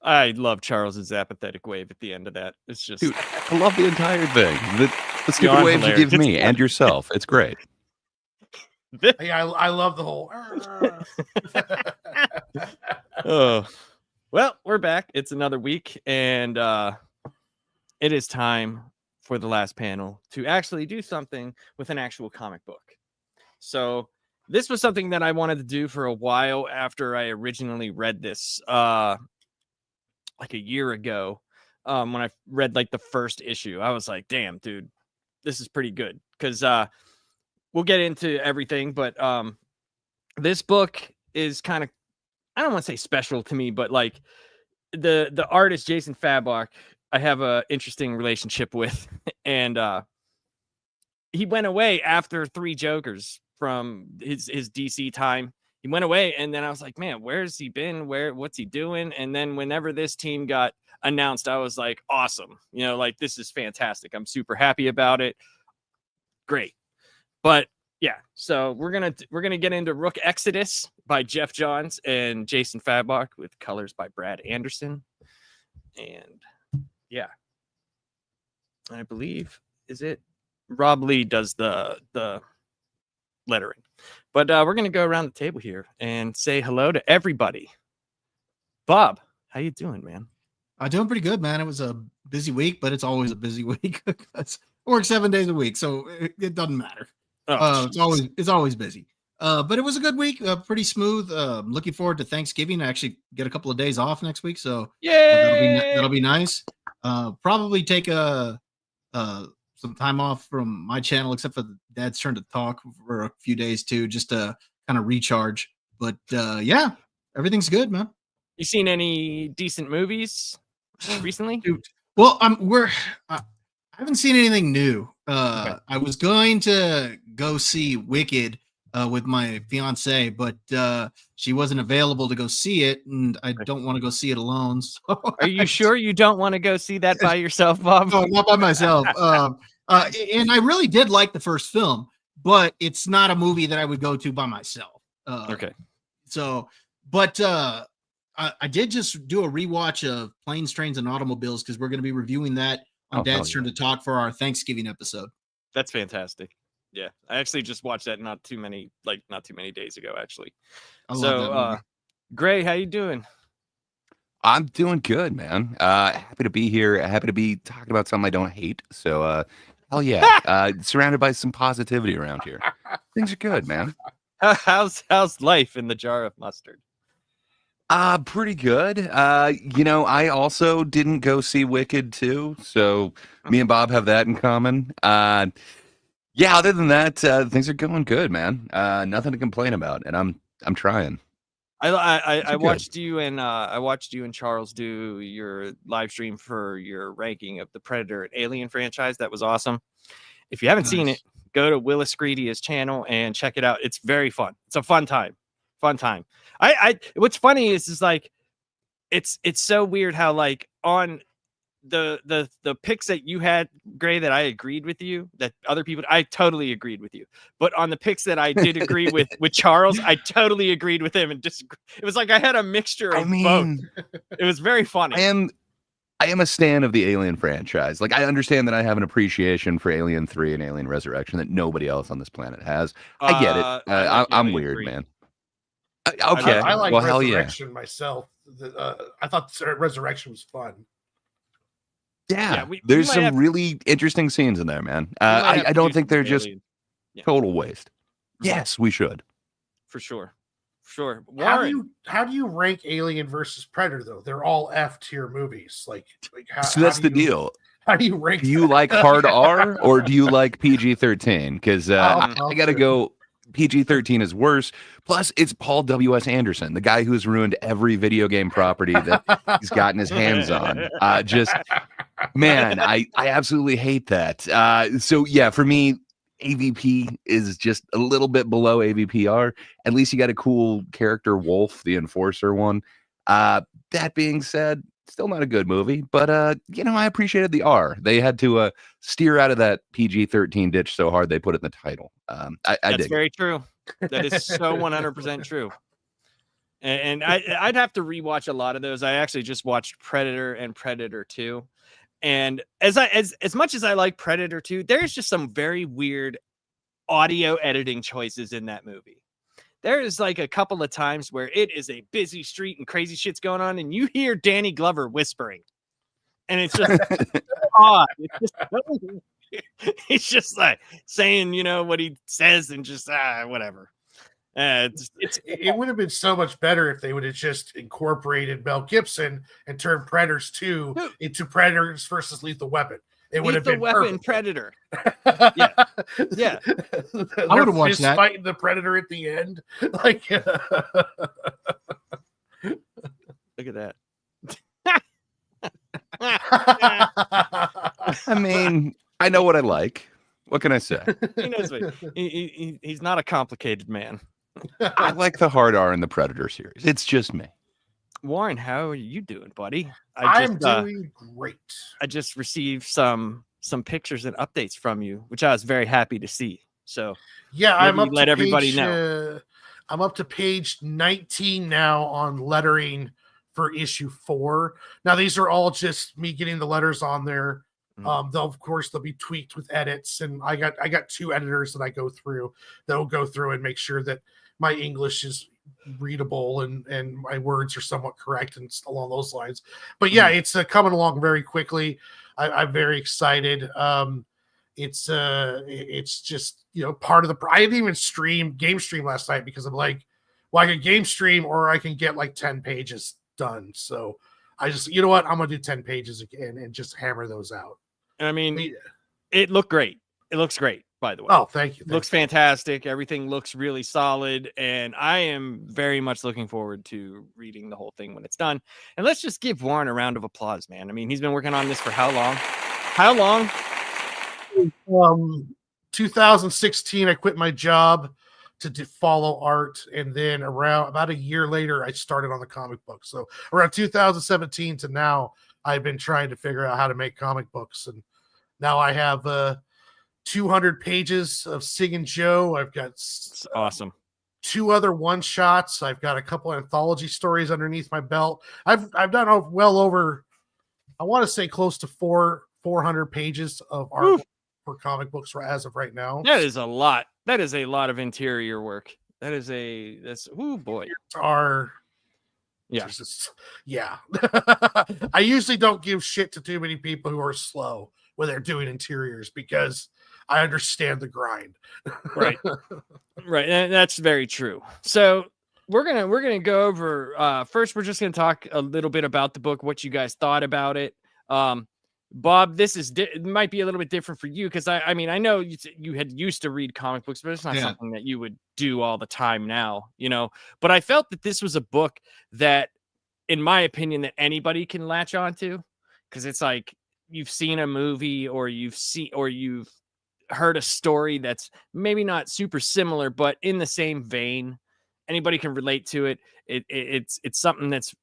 I love Charles's apathetic wave at the end of that. It's just, Dude, I love the entire thing. The stupid waves you give me and yourself. It's great. Yeah, I love the whole. Oh, well, we're back. It's another week, and it is time for the last panel to actually do something with an actual comic book. So this was something that I wanted to do for a while after I originally read this like a year ago. When I read like the first issue, I was like, damn, dude, this is pretty good. Because we'll get into everything, but this book is kind of, I don't want to say special to me, but like the artist Jason Fabok, I have a interesting relationship with, and he went away after 3 Jokers from his DC time. He went away, and then I was like, man, where's he been? What's he doing? And then whenever this team got announced, I was like, awesome. You know, like, this is fantastic. I'm super happy about it. Great. But yeah, so we're gonna get into Rook Exodus by Geoff Johns and Jason Fabok with colors by Brad Anderson. And yeah, I believe, is it Rob Lee does the lettering. But we're gonna go around the table here and say hello to everybody. Bob, how you doing, man? I'm doing pretty good, man. It was a busy week, but it's always a busy week because I work 7 days a week, so it doesn't matter. It's always busy. But it was a good week, pretty smooth. Looking forward to Thanksgiving. I actually get a couple of days off next week, so that'll be nice. Probably take some time off from my channel, except for Dad's Turn to Talk for a few days too, just to kind of recharge. But yeah, everything's good, man. You seen any decent movies recently? Dude, well, I haven't seen anything new. Okay. I was going to go see Wicked with my fiance, but she wasn't available to go see it, and I don't want to go see it alone. So are you sure you don't want to go see that by yourself, Bob? No, not by myself. And I really did like the first film, but it's not a movie that I would go to by myself. Okay. So, but I did just do a rewatch of Planes, Trains, and Automobiles because we're going to be reviewing that on Dad's Turn to Talk for our Thanksgiving episode. That's fantastic. Yeah, I actually just watched that not too many days ago, actually. So, Gray, how you doing? I'm doing good, man. Happy to be here. Happy to be talking about something I don't hate. So, hell yeah. Surrounded by some positivity around here. Things are good, man. How's life in the jar of mustard? Pretty good. I also didn't go see Wicked too, so me and Bob have that in common. Yeah, other than that, things are going good, man. Nothing to complain about, and I'm trying. I watched you and Charles do your live stream for your ranking of the Predator and Alien franchise. That was awesome. If you haven't seen it, go to Willis Greedy's channel and check it out. It's very fun. It's a fun time. What's funny is like it's so weird how like on the picks that you had, Gray, that I agreed with you, that other people, I totally agreed with you, but on the picks that I did agree with Charles, I totally agreed with him and disagree. It was like I had a mixture of both. It was very funny. I am a stan of the Alien franchise. Like, I understand that I have an appreciation for Alien 3 and Alien Resurrection that nobody else on this planet has. I get it. I'm weird, man. Okay. I like Resurrection myself. I thought Resurrection was fun. Yeah, there's some really interesting scenes in there, man. I don't think they're just total waste. Yes, we should. For sure. Warren, how do you rank Alien versus Predator though? They're all F tier movies. So that's the deal. How do you rank? Do you like hard R or do you like PG-13? Because I gotta go. PG-13 is worse. Plus, it's Paul W.S. Anderson, the guy who's ruined every video game property that he's gotten his hands on. Man, I absolutely hate that. So yeah, for me, AVP is just a little bit below AVPR. At least you got a cool character, Wolf, the Enforcer one. That being said, still not a good movie, but I appreciated the R. They had to steer out of that PG-13 ditch so hard they put it in the title. That's very true. That is so 100% true. And I'd have to rewatch a lot of those. I actually just watched Predator and Predator 2. And as much as I like Predator 2, there's just some very weird audio editing choices in that movie. There is like a couple of times where it is a busy street and crazy shit's going on, and you hear Danny Glover whispering. And it's just odd. He's just like saying, what he says and just whatever. It would have been so much better if they would have just incorporated Mel Gibson and turned Predators 2 into Predators versus Lethal Weapon. It would have been Weapon Predator. Yeah. I would have watched that. Fighting the Predator at the end. Like, look at that. I mean, I know what I like. What can I say? He knows what he's not a complicated man. I like the hard R in the Predator series. It's just me. Warren, how are you doing, buddy? I'm doing great. I just received some pictures and updates from you, which I was very happy to see. So yeah, I'm up. Let everybody know. I'm up to page 19 now on lettering for issue 4. Now these are all just me getting the letters on there. They'll be tweaked with edits, and I got 2 editors that I go through. They'll go through and make sure that my English is readable and my words are somewhat correct and along those lines. But yeah, it's coming along very quickly. I'm very excited. It's just part of the. I didn't even game stream last night because I'm like, well, I can game stream or I can get like 10 pages done. So I just, I'm gonna do 10 pages again and just hammer those out. I mean, it looked great. It looks great, by the way. Oh, thank you. Looks fantastic. Everything looks really solid. And I am very much looking forward to reading the whole thing when it's done. And let's just give Warren a round of applause, man. I mean, he's been working on this for how long? How long? 2016, I quit my job to follow art. And then about a year later, I started on the comic book. So around 2017 to now, I've been trying to figure out how to make comic books. And now I have 200 pages of Singin' Joe. I've got awesome 2 other one-shots. I've got a couple of anthology stories underneath my belt. I've done well over, I want to say close to 400 pages of art for comic books as of right now. That is a lot. That is a lot of interior work. That's oh boy. Yeah. I usually don't give shit to too many people who are slow when they're doing interiors because I understand the grind. Right. And that's very true. So we're gonna go over first, we're just gonna talk a little bit about the book, what you guys thought about it. Bob, it might be a little bit different for you because I mean I know you had used to read comic books, but it's not something that you would do all the time now, But I felt that this was a book that, in my opinion, that anybody can latch onto because it's like you've seen a movie or you've heard a story that's maybe not super similar, but in the same vein. Anybody can relate to it. It's something that's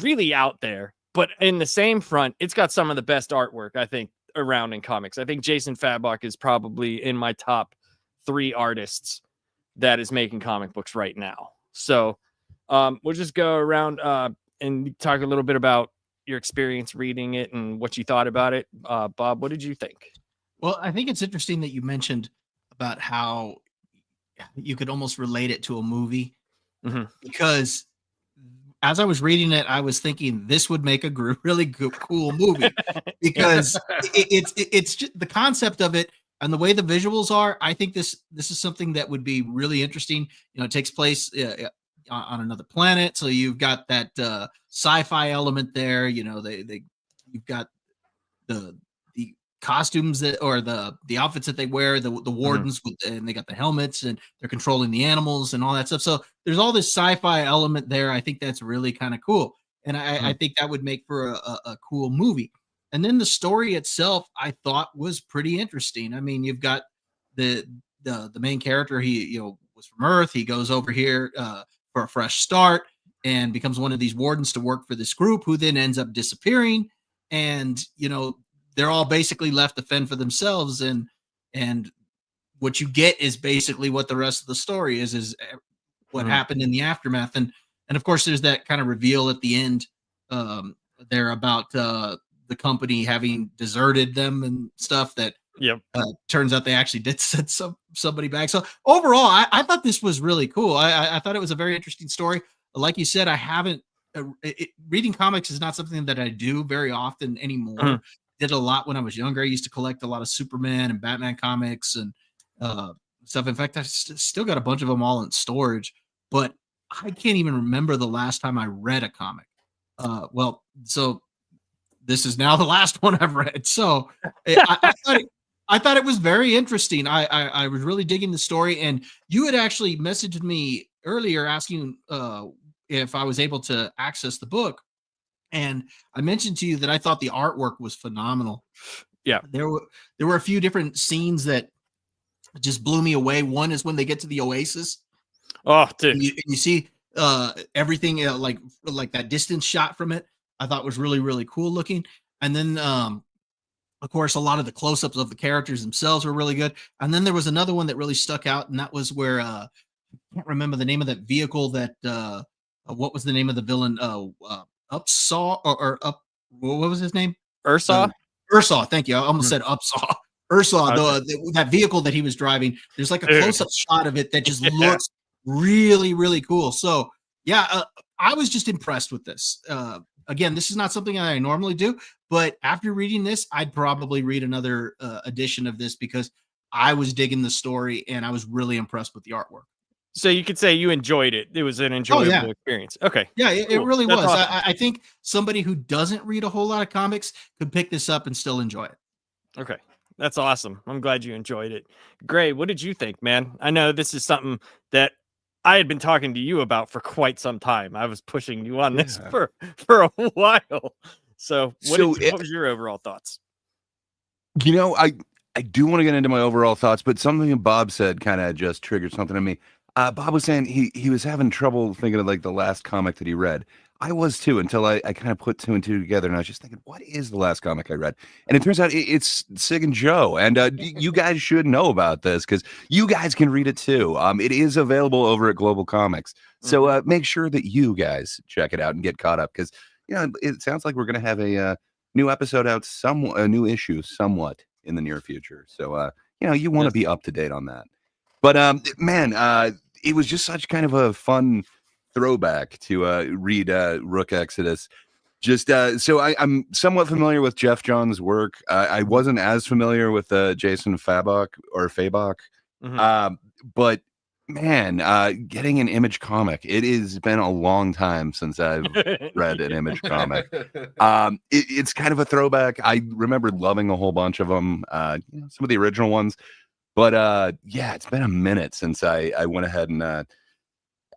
really out there. But in the same front, it's got some of the best artwork, I think, around in comics. I think Jason Fabok is probably in my top 3 artists that is making comic books right now. So we'll just go around and talk a little bit about your experience reading it and what you thought about it. Bob, what did you think? Well, I think it's interesting that you mentioned about how you could almost relate it to a movie because as I was reading it, I was thinking this would make a really good, cool movie because it's just the concept of it and the way the visuals are. I think this is something that would be really interesting. It takes place on another planet, so you've got that sci-fi element there. You've got the costumes the outfits that they wear, the wardens and they got the helmets and they're controlling the animals and all that stuff. So there's all this sci-fi element there. I think that's really kind of cool. And I think that would make for a cool movie. And then the story itself, I thought was pretty interesting. I mean, you've got the main character, he, was from Earth. He goes over here for a fresh start and becomes one of these wardens to work for this group who then ends up disappearing. And, they're all basically left to fend for themselves. And what you get is basically what the rest of the story is what happened in the aftermath. And And of course, there's that kind of reveal at the end there about the company having deserted them and stuff that turns out they actually did send somebody back. So overall, I thought this was really cool. I thought it was a very interesting story. Like you said, I haven't reading comics is not something that I do very often anymore. Did a lot when I was younger. I used to collect a lot of Superman and Batman comics and stuff. In fact, I still got a bunch of them all in storage, but I can't even remember the last time I read a comic. Well, so this is now the last one I've read. So I thought it was very interesting. I was really digging the story, and you had actually messaged me earlier asking if I was able to access the book. And I mentioned to you that I thought the artwork was phenomenal. Yeah. There were a few different scenes that just blew me away. One is when they get to the Oasis. Oh, dude. And you see everything like that distance shot from it. I thought was really, really cool looking. And then of course, a lot of the close-ups of the characters themselves were really good. And then there was another one that really stuck out, and that was where I can't remember the name of that vehicle that what was the name of the villain? Upsaw or Up, what was his name? Ursaw? Ursaw, thank you. I almost said Upsaw. Ursaw, that vehicle that he was driving, there's like a close-up shot of it that just looks really, really cool. So yeah, I was just impressed with this. Again, this is not something that I normally do, but after reading this, I'd probably read another edition of this because I was digging the story and I was really impressed with the artwork. So you could say you enjoyed it. It was an enjoyable experience. Okay. Yeah, it really That's was. awesome. I think somebody who doesn't read a whole lot of comics could pick this up and still enjoy it. Okay. That's awesome. I'm glad you enjoyed it. Gray, what did you think, man? I know this is something that I had been talking to you about for quite some time. I was pushing you on this for a while. So what was your overall thoughts? You know, I do want to get into my overall thoughts, but something Bob said kind of just triggered something in me. Bob was saying he was having trouble thinking of like the last comic that he read. I was too, until I kind of put two and two together, and I was just thinking, what is the last comic I read? And it turns out it's Sig and Joe, and you guys should know about this because you guys can read it too. It is available over at Global Comics, so make sure that you guys check it out and get caught up because it sounds like we're going to have a new episode out, a new issue somewhat in the near future. So you want to be up to date on that. But man, it was just such kind of a fun throwback to read Rook Exodus. Just so I'm somewhat familiar with Geoff Johns' work. I wasn't as familiar with Jason Fabok, but man, getting an Image comic, it has been a long time since I've read an Image comic. It's kind of a throwback. I remember loving a whole bunch of them, some of the original ones. But it's been a minute since I went ahead and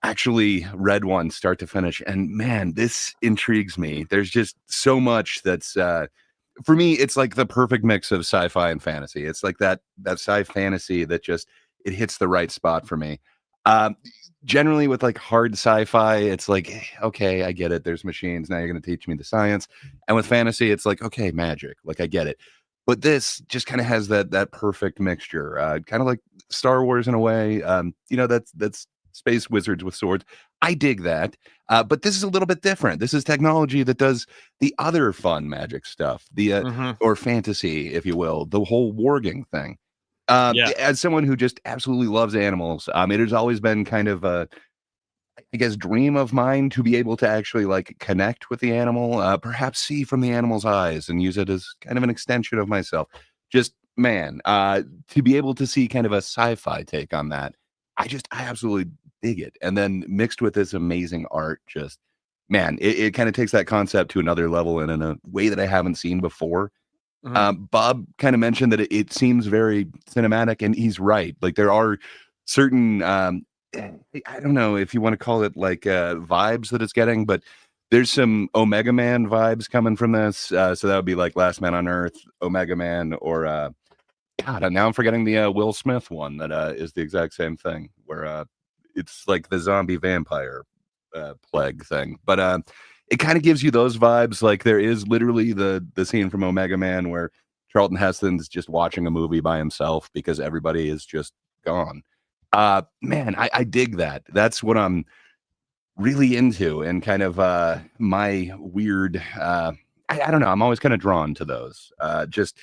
actually read one start to finish. And man, this intrigues me. There's just so much that's for me, it's like the perfect mix of sci-fi and fantasy. It's like that sci fantasy that just it hits the right spot for me. Generally with like hard sci-fi, it's like, okay, I get it. There's machines. Now you're going to teach me the science. And with fantasy, it's like, okay, magic. Like I get it. But this just kind of has that perfect mixture, kind of like Star Wars in a way. That's space wizards with swords. I dig that. But this is a little bit different. This is technology that does the other fun magic stuff, or fantasy, if you will, the whole warging thing. As someone who just absolutely loves animals, it has always been kind of a, I guess, dream of mine to be able to actually like connect with the animal, perhaps see from the animal's eyes and use it as kind of an extension of myself. Just man, to be able to see kind of a sci-fi take on that, I absolutely dig it. And then mixed with this amazing art, just man, it kind of takes that concept to another level and in a way that I haven't seen before. Bob kind of mentioned that it seems very cinematic, and he's right. Like there are certain I don't know if you want to call it like vibes that it's getting, but there's some Omega Man vibes coming from this. So that would be like Last Man on Earth, Omega Man, or God, now I'm forgetting the Will Smith one that is the exact same thing, where it's like the zombie vampire plague thing. But it kind of gives you those vibes. Like there is literally the scene from Omega Man where Charlton Heston's just watching a movie by himself because everybody is just gone. Man, I dig that. That's what I'm really into, and kind of my weird. I don't know. I'm always kind of drawn to those. Just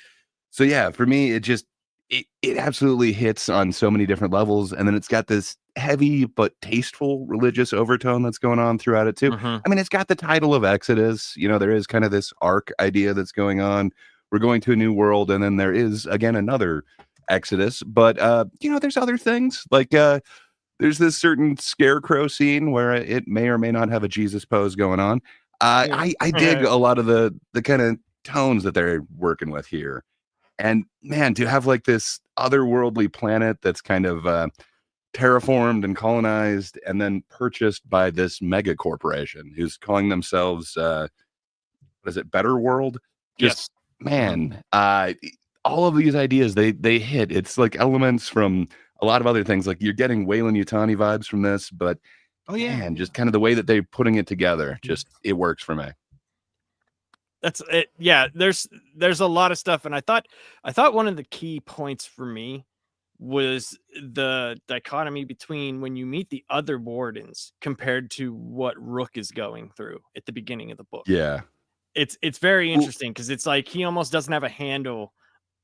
so yeah, for me, it absolutely hits on so many different levels, and then it's got this heavy but tasteful religious overtone that's going on throughout it too. Mhm. I mean, it's got the title of Exodus. You know, there is kind of this arc idea that's going on. We're going to a new world, and then there is again another Exodus. But you know, there's other things like there's this certain scarecrow scene where it may or may not have a Jesus pose going on. I dig a lot of the kind of tones that they're working with here. And man, to have like this otherworldly planet that's kind of terraformed and colonized and then purchased by this mega corporation who's calling themselves what is it, Better World? Just man, all of these ideas they hit. It's like elements from a lot of other things. Like you're getting Wayland Yutani vibes from this, but man, just kind of the way that they're putting it together, just it works for me. That's it. Yeah, there's a lot of stuff, and I thought one of the key points for me was the dichotomy between when you meet the other wardens compared to what Rook is going through at the beginning of the book. Yeah, it's very interesting because it's like he almost doesn't have a handle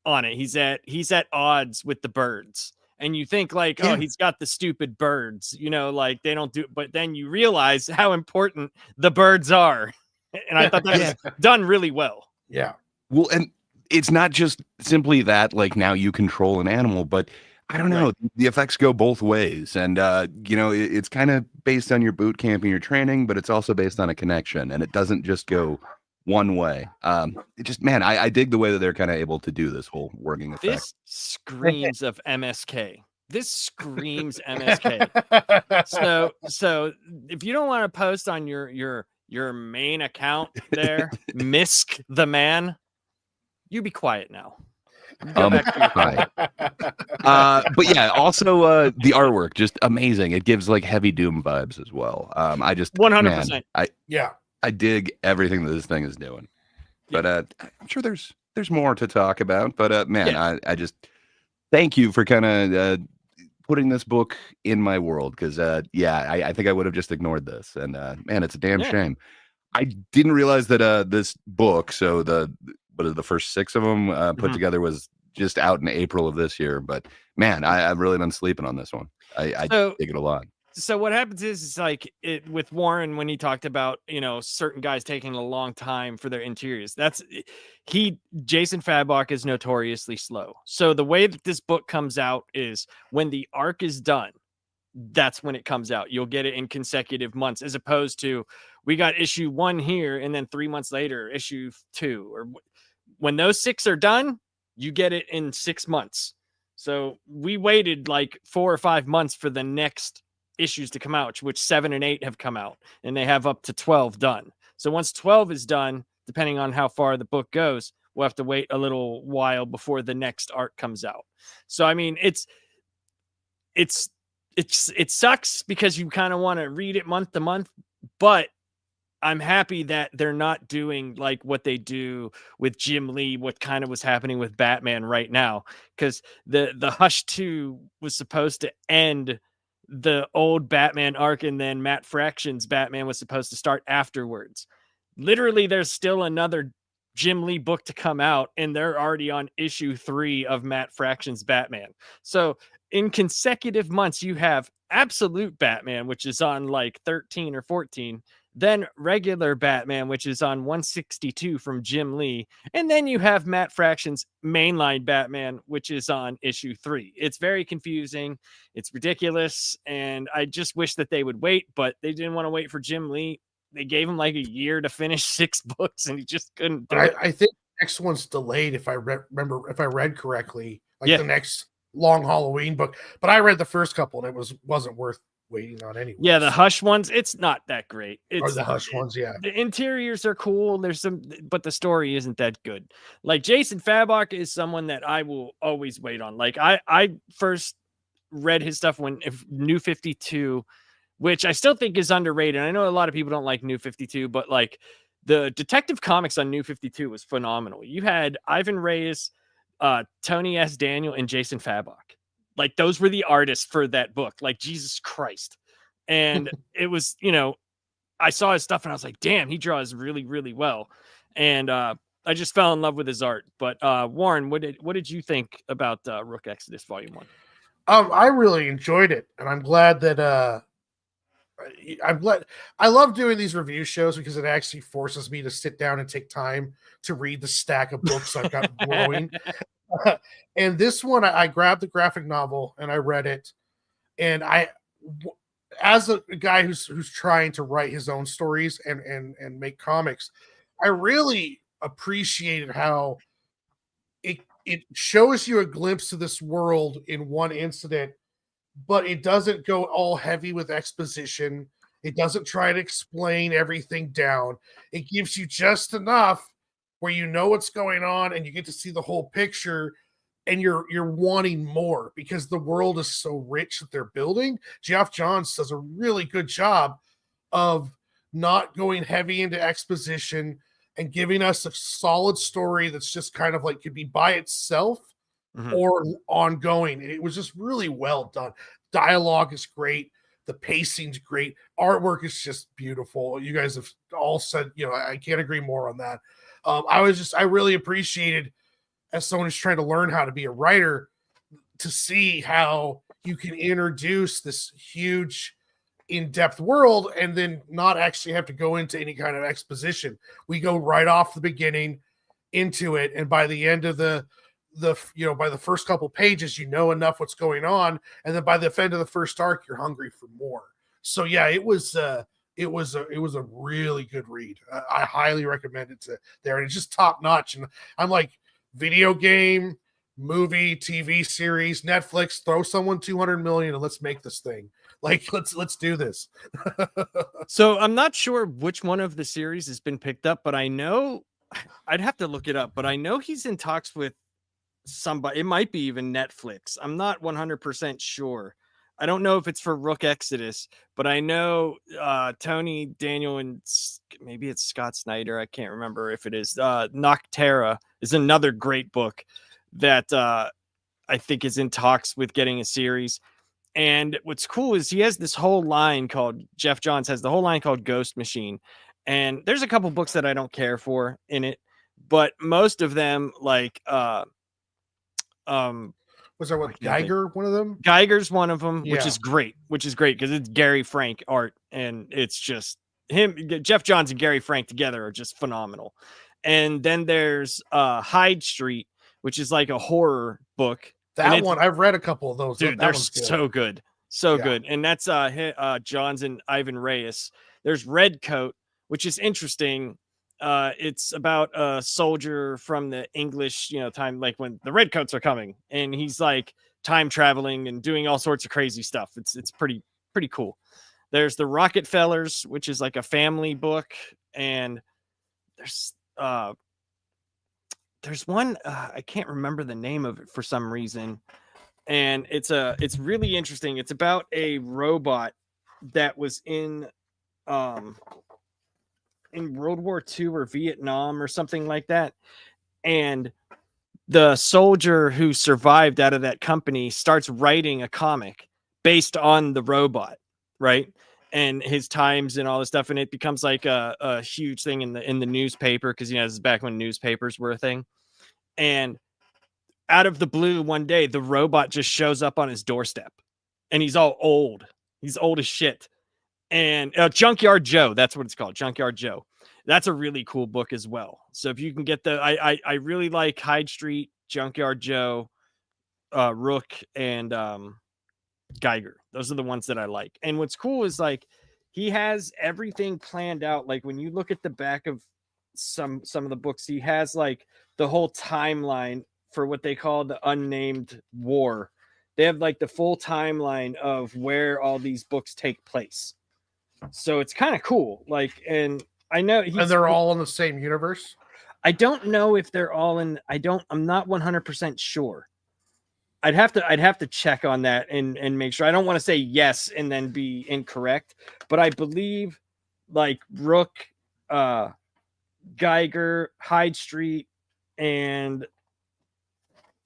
on it. He's at odds with the birds, and you think like, oh, he's got the stupid birds, you know, like they don't do. But then you realize how important the birds are. And I thought that was done really well. Yeah. Well, and it's not just simply that, like now you control an animal, but I don't know, the effects go both ways. And, you know, it's kind of based on your boot camp and your training, but it's also based on a connection, and it doesn't just go one way. It just, man, I dig the way that they're kind of able to do this whole working effect. This screams of MSK. This screams MSK. So if you don't want to post on your main account there, Misk the man, you be quiet now. Go back to your but yeah, also the artwork, just amazing. It gives like heavy Doom vibes as well. I just 100%. I dig everything that this thing is doing. But I'm sure there's more to talk about. But man, I just thank you for kind of putting this book in my world, because I think I would have just ignored this, and man, it's a damn shame. I didn't realize that this book, so the first 6 of them put together, was just out in April of this year. But man, I've really been sleeping on this one. I dig it a lot. So what happens is like with Warren, when he talked about, you know, certain guys taking a long time for their interiors, Jason Fabok is notoriously slow. So the way that this book comes out is when the arc is done, that's when it comes out. You'll get it in consecutive months, as opposed to we got issue 1 here and then 3 months later issue 2, or when those 6 are done, you get it in 6 months. So we waited like 4 or 5 months for the next issues to come out, which 7 and 8 have come out, and they have up to 12 done. So once 12 is done, depending on how far the book goes, we'll have to wait a little while before the next arc comes out. So I mean, it sucks because you kind of want to read it month to month, but I'm happy that they're not doing like what they do with Jim Lee, what kind of was happening with Batman right now, because the Hush 2 was supposed to end the old Batman arc, and then Matt Fraction's Batman was supposed to start afterwards. Literally, there's still another Jim Lee book to come out, and they're already on issue 3 of Matt Fraction's Batman. So in consecutive months, you have Absolute Batman, which is on like 13 or 14, then regular Batman, which is on 162 from Jim Lee, and then you have Matt Fraction's mainline Batman, which is on issue 3. It's very confusing. It's ridiculous, and I just wish that they would wait, but they didn't want to wait for Jim Lee. They gave him like a year to finish 6 books, and he just couldn't do it. I think the next one's delayed, if I read correctly, like the next Long Halloween book. But I read the first couple, and it wasn't worth waiting on anyway. Yeah, the Hush ones, it's not that great. It's the Hush ones, yeah. The interiors are cool. There's some, but the story isn't that good. Like Jason Fabok is someone that I will always wait on. Like I first read his stuff when New 52, which I still think is underrated. I know a lot of people don't like New 52, but like the Detective Comics on New 52 was phenomenal. You had Ivan Reyes, Tony S. Daniel, and Jason Fabok. Like those were the artists for that book. Like Jesus Christ. And it was, I saw his stuff and I was like, damn, he draws really, really well. And I just fell in love with his art. But Warren, what did you think about Rook Exodus Volume 1? I really enjoyed it, and I'm glad that I love doing these review shows because it actually forces me to sit down and take time to read the stack of books I've got growing. And this one, I grabbed the graphic novel and I read it, and as a guy who's trying to write his own stories and make comics, I really appreciated how it shows you a glimpse of this world in one incident, but it doesn't go all heavy with exposition. It doesn't try to explain everything down. It gives you just enough where you know what's going on and you get to see the whole picture, and you're wanting more because the world is so rich that they're building. Geoff Johns does a really good job of not going heavy into exposition and giving us a solid story that's just kind of like could be by itself or ongoing. It was just really well done. Dialogue is great. The pacing's great. Artwork is just beautiful. You guys have all said, I can't agree more on that. I really appreciated, as someone who's trying to learn how to be a writer, to see how you can introduce this huge in-depth world and then not actually have to go into any kind of exposition. We go right off the beginning into it, and by the end of by the first couple pages, enough what's going on, and then by the end of the first arc, you're hungry for more. So yeah, it was a really good read. I highly recommend it there, and it's just top notch. And I'm like, video game, movie, TV series, Netflix, throw someone $200 million and let's make this thing. Like, let's do this. So I'm not sure which one of the series has been picked up, but I know I'd have to look it up, but I know he's in talks with somebody. It might be even Netflix. I'm not 100% sure. I don't know if it's for Rook Exodus, but I know Tony Daniel and maybe it's Scott Snyder. I can't remember if it is. Noctera is another great book that I think is in talks with getting a series. And what's cool is he has this whole line called, Geoff Johns has the whole line called Ghost Machine. And there's a couple books that I don't care for in it, but most of them, like was there Geiger one of them? Geiger's one of them, yeah. which is great because it's Gary Frank art, and it's just him, Geoff Johns and Gary Frank together are just phenomenal. And then there's Hyde Street, which is like a horror book. That one, I've read a couple of those. Dude, they're so good. Good. And that's Johns and Ivan Reyes. There's Red Coat, which is interesting. It's about a soldier from the English, time, like when the Redcoats are coming, and he's like time traveling and doing all sorts of crazy stuff. It's pretty cool. There's the Rockefellers, which is like a family book, and there's one I can't remember the name of it for some reason, and it's really interesting. It's about a robot that was in World War II or Vietnam or something like that. And the soldier who survived out of that company starts writing a comic based on the robot, right? And his times and all this stuff. And it becomes like a huge thing in the newspaper, because, this is back when newspapers were a thing. And out of the blue, one day, the robot just shows up on his doorstep, and he's all old. He's old as shit. And Junkyard Joe, that's what it's called, Junkyard Joe. That's a really cool book as well. So if you can get I really like Hyde Street, Junkyard Joe, Rook, and Geiger. Those are the ones that I like. And what's cool is like he has everything planned out. Like when you look at the back of some of the books, he has like the whole timeline for what they call the unnamed war. They have like the full timeline of where all these books take place. So it's kind of cool. Like, and I know and they're all in the same universe. I don't know if they're all in. I'm not 100% sure. I'd have to check on that and make sure. I don't want to say yes and then be incorrect, but I believe like Rook, Geiger, Hyde Street, and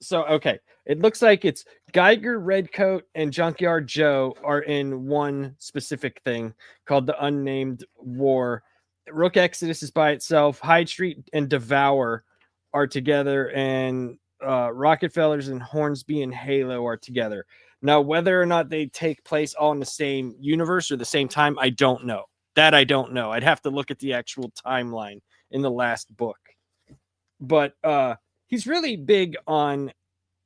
So okay, it looks like it's Geiger, Redcoat, and Junkyard Joe are in one specific thing called the Unnamed War. Rook Exodus is by itself. Hyde Street and Devour are together, and Rockefellers and Hornsby and Halo are together. Now, whether or not they take place all in the same universe or the same time, I don't know. That I don't know. I'd have to look at the actual timeline in the last book. But he's really big on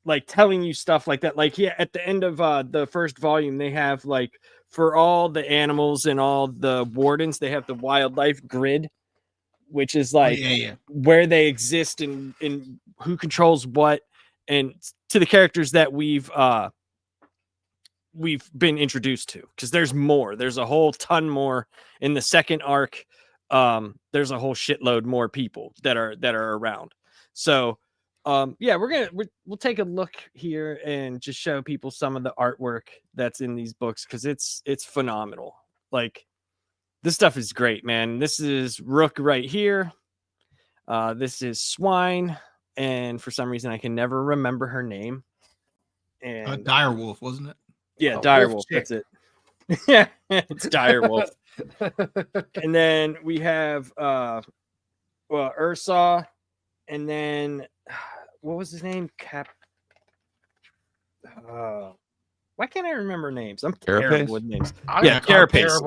like telling you stuff like that. Like, yeah, at the end of the first volume, they have like for all the animals and all the wardens, they have the wildlife grid, which is like where they exist and who controls what, and to the characters that we've been introduced to, because there's more. There's a whole ton more in the second arc. There's a whole shitload more people that are around. So yeah, we'll take a look here and just show people some of the artwork that's in these books, because it's phenomenal. Like, this stuff is great, man. This is Rook right here. This is Swine, and for some reason I can never remember her name. And Direwolf, wasn't it? Yeah, Direwolf. That's it. Yeah, it's Direwolf. And then we have Ursa, and then what was his name? Why can't I remember names? I'm terrible with names. Carapace.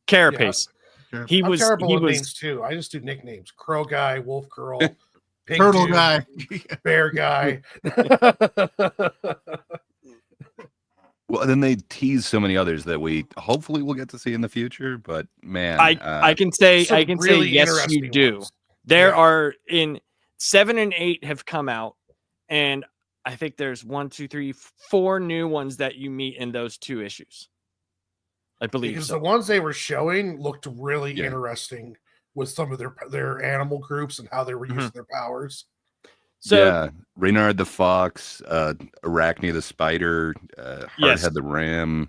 Carapace. Yeah. He was terrible with names too. I just do nicknames: Crow Guy, Wolf Girl, Pig Turtle Dude, Guy, Bear Guy. Well, then they tease so many others that we hopefully will get to see in the future. But man, I can say really yes, you do. Ones. There are 7 and 8 have come out, and I think there's 1, 2, 3, 4 new ones that you meet in those 2 issues. I believe because so. The ones they were showing looked really interesting with some of their animal groups and how they were using their powers. So Reynard the Fox, Arachne the Spider, Hardhead the Ram,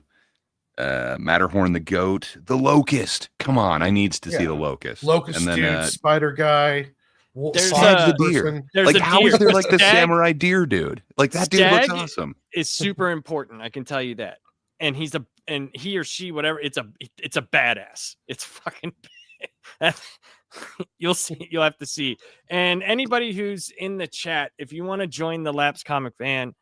Matterhorn the Goat, the Locust. Come on, I needs to see the Locust. Locust and then, Dude, Spider Guy. There's the deer. Like, how is there like the samurai deer dude? Like, that dude looks awesome. It's super important. I can tell you that. And he or she, whatever. It's a badass. It's fucking. You'll see. You'll have to see. And anybody who's in the chat, if you want to join the Lapsed Comic Fan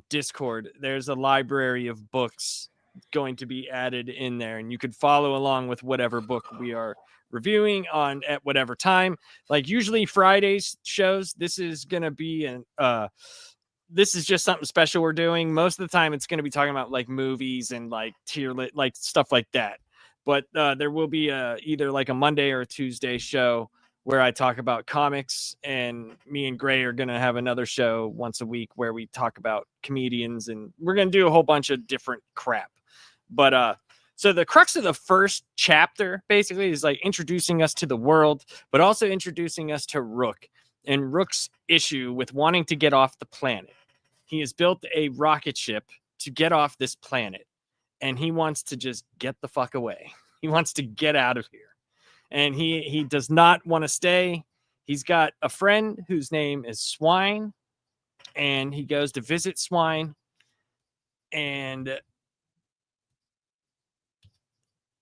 Discord, there's a library of books going to be added in there, and you could follow along with whatever book we are reviewing on at whatever time. Like, usually Fridays shows, this is gonna be this is just something special we're doing. Most of the time it's going to be talking about like movies and like tier lit, like stuff like that. But there will be either like a Monday or a Tuesday show where I talk about comics, and me and Gray are going to have another show once a week where we talk about comedians, and we're going to do a whole bunch of different crap. But so the crux of the first chapter basically is like introducing us to the world, but also introducing us to Rook and Rook's issue with wanting to get off the planet. He has built a rocket ship to get off this planet, and he wants to just get the fuck away. He wants to get out of here. And he does not want to stay. He's got a friend whose name is Swine, and he goes to visit Swine, and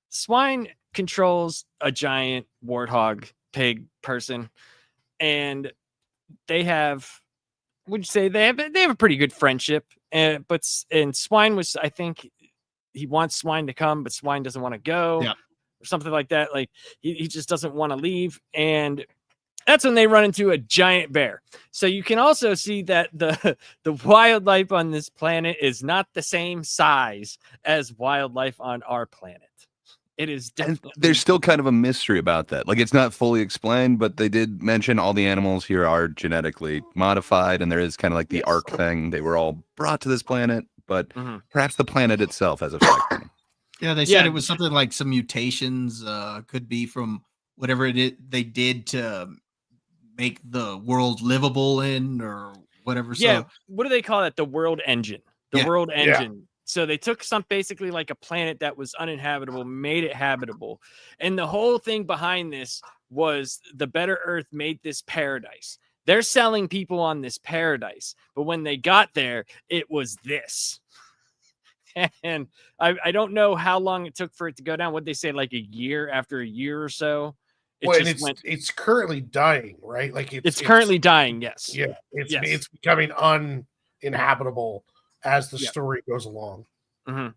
Swine controls a giant warthog pig person, and they have, would you say they have a pretty good friendship? And Swine was, I think he wants Swine to come, but Swine doesn't want to go. Yeah. Or something like that. Like he just doesn't want to leave. And that's when they run into a giant bear. So you can also see that the wildlife on this planet is not the same size as wildlife on our planet. It is definitely. And there's still kind of a mystery about that. Like, it's not fully explained, but they did mention all the animals here are genetically modified, and there is kind of like the arc thing. They were all brought to this planet, but perhaps the planet itself has affected them. Yeah, they said it was something like some mutations, could be from whatever they did to make the world livable in, or whatever. Yeah, what do they call it? The world engine. The world engine. Yeah. So they took basically like a planet that was uninhabitable, made it habitable. And the whole thing behind this was the Better Earth made this paradise they're selling people on this paradise, but when they got there, it was this. And I don't know how long it took for it to go down. What they say, like a year, after a year or so. It's currently dying, right? Like it's currently dying. Yes. Yeah. It's becoming uninhabitable as the story goes along. Mm-hmm.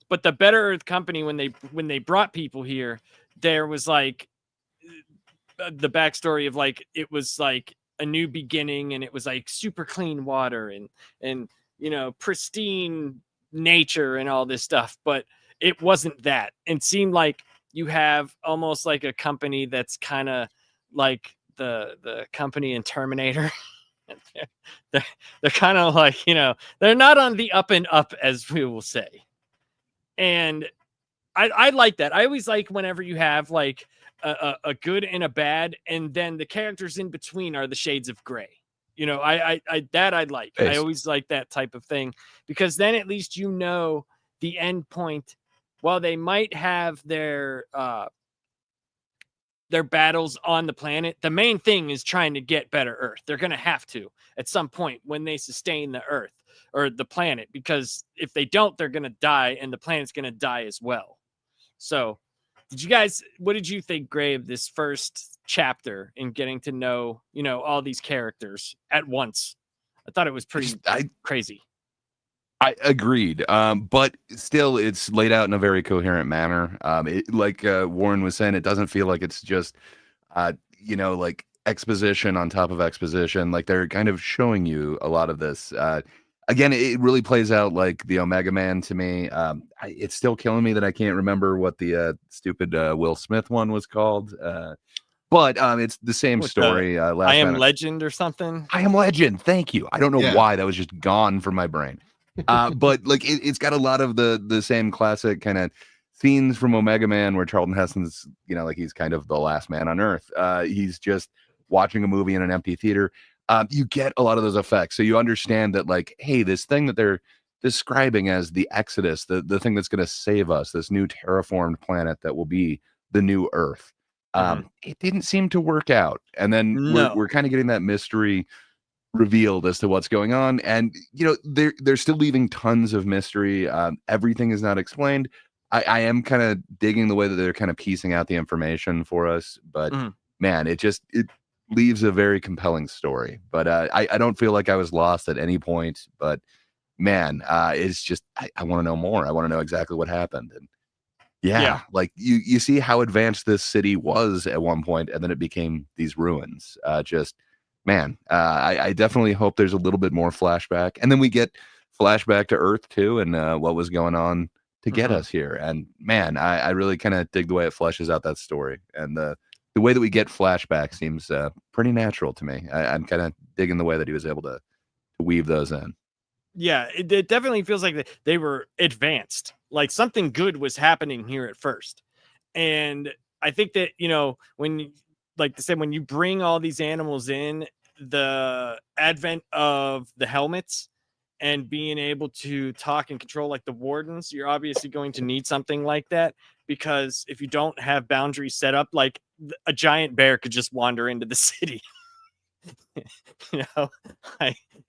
But the Better Earth Company, when they brought people here, there was like the backstory of like, it was like a new beginning, and it was like super clean water and pristine nature and all this stuff. But it wasn't that. It seemed like you have almost like a company that's kind of like the company in Terminator. they're kind of like, they're not on the up and up, as we will say. And I like that. I always like whenever you have like a good and a bad, and then the characters in between are the shades of gray. I like. Nice. I always like that type of thing, because then at least the end point. While they might have their battles on the planet, the main thing is trying to get Better Earth. They're going to have to at some point when they sustain the Earth or the planet, because if they don't, they're going to die, and the planet's going to die as well. So what did you think, Gray, of this first chapter in getting to know, all these characters at once? I thought it was pretty crazy. I agreed. But still, it's laid out in a very coherent manner. Like Warren was saying, it doesn't feel like it's just, like exposition on top of exposition. Like they're kind of showing you a lot of this. Again, it really plays out like the Omega Man to me. It's still killing me that I can't remember what the stupid Will Smith one was called. But it's the same story. I Am Legend or something. I Am Legend. Thank you. I don't know why that was just gone from my brain. But like it's got a lot of the same classic kind of scenes from Omega Man, where Charlton Heston's, like he's kind of the last man on Earth. He's just watching a movie in an empty theater. You get a lot of those effects, so you understand that, like, hey, this thing that they're describing as the Exodus, the thing that's going to save us, this new terraformed planet that will be the new Earth. It didn't seem to work out, and then we're kind of getting that mystery revealed as to what's going on, and they're still leaving tons of mystery. Everything is not explained. I am kind of digging the way that they're kind of piecing out the information for us, but man, it leaves a very compelling story. But I don't feel like I was lost at any point, but man, it's just I want to know more. I want to know exactly what happened. And yeah, like you see how advanced this city was at one point, and then it became these ruins. Man, I definitely hope there's a little bit more flashback. And then we get flashback to Earth too, and what was going on to get us here. And man, I really kind of dig the way it fleshes out that story. And the way that we get flashback seems pretty natural to me. I'm kind of digging the way that he was able to weave those in. Yeah, it definitely feels like they were advanced. Like something good was happening here at first. And I think that, when, like they said, when you bring all these animals in, the advent of the helmets and being able to talk and control like the wardens, you're obviously going to need something like that, because if you don't have boundaries set up, like a giant bear could just wander into the city.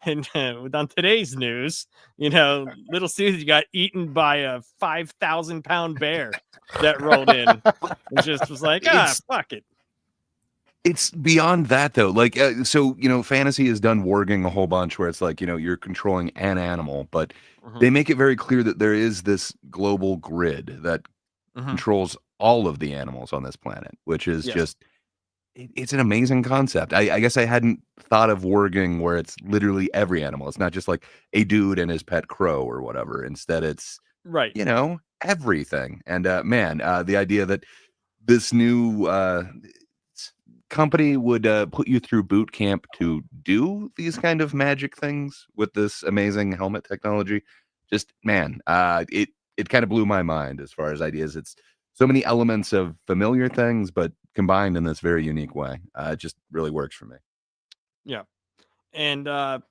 On today's news, little Susie got etten by a 5,000-pound bear that rolled in and just was like, fuck it. It's beyond that though. Like, so, fantasy has done warging a whole bunch where it's like, you're controlling an animal, but they make it very clear that there is this global grid that controls all of the animals on this planet, which is just, it's an amazing concept. I guess I hadn't thought of warging where it's literally every animal. It's not just like a dude and his pet crow or whatever. Instead, it's, everything. And man, the idea that this new company would put you through boot camp to do these kind of magic things with this amazing helmet technology, just man, it kind of blew my mind as far as ideas. It's so many elements of familiar things, but combined in this very unique way. It just really works for me. Yeah. And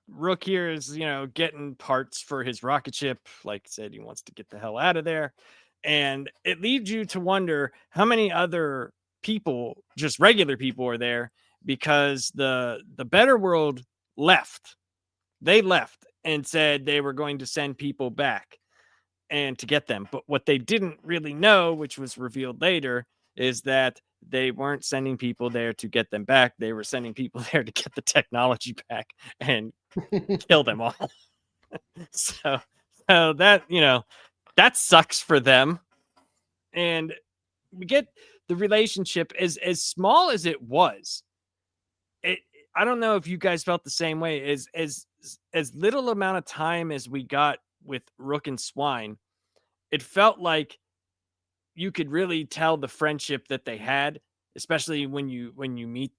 Rook here is, getting parts for his rocket ship. Like I said, he wants to get the hell out of there. And it leads you to wonder how many other people, just regular people, are there because the better world left. They left and said they were going to send people back and to get them. But what they didn't really know, which was revealed later, is that they weren't sending people there to get them back. They were sending people there to get the technology back and kill them all. So that, that sucks for them. And we get the relationship as small as it was. I don't know if you guys felt the same way. As little amount of time as we got with Rook and Swine, it felt like you could really tell the friendship that they had, especially when you meet,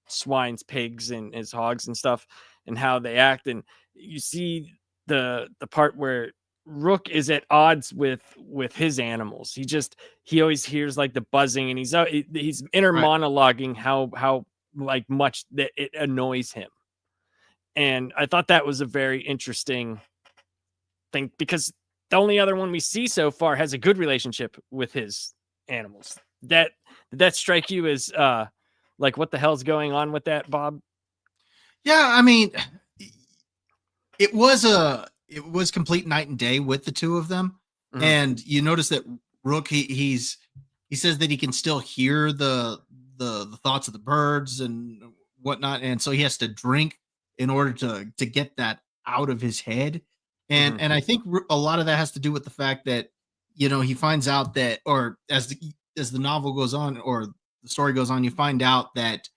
Swine's pigs and his hogs and stuff, and how they act, and you see the part where Rook is at odds with his animals. He always hears like the buzzing, and he's inner monologuing how like much that it annoys him. And I thought that was a very interesting thing, because the only other one we see so far has a good relationship with his animals. Did that strike you as like, what the hell's going on with that, Bob? Yeah, I mean, it was complete night and day with the two of them. Mm-hmm. And you notice that Rook, he says that he can still hear the thoughts of the birds and whatnot, and so he has to drink in order to get that out of his head. And and I think a lot of that has to do with the fact that he finds out that, or as the novel goes on, or the story goes on, you find out that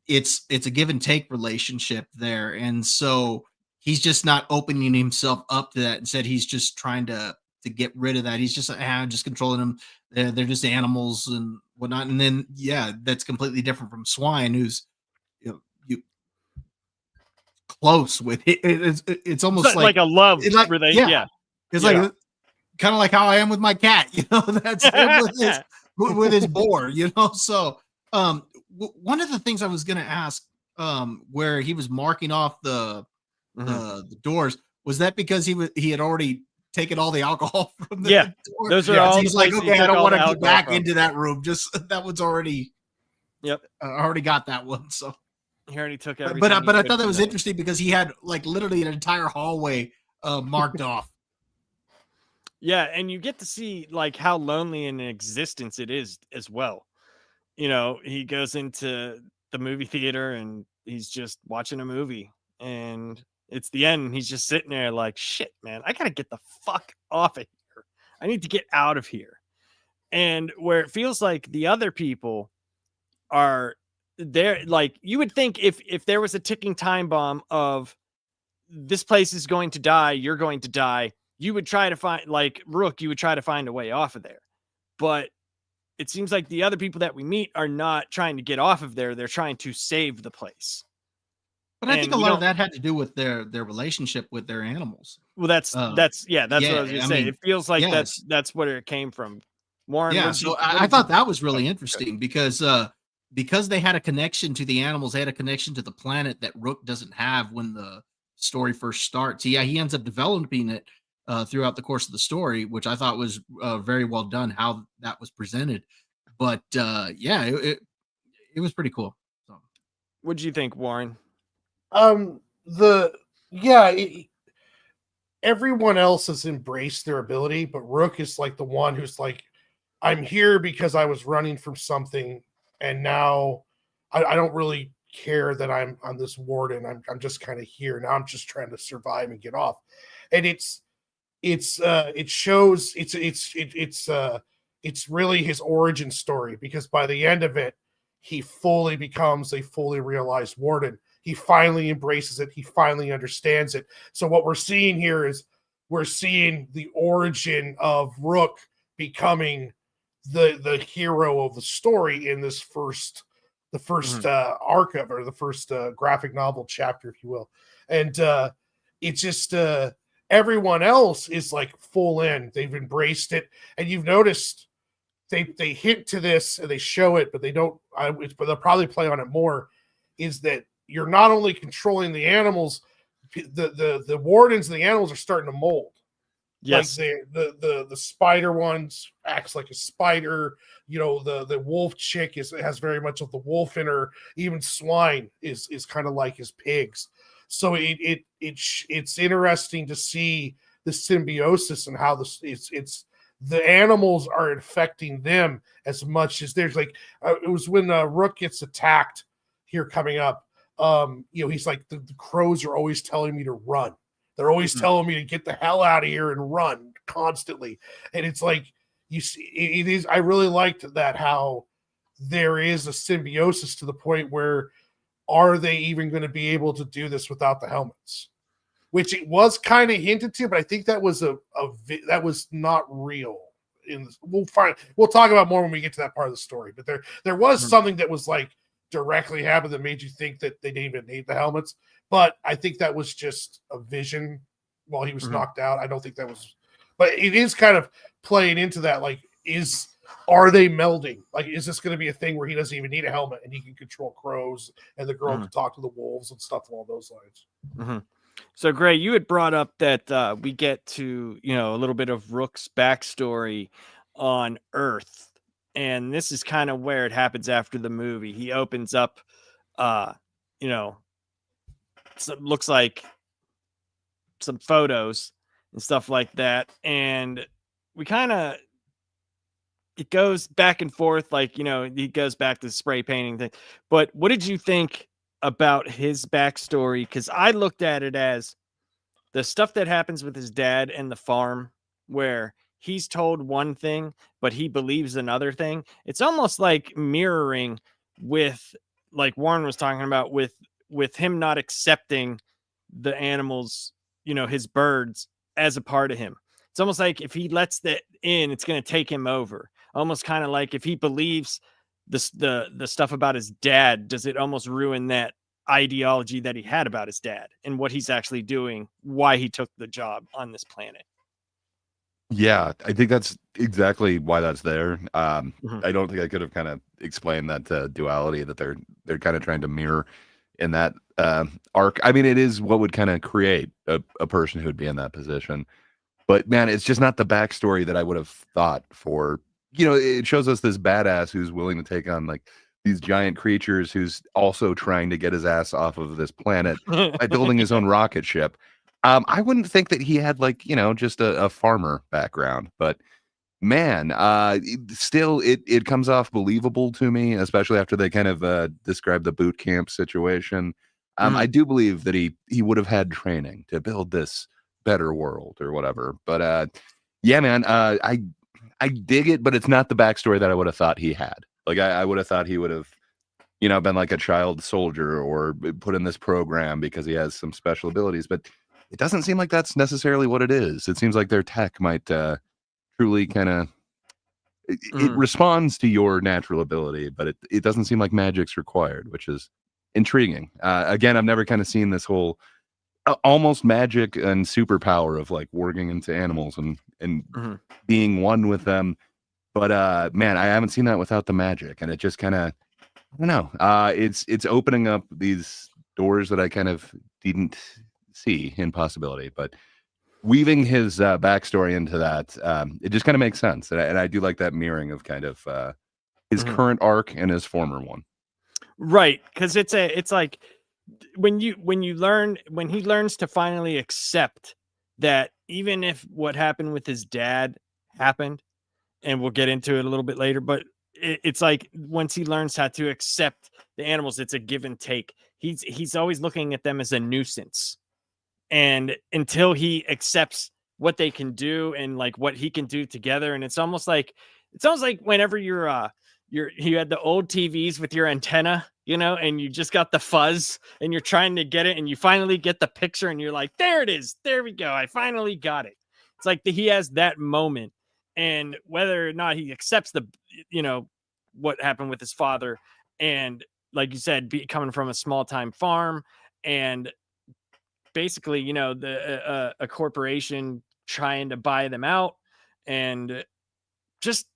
it's a give and take relationship there, and so he's just not opening himself up to that. Instead, he's just trying to get rid of that. He's just just controlling them. They're just animals and whatnot. And then that's completely different from Swine, who's close with it. It's almost like a love relationship. Yeah, it's like kind of like how I am with my cat. That's him with his boar. So one of the things I was going to ask, where he was marking off the doors, was that because he had already taken all the alcohol from the door? Those are all. He's like, okay, I don't want to go back into that room. Just that one's already. Yep, I already got that one. So he already took everything. But I thought that was interesting, because he had like literally an entire hallway marked off. Yeah, and you get to see like how lonely in existence it is as well. He goes into the movie theater and he's just watching a movie, and it's the end. And he's just sitting there like, shit, man, I gotta get the fuck off of here. I need to get out of here. And where it feels like the other people are there, like you would think if there was a ticking time bomb of this place is going to die, you're going to die, you would try to find, like Rook, you would try to find a way off of there. But it seems like the other people that we meet are not trying to get off of there. They're trying to save the place. But I think a lot of that had to do with their relationship with their animals. Well, that's what I was going to say. It feels like that's where it came from. Warren, I thought that was really interesting, because they had a connection to the animals. They had a connection to the planet that Rook doesn't have when the story first starts. He ends up developing it throughout the course of the story, which I thought was very well done, how that was presented. But it was pretty cool. So. What did you think, Warren? Everyone else has embraced their ability, but Rook is like the one who's like, I'm here because I was running from something, and now I don't really care that I'm on this warden. I'm just kind of here now. I'm just trying to survive and get off. And it shows it's really his origin story, because by the end of it, he fully becomes a fully realized warden. He finally embraces it. He finally understands it. So what we're seeing here is we're seeing the origin of Rook becoming the hero of the story in this the first arc of it, or the first graphic novel chapter, if you will. And it's just everyone else is like full in. They've embraced it, and you've noticed they hint to this and they show it, but they don't. But they'll probably play on it more. Is that you're not only controlling the animals, the wardens and the animals are starting to mold. Yes. Like the spider ones acts like a spider. The wolf chick has very much of the wolf in her. Even swine is kind of like his pigs. So it's interesting to see the symbiosis and how it's the animals are infecting them as much as there's like it was when Rook gets attacked here coming up. He's like the crows are always telling me to run. They're always telling me to get the hell out of here and run constantly. And it's like, you see, it is, I really liked that, how there is a symbiosis to the point where are they even going to be able to do this without the helmets? Which it was kind of hinted to, but I think that was that was not real. We'll talk about more when we get to that part of the story. But there was something that was like directly happened that made you think that they didn't even need the helmets. But I think that was just a vision while he was knocked out. I don't think that was, but it is kind of playing into that. Like, are they melding? Like, is this going to be a thing where he doesn't even need a helmet and he can control crows and the girl can talk to the wolves and stuff along those lines? So, Gray, you had brought up that we get to, a little bit of Rook's backstory on Earth. And this is kind of where it happens after the movie. He opens up, looks like some photos and stuff like that. And we kind of, it goes back and forth. Like, he goes back to the spray painting thing. But what did you think about his backstory? Because I looked at it as the stuff that happens with his dad and the farm, where he's told one thing, but he believes another thing. It's almost like mirroring with, like Warren was talking about, with him not accepting the animals, his birds, as a part of him. It's almost like if he lets that in, it's going to take him over. Almost kind of like if he believes the stuff about his dad, does it almost ruin that ideology that he had about his dad and what he's actually doing, why he took the job on this planet? Yeah, I think that's exactly why that's there. I don't think I could have kind of explained that duality that they're kind of trying to mirror in that arc. I mean, it is what would kind of create a person who would be in that position. But man, it's just not the backstory that I would have thought for, it shows us this badass who's willing to take on like these giant creatures, who's also trying to get his ass off of this planet by building his own rocket ship. I wouldn't think that he had like, just a farmer background, but man, still it comes off believable to me, especially after they kind of describe the boot camp situation. I do believe that he would have had training to build this better world or whatever. But yeah, man, I dig it, but it's not the backstory that I would have thought he had. Like I would have thought he would have, been like a child soldier or put in this program because he has some special abilities, but it doesn't seem like that's necessarily what it is. It seems like their tech might truly kind of it responds to your natural ability, but it doesn't seem like magic's required, which is intriguing. Again, I've never kind of seen this whole almost magic and superpower of like working into animals and being one with them. But man, I haven't seen that without the magic, and it just kind of, I don't know. It's opening up these doors that I kind of didn't see in possibility, but weaving his backstory into that, it just kind of makes sense, and I do like that mirroring of kind of his current arc and his former one. Right, because it's like when he learns to finally accept that even if what happened with his dad happened, and we'll get into it a little bit later, but it's like once he learns how to accept the animals, it's a give and take. He's always looking at them as a nuisance. And until he accepts what they can do and like what he can do together. And it's almost like whenever you had the old TVs with your antenna, and you just got the fuzz and you're trying to get it and you finally get the picture and you're like, there it is. There we go. I finally got it. It's like he has that moment, and whether or not he accepts what happened with his father, and like you said, coming from a small time farm, and basically, a corporation trying to buy them out, and just,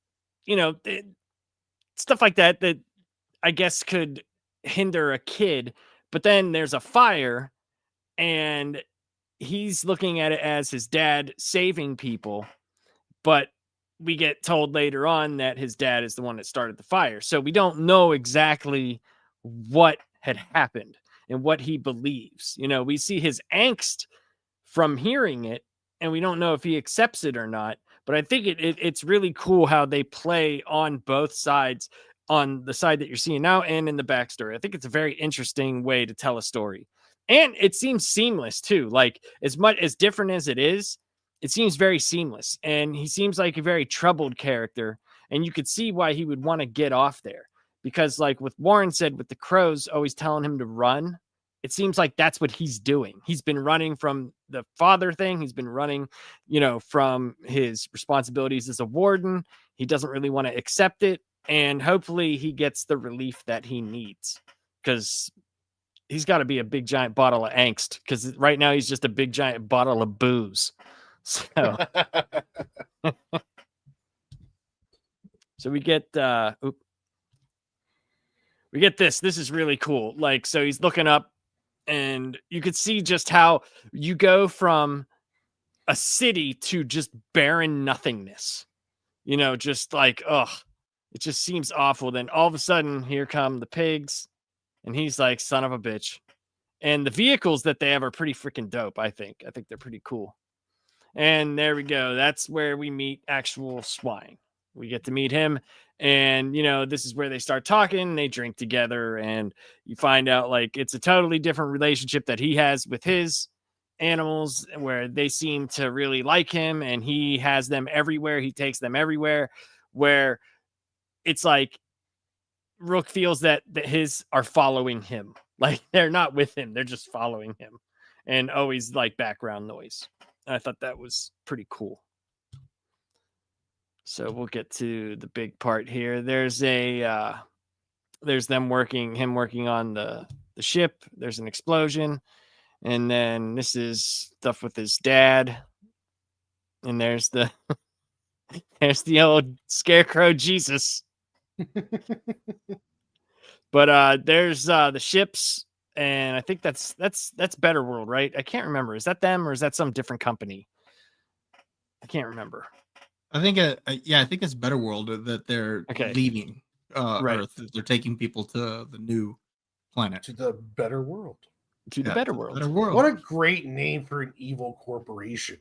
stuff like that I guess could hinder a kid. But then there's a fire, and he's looking at it as his dad saving people, but we get told later on that his dad is the one that started the fire. So we don't know exactly what had happened and what he believes. You know, we see his angst from hearing it, and we don't know if he accepts it or not. But I think it's really cool how they play on both sides, on the side that you're seeing now and in the backstory. I think it's a very interesting way to tell a story. And it seems seamless too. Like, as much as different as it is, it seems very seamless. And he seems like a very troubled character. And you could see why he would want to get off there. Because like what Warren said, with the crows always telling him to run, it seems like that's what he's doing. He's been running from the father thing. He's been running, you know, from his responsibilities as a warden. He doesn't really want to accept it. And hopefully he gets the relief that he needs, because he's got to be a big giant bottle of angst, because right now he's just a big giant bottle of booze. So, so we get, we get this. This is really cool. Like, so he's looking up, and you could see just how you go from a city to just barren nothingness, you know, just like, ugh, it just seems awful. Then all of a sudden, here come the pigs, and he's like, son of a bitch. And the vehicles that they have are pretty freaking dope, I think. I think they're pretty cool. And there we go. That's where we meet actual Swine. We get to meet him. And, you know, this is where they start talking. They drink together, and you find out like it's a totally different relationship that he has with his animals, where they seem to really like him, and he has them everywhere. He takes them everywhere, where it's like Rook feels that his are following him. Like, they're not with him. They're just following him, and always like background noise. I thought that was pretty cool. So we'll get to the big part here. There's them him working on the ship. There's an explosion. And then this is stuff with his dad. And there's the there's the old scarecrow Jesus. But there's the ships, and I think that's Better World, right? I can't remember. Is that them, or is that some different company? I can't remember. I think I think it's Better World that they're leaving right. Earth. They're taking people to the new planet, to the Better World. To the Better World. Better World. What a great name for an evil corporation.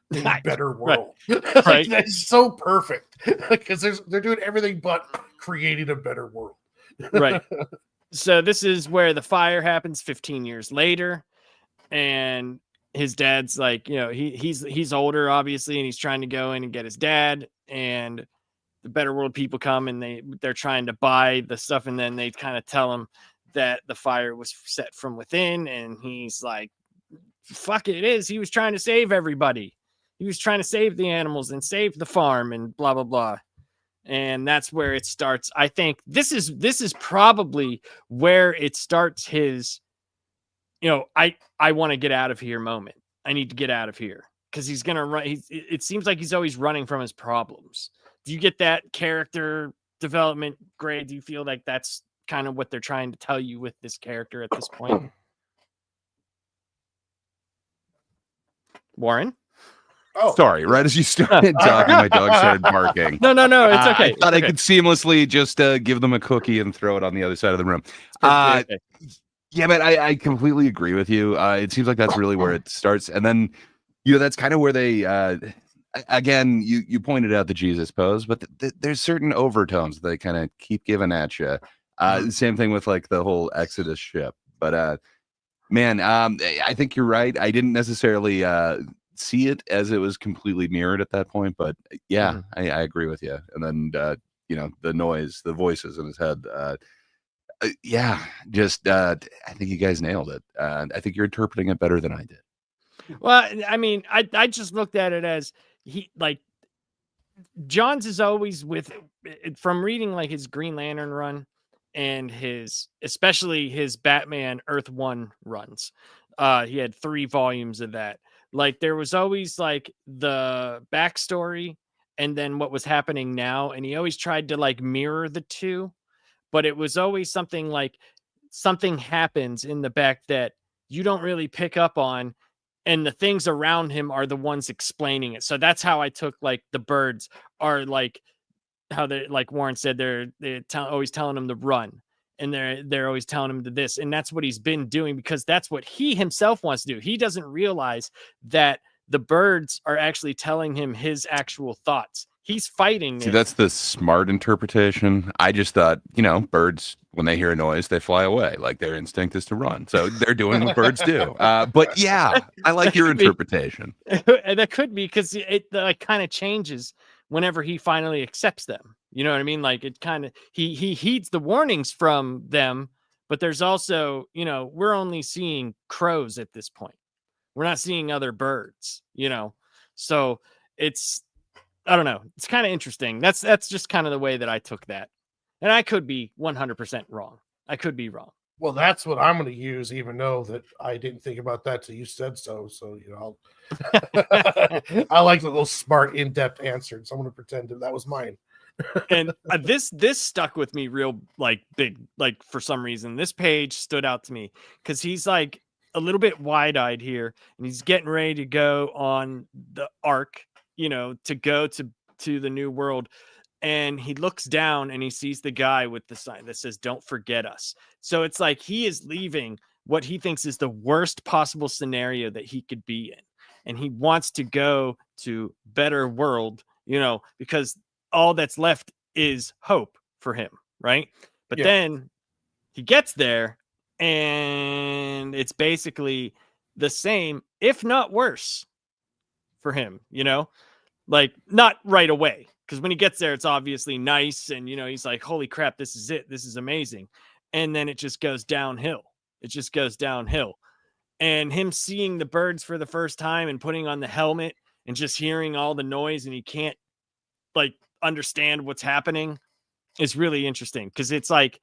The Better World. Right. Like, that's so perfect, because they're doing everything but creating a better world. Right. So this is where the fire happens 15 years later, and his dad's like, you know, he's older obviously, and he's trying to go in and get his dad, and the Better World people come, and they're trying to buy the stuff, and then they kind of tell him that the fire was set from within, and he's like, fuck it is. He was trying to save everybody. He was trying to save the animals and save the farm and blah blah blah. And that's where it starts. I think this is probably where it starts his, you know, I want to get out of here moment. I need to get out of here, because he's gonna run. It seems like he's always running from his problems. Do you get that character development, Gray? Do you feel like that's kind of what they're trying to tell you with this character at this point? Warren? Oh, sorry. Right as you started talking, my dog started barking. No, it's okay. I thought I could seamlessly just give them a cookie and throw it on the other side of the room. Okay. Yeah, but I completely agree with you. It seems like that's really where it starts. And then, you know, that's kind of where they, again, you pointed out the Jesus pose, but there's certain overtones that they kind of keep giving at you. Same thing with like the whole Exodus ship. But man, I think you're right. I didn't necessarily see it as it was completely mirrored at that point, but yeah, I agree with you. And then you know, the noise, the voices in his head, yeah, just I think you guys nailed it. I think you're interpreting it better than I did. Well, I mean, I just looked at it as he, like, Johns is always with, from reading like his Green Lantern run and especially his Batman Earth 1 runs. He had 3 volumes of that. Like, there was always like the backstory and then what was happening now, and he always tried to like mirror the two, but it was always something like something happens in the back that you don't really pick up on, and the things around him are the ones explaining it. So that's how I took like the birds are like how they, like Warren said, they're always telling him to run, and they're always telling him to this, and that's what he's been doing because that's what he himself wants to do. He doesn't realize that the birds are actually telling him his actual thoughts. He's fighting. See, that's the smart interpretation. I just thought, birds, when they hear a noise, they fly away. Like their instinct is to run. So they're doing what birds do. But yeah, I like your interpretation. And that could be because it like kind of changes whenever he finally accepts them. You know what I mean? Like it kind of, he heeds the warnings from them, but there's also, we're only seeing crows at this point. We're not seeing other birds, so it's, I don't know. It's kind of interesting. That's just kind of the way that I took that. And I could be 100% wrong. I could be wrong. Well, that's what I'm going to use, even though that I didn't think about that till you said so. So, I like the little smart, in-depth answer. So I'm going to pretend that was mine. And this stuck with me real like big, like for some reason. This page stood out to me because he's like a little bit wide-eyed here, and he's getting ready to go on the ark, to go to the new world. And he looks down and he sees the guy with the sign that says, "Don't forget us." So it's like he is leaving what he thinks is the worst possible scenario that he could be in. And he wants to go to better world, because all that's left is hope for him. Right. But then he gets there and it's basically the same, if not worse for him, like not right away. Because when he gets there, it's obviously nice. And, he's like, holy crap, this is it. This is amazing. And then it just goes downhill. And him seeing the birds for the first time and putting on the helmet and just hearing all the noise and he can't like understand what's happening is really interesting. Because it's like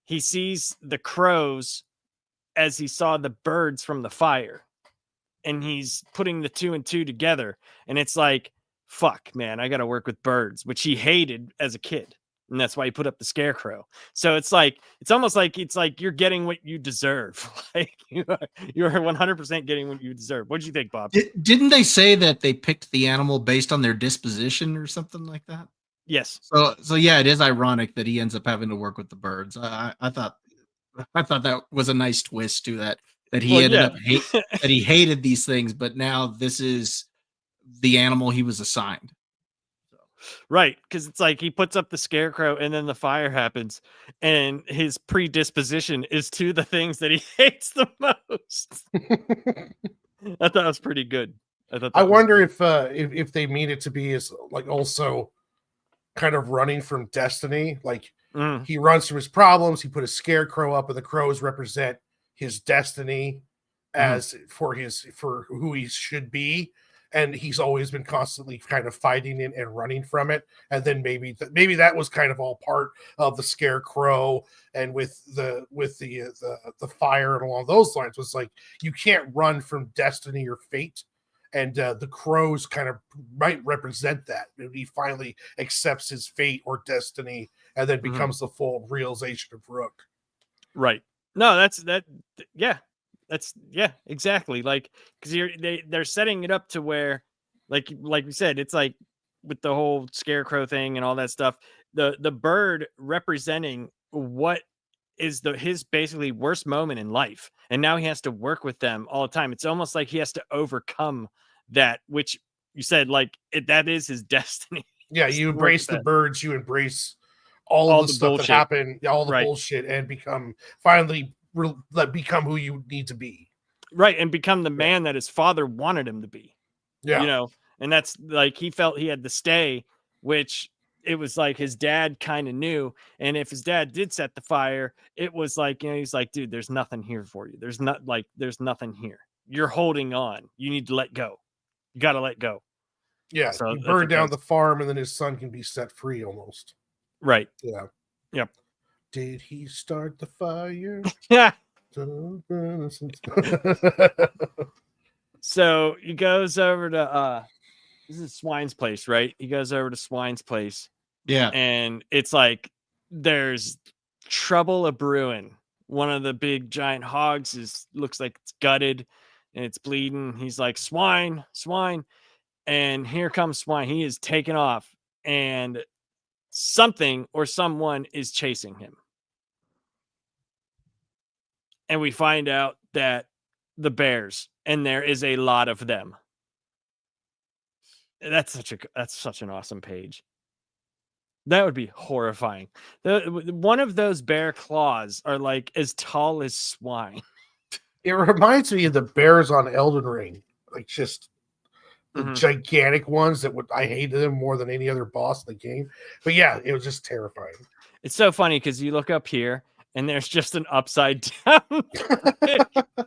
he sees the crows as he saw the birds from the fire. And he's putting the 2 and 2 together. And it's like, fuck, man, I got to work with birds, which he hated as a kid. And that's why he put up the scarecrow. So it's almost like you're getting what you deserve. Like you're 100% getting what you deserve. What do you think, Bob? Didn't they say that they picked the animal based on their disposition or something like that? Yes. So yeah, it is ironic that he ends up having to work with the birds. I thought that was a nice twist to that he ended up that he hated these things, but now this is the animal he was assigned. Right, because it's like he puts up the scarecrow and then the fire happens and his predisposition is to the things that he hates the most. I thought that was pretty good. I wonder if they mean it to be as like also kind of running from destiny. Like he runs from his problems, he put a scarecrow up, and the crows represent his destiny as for who he should be. And he's always been constantly kind of fighting it and running from it. And then maybe that was kind of all part of the scarecrow and with the fire and along those lines was like, you can't run from destiny or fate. And the crows kind of might represent that. He finally accepts his fate or destiny and then becomes the full realization of Rook. Right. No, that's exactly. Like, because they're setting it up to where, like we said, it's like with the whole scarecrow thing and all that stuff. The bird representing what is his basically worst moment in life, and now he has to work with them all the time. It's almost like he has to overcome that, which you said that is his destiny. Yeah, you embrace the birds, you embrace all the stuff bullshit that happened, all the bullshit, and become who you need to be. Right, and become the man that his father wanted him to be. Yeah. And that's like he felt he had to stay, which it was like his dad kind of knew. And if his dad did set the fire, it was like, he's like, dude, there's nothing here for you. There's nothing here. You're holding on. You need to let go. You got to let go. Yeah. So you burn down the farm and then his son can be set free almost. Right. Yeah. Yep. Did he start the fire? Yeah. So he goes over to this is Swine's place, right? He goes over to Swine's place. Yeah. And it's like there's trouble a brewing. One of the big giant hogs looks like it's gutted, and it's bleeding. He's like, swine, swine. And here comes swine. He is taking off, and something or someone is chasing him. And we find out that the bears, and there is a lot of them. That's such an awesome page. That would be horrifying. One of those bear claws are like as tall as swine. It reminds me of the bears on Elden Ring, like just the gigantic ones that I hated them more than any other boss in the game. But yeah, it was just terrifying. It's so funny because you look up here and there's just an upside down.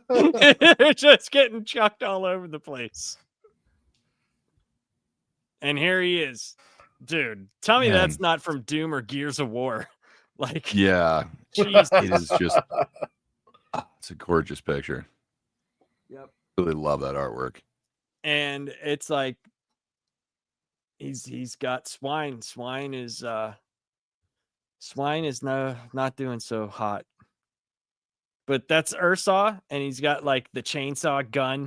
They're just getting chucked all over the place. And here he is. Dude, tell me that's not from Doom or Gears of War. Like, yeah, Jesus. It is just, it's a gorgeous picture. Yep. Really love that artwork. And it's like, he's got swine. Swine is not doing so hot. But that's Ursaw, and he's got like the chainsaw gun,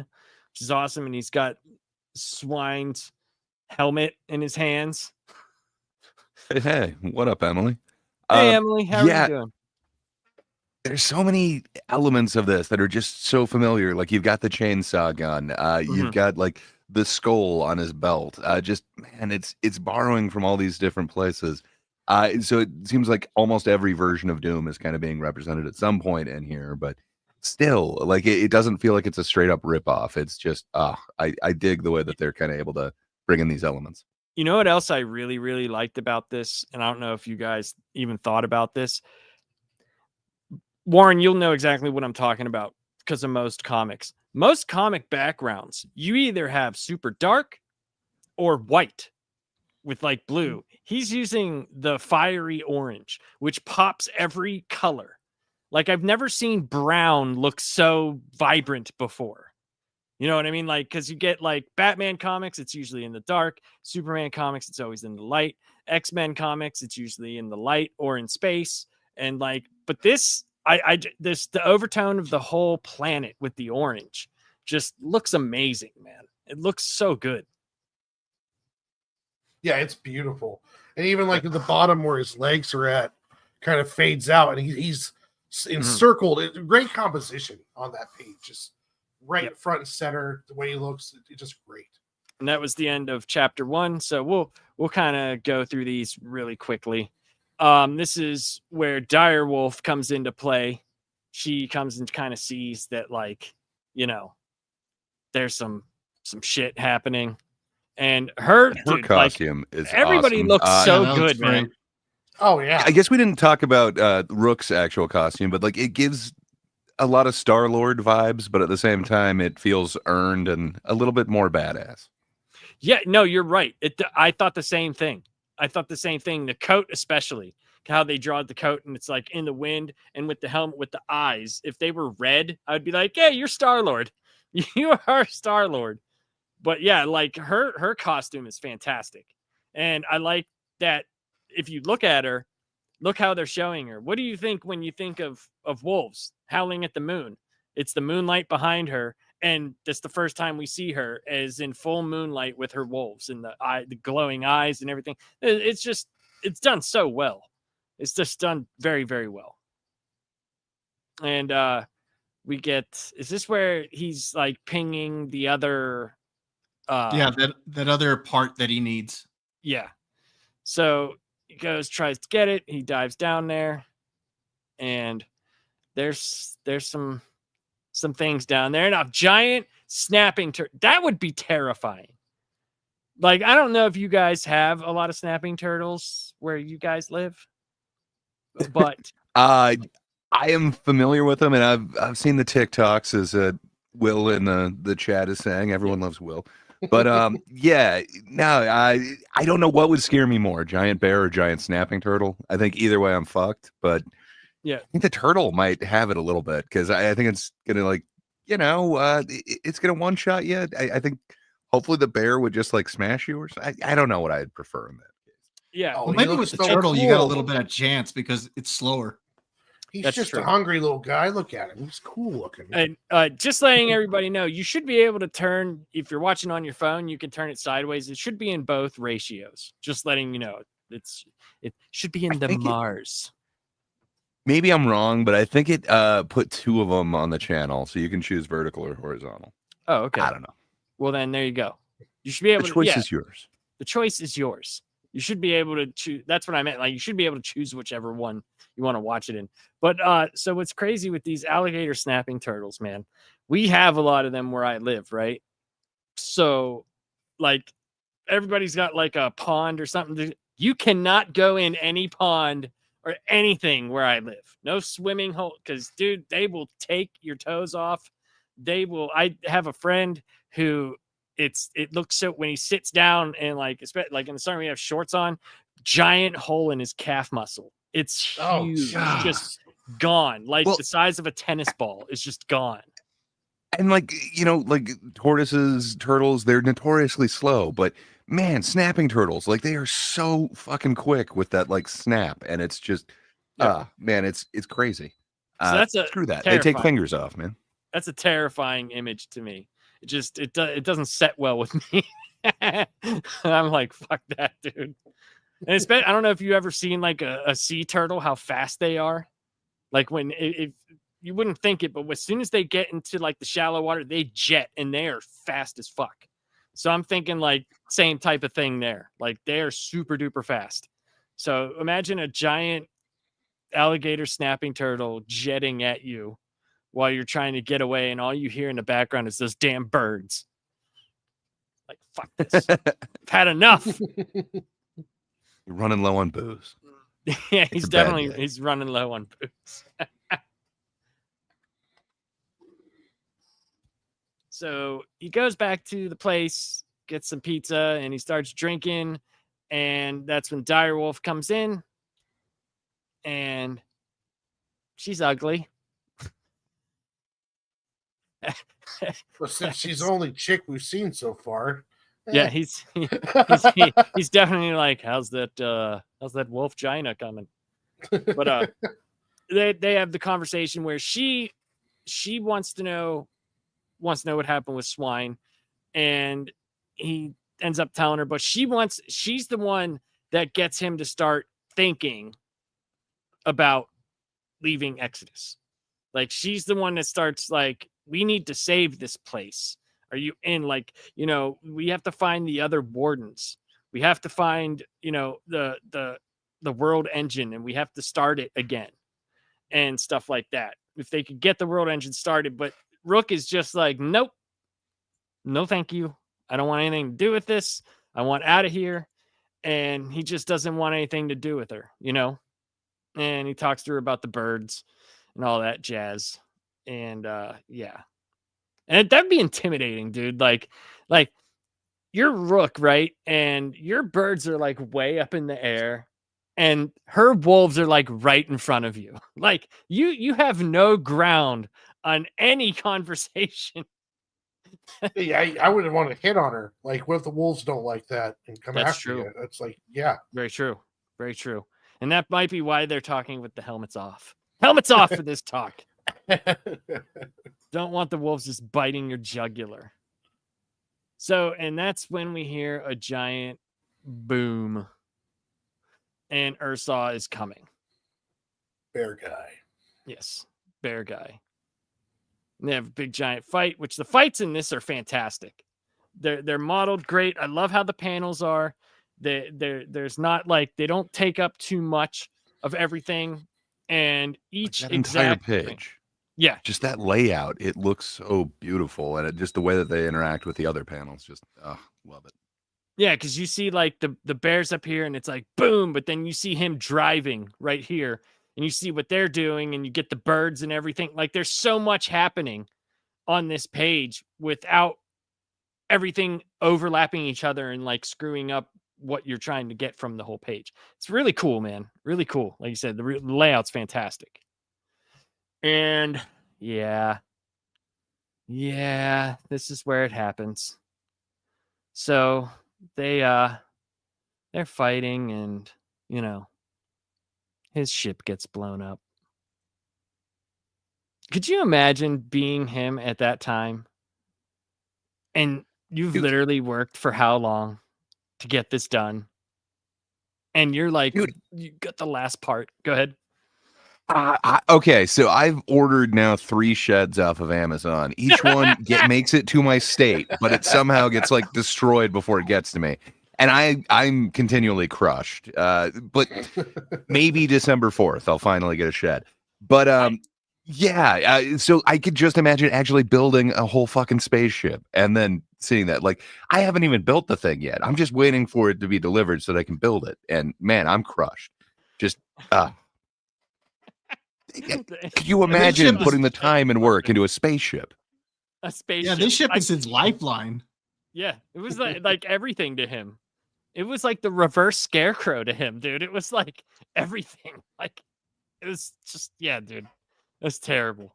which is awesome. And he's got Swine's helmet in his hands. Hey, what up, Emily? Hey, Emily, how are you doing? There's so many elements of this that are just so familiar. Like you've got the chainsaw gun, you've got like the skull on his belt. It's borrowing from all these different places. So it seems like almost every version of Doom is kind of being represented at some point in here, but still, like it doesn't feel like it's a straight up ripoff. It's just, I dig the way that they're kind of able to bring in these elements. You know what else I really, really liked about this? And I don't know if you guys even thought about this. Warren, you'll know exactly what I'm talking about because of most comics. Most comic backgrounds, you either have super dark or white with like blue. He's using the fiery orange, which pops every color. Like I've never seen brown look so vibrant before. You know what I mean? Like, because you get like Batman comics, it's usually in the dark. Superman comics, it's always in the light. X-Men comics, it's usually in the light or in space. And like, but this, this the overtone of the whole planet with the orange just looks amazing, man. It looks so good. Yeah, it's beautiful. And even like at the bottom where his legs are at, kind of fades out, and he's encircled. Great composition on that page, just right front and center. The way he looks, it's just great. And that was the end of chapter 1. So we'll kind of go through these really quickly. This is where Direwolf comes into play. She comes and kind of sees that, like, you know, there's some shit happening. And her costume is everybody awesome. looks so good, man. Oh yeah. I guess we didn't talk about Rook's actual costume, but like it gives a lot of Star-Lord vibes, but at the same time it feels earned and a little bit more badass. Yeah, no, you're right. I thought the same thing. The coat, especially how they draw the coat, and it's like in the wind, and with the helmet with the eyes. If they were red, I'd be like, "Hey, you're Star-Lord. You are Star-Lord." But yeah, like her costume is fantastic. And I like that if you look at her, look how they're showing her. What do you think when you think of wolves howling at the moon? It's the moonlight behind her. And that's the first time we see her as in full moonlight with her wolves and the glowing eyes and everything. It's done so well. It's just done very, very well. And we get, is this where he's like pinging the other that other part that he needs. Yeah. So he goes, tries to get it. He dives down there, and there's some things down there, and a giant snapping turtle. That would be terrifying. Like, I don't know if you guys have a lot of snapping turtles where you guys live, but I am familiar with them, and I've seen the TikToks, as Will in the chat is saying. Everyone loves Will. But I don't know what would scare me more, giant bear or giant snapping turtle. I think either way I'm fucked, but yeah, I think the turtle might have it a little bit because I think it's gonna it's gonna one shot you. I think hopefully the bear would just like smash you or something. I don't know what I'd prefer in that case. Yeah, well, maybe with the turtle you got a little bit of chance because it's slower. He's just a hungry little guy. Look at him. He's cool looking. And just letting everybody know, you should be able to turn, if you're watching on your phone, you can turn it sideways. It should be in both ratios. Just letting you know. It should be in the Mars. Maybe I'm wrong, but I think it put 2 of them on the channel, so you can choose vertical or horizontal. Oh, okay. I don't know. Well, then there you go. You should be able to. The choice is yours. The choice is yours. You should be able to choose. That's what I meant. Like, you should be able to choose whichever one you want to watch it in. But so what's crazy with these alligator snapping turtles, man, we have a lot of them where I live, right? So, like, everybody's got like a pond or something. You cannot go in any pond or anything where I live. No swimming hole, because, dude, they will take your toes off. They will. I have a friend who it looks so when he sits down and like in the summer we have shorts on, giant hole in his calf muscle. It's huge, just gone, like the size of a tennis ball. Is just gone. And like, like tortoises, turtles, they're notoriously slow, but man, snapping turtles, like they are so fucking quick with that like snap, and it's just man, it's crazy. So that's screw that. They take fingers off, man. That's a terrifying image to me. It doesn't set well with me. I'm like, fuck that, dude. And it's I don't know if you ever seen like a sea turtle, how fast they are. Like when if you wouldn't think it, but as soon as they get into like the shallow water, they jet and they are fast as fuck. So I'm thinking like same type of thing there. Like they are super duper fast. So imagine a giant alligator snapping turtle jetting at you while you're trying to get away, and all you hear in the background is those damn birds. Like, fuck this. I've had enough. You're running low on booze. Yeah, he's running low on booze. So he goes back to the place, gets some pizza, and he starts drinking. And that's when Direwolf comes in. And she's ugly. Well, since she's the only chick we've seen so far. Yeah, he's definitely like, how's that wolf Gina coming? But they have the conversation where she wants to know what happened with Swine, and he ends up telling her, but she's the one that gets him to start thinking about leaving Exodus. Like, she's the one that starts like, we need to save this place. Are you in? Like, we have to find the other wardens. We have to find, the world engine, and we have to start it again and stuff like that. If they could get the world engine started, but Rook is just like, nope, no, thank you. I don't want anything to do with this. I want out of here. And he just doesn't want anything to do with her, and he talks to her about the birds and all that jazz. And yeah, and that'd be intimidating, dude. Like you're Rook, right? And your birds are like way up in the air, and her wolves are like right in front of you. Like you have no ground on any conversation. Yeah, I wouldn't want to hit on her. Like, what if the wolves don't like that and come after you? It's like, yeah, very true, very true. And that might be why they're talking with the helmets off. Helmets off for this talk. Don't want the wolves just biting your jugular. So, and that's when we hear a giant boom, and Ursaw is coming. Bear guy. Yes, bear guy. And they have a big giant fight, which the fights in this are fantastic. They're modeled great. I love how the panels are. There's not like, they don't take up too much of everything, and each like entire page. Yeah, just that layout, it looks so beautiful, and just the way that they interact with the other panels, just love it. Yeah, because you see like the bears up here, and it's like boom, but then you see him driving right here, and you see what they're doing, and you get the birds and everything. Like, there's so much happening on this page without everything overlapping each other and like screwing up what you're trying to get from the whole page. It's really cool, man. Really cool. Like you said, the layout's fantastic. And yeah, this is where it happens. So they're fighting, and his ship gets blown up. Could you imagine being him at that time? And you've Dude. literally worked for how long to get this done? And you're like, Dude. you got the last part. Go ahead. Okay, so I've ordered now 3 sheds off of Amazon. Each one makes it to my state, but it somehow gets like destroyed before it gets to me. And I'm continually crushed. But maybe December 4th, I'll finally get a shed. But so I could just imagine actually building a whole fucking spaceship and then seeing that. Like, I haven't even built the thing yet. I'm just waiting for it to be delivered so that I can build it. And man, I'm crushed. Just could you imagine putting the time and work into a spaceship? A spaceship. Yeah, this ship is his lifeline. Yeah, it was like everything to him. It was like the reverse Scarecrow to him, dude. It was like everything. Like, it was just, yeah, dude. That's terrible.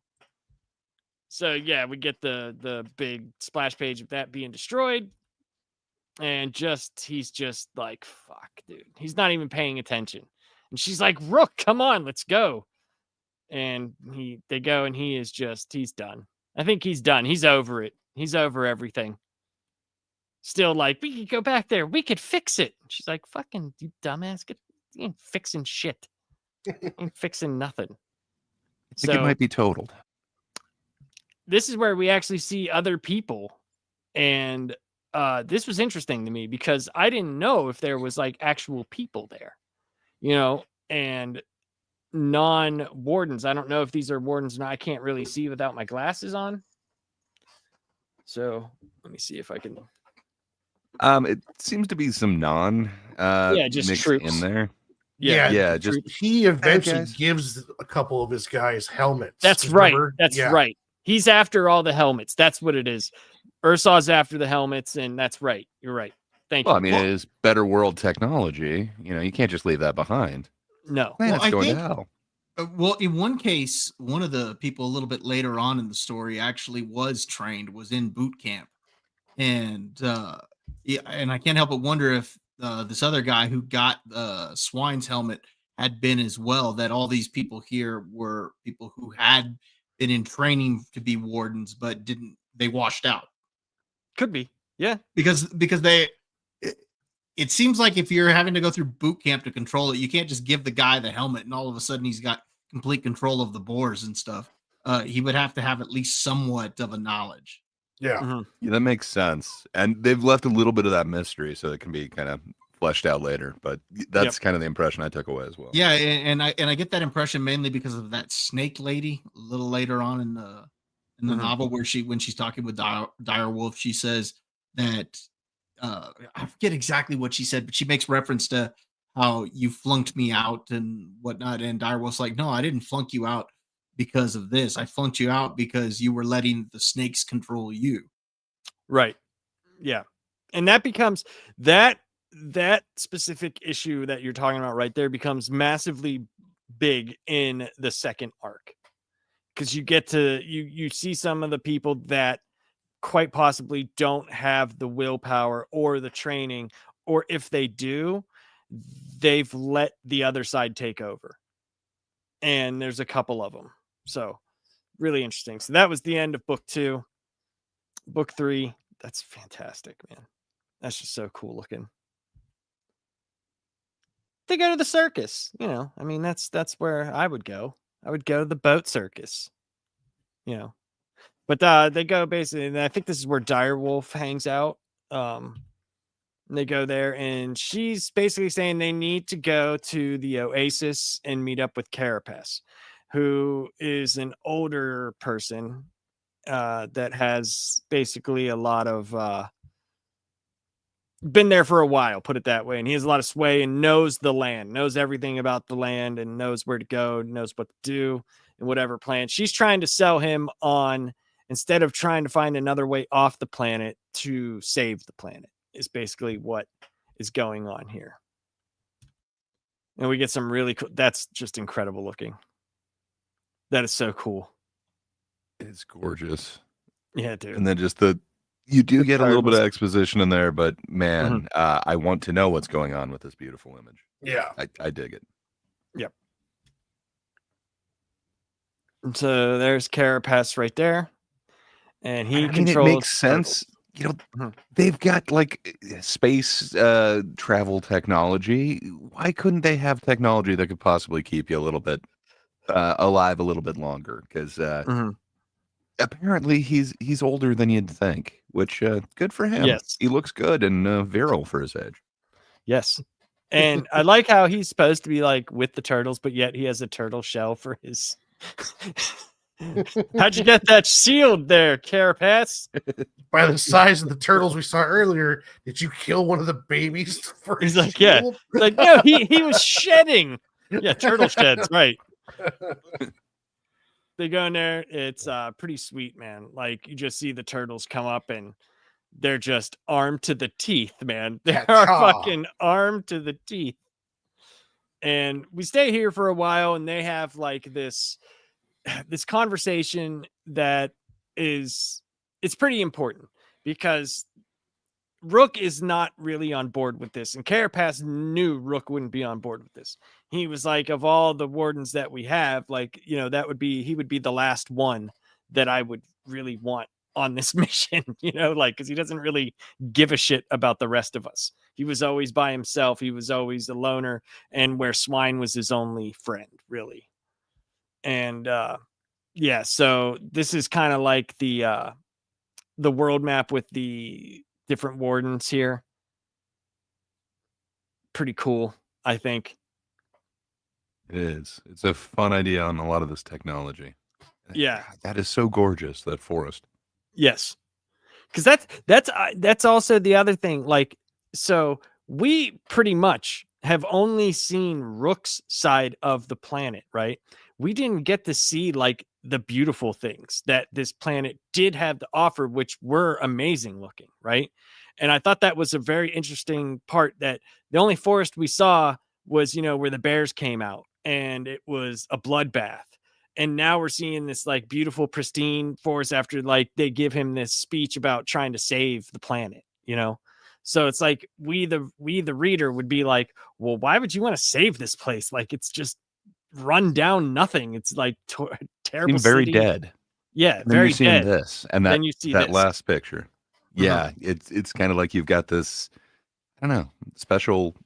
So yeah, we get the big splash page of that being destroyed, and he's just like, fuck, dude. He's not even paying attention. And she's like, Rook, come on, let's go. And they go, and he's done. I think he's done. He's over it. He's over everything. Still like, we could go back there. We could fix it. She's like, fucking, you dumbass. You ain't fixing shit. You ain't fixing nothing. I think it might be totaled. This is where we actually see other people. And this was interesting to me because I didn't know if there was like actual people there, and non-wardens. I don't know if these are wardens or not. I can't really see without my glasses on. So let me see if I can. It seems to be some just mixed troops in there. Yeah, just he eventually gives a couple of his guys helmets. That's right. That's right. He's after all the helmets. That's what it is. Ursaw's after the helmets, and that's right. You're right. Thank you. I mean, it is better world technology. You can't just leave that behind. No. Planet's going to hell. Well, in one case, one of the people a little bit later on in the story actually was in boot camp. And and I can't help but wonder if this other guy who got Swine's helmet had been as well, that all these people here were people who had been in training to be wardens, but they washed out. Could be. Yeah. Because it seems like if you're having to go through boot camp to control it, you can't just give the guy the helmet and all of a sudden he's got complete control of the bores and stuff. He would have to have at least somewhat of a knowledge. Yeah. Mm-hmm. Yeah, that makes sense. And they've left a little bit of that mystery so it can be kind of fleshed out later. But that's kind of the impression I took away as well. Yeah, and I get that impression mainly because of that snake lady a little later on in the novel where when she's talking with Direwolf, she says that I forget exactly what she said, but she makes reference to how you flunked me out and whatnot. And Direwolf's like, no, I didn't flunk you out because of this. I flunked you out because you were letting the snakes control you. Right. Yeah. And that becomes that specific issue that you're talking about right there becomes massively big in the second arc. Because you get to you see some of the people that quite possibly don't have the willpower or the training, or if they do, they've let the other side take over. And there's a couple of them. So really interesting. So that was the end of book 2. Book 3, that's fantastic, man. That's just so cool looking. They go to the circus, I mean, that's where I would go. I would go to the boat circus, But they go basically, and I think this is where Direwolf hangs out. They go there, and she's basically saying they need to go to the Oasis and meet up with Carapace, who is an older person that has basically a lot of been there for a while, put it that way. And he has a lot of sway and knows the land, knows everything about the land, and knows where to go, knows what to do, and whatever plan. She's trying to sell him on, instead of trying to find another way off the planet, to save the planet, is basically what is going on here. And we get some really cool, that's just incredible looking. That is so cool. It's gorgeous. Yeah, dude. And then just you do get a little bit of exposition in there, but man, I want to know what's going on with this beautiful image. Yeah. I dig it. Yep. So there's Carapace right there, and he controls. It makes sense. They've got like space travel technology. Why couldn't they have technology that could possibly keep you a little bit alive a little bit longer? Because apparently he's older than you'd think, which good for him. Yes, he looks good and virile for his age. Yes. And I like how he's supposed to be like with the turtles, but yet he has a turtle shell for his. How'd you get that shield there, Carapace? By the size of the turtles we saw earlier, did you kill one of the babies? He's like, yeah. Like, no, he was shedding. Yeah, turtle sheds, right. They go in there. It's pretty sweet, man. Like, you just see the turtles come up and they're just armed to the teeth, man. They are fucking armed to the teeth. And we stay here for a while, and they have like this conversation that it's pretty important because Rook is not really on board with this, and Carapace knew Rook wouldn't be on board with this. He was like, of all the wardens that we have, like, he would be the last one that I would really want on this mission, like, because he doesn't really give a shit about the rest of us. He was always by himself. He was always a loner, and where Swine was his only friend, really. And yeah, so this is kind of like the world map with the different wardens here. Pretty cool, I think. It is. It's a fun idea on a lot of this technology. Yeah, that is so gorgeous, that forest. Yes, because that's also the other thing. Like, so we pretty much have only seen Rook's side of the planet, right? We didn't get to see like the beautiful things that this planet did have to offer, which were amazing looking, right? And I thought that was a very interesting part, that the only forest we saw was, where the bears came out, and it was a bloodbath. And now we're seeing this like beautiful, pristine forest after like they give him this speech about trying to save the planet, So it's like we the reader would be like, well, why would you want to save this place? Like, it's just run down nothing. It's like terrible. Very city. Dead. Yeah, and very then dead. This and that. Then you see that last picture. Yeah, it's kind of like you've got this, I don't know, special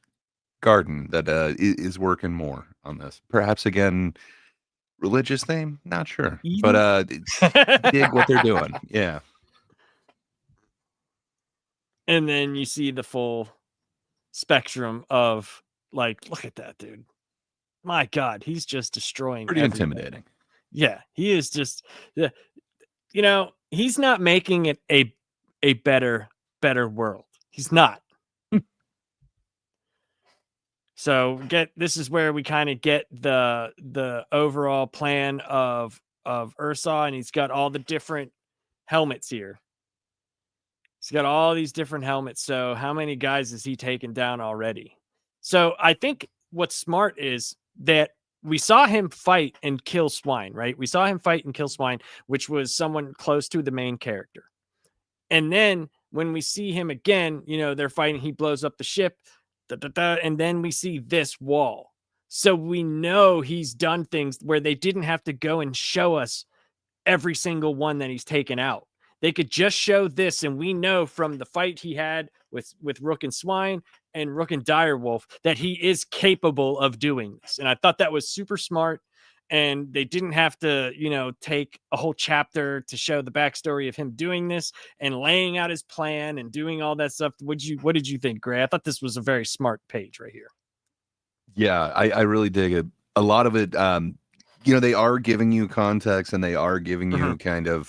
garden that is working more on this. Perhaps again, religious theme, not sure, but dig what they're doing. Yeah. And then you see the full spectrum of like, look at that dude. My God, he's just destroying. Pretty everything. Intimidating. Yeah, he is just, he's not making it a better world. He's not. So this is where we kind of get the overall plan of Ursa, and he's got all the different helmets here. He's got all these different helmets. So how many guys has he taken down already? So I think what's smart is that we saw him fight and kill Swine, right? We saw him fight and kill Swine, which was someone close to the main character. And then when we see him again, they're fighting, he blows up the ship. And then we see this wall. So we know he's done things where they didn't have to go and show us every single one that he's taken out. They could just show this, and we know from the fight he had with Rook and Swine and Rook and Direwolf that he is capable of doing this. And I thought that was super smart. And they didn't have to, take a whole chapter to show the backstory of him doing this and laying out his plan and doing all that stuff. What did you think, Gray? I thought this was a very smart page right here. Yeah, I really dig it. A lot of it, they are giving you context, and they are giving you kind of,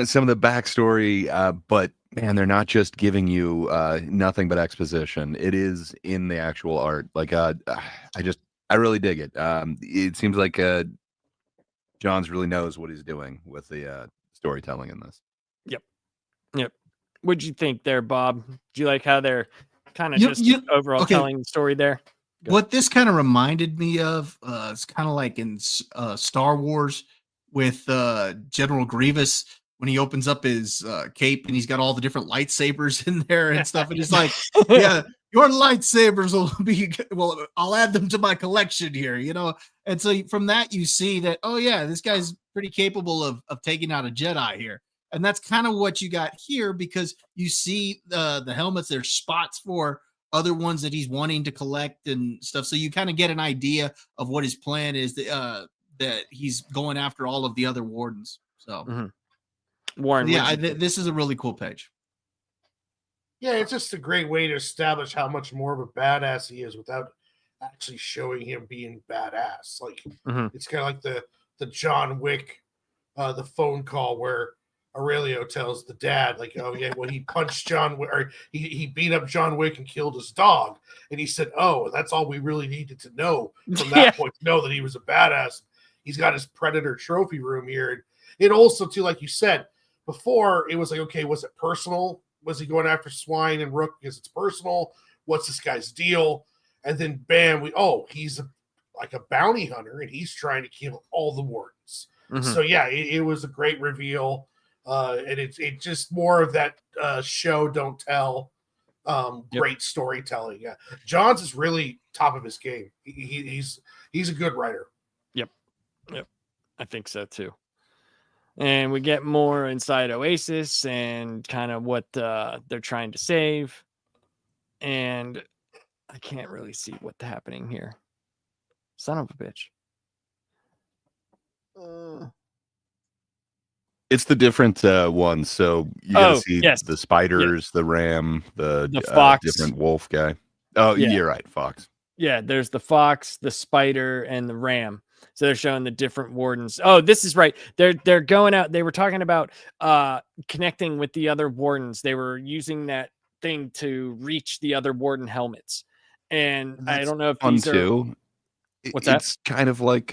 some of the backstory, but man, they're not just giving you nothing but exposition. It is in the actual art. Like, I really dig it. It seems like Johns really knows what he's doing with the storytelling in this. Yep. What'd you think there, Bob? Do you like how they're kind of overall telling the story there? What this kind of reminded me of, it's kind of like in Star Wars with General Grievous when he opens up his cape and he's got all the different lightsabers in there and stuff. And it's like, yeah, your lightsabers will be, well, I'll add them to my collection here, you know? And so from that, you see that, oh yeah, this guy's pretty capable of taking out a Jedi here. And that's kind of what you got here, because you see the helmets, there's spots for other ones that he's wanting to collect and stuff. So you kind of get an idea of what his plan is, that he's going after all of the other wardens. So Warren, yeah, this is a really cool page. Yeah, it's just a great way to establish how much more of a badass he is without actually showing him being badass. Like it's kind of like the John Wick, the phone call where Aurelio tells the dad, like, oh yeah, well, he punched John Wick, or he beat up John Wick and killed his dog. And he said, oh, that's all we really needed to know from that point, to know that he was a badass. He's got his Predator trophy room here. And it also, too, like you said, before it was like, okay, was it personal? Was he going after Swine and Rook because it's personal? What's this guy's deal? And then bam, he's like a bounty hunter and he's trying to kill all the wardens. So yeah, it was a great reveal. And it's just more of that show, don't tell, great storytelling. Yeah, Johns is really top of his game. He's a good writer. Yep, I think so too. And we get more inside Oasis and kind of what they're trying to save. And I can't really see what's happening here. Son of a bitch. It's the different ones. So you gotta see the spiders, the ram, the fox, different wolf guy. Oh, you're right, fox. Yeah, there's the fox, the spider, and the ram. So they're showing the different wardens. Oh, this is right. They're going out. They were talking about connecting with the other wardens. They were using that thing to reach the other warden helmets. And I don't know if these are. What's that? It's kind of like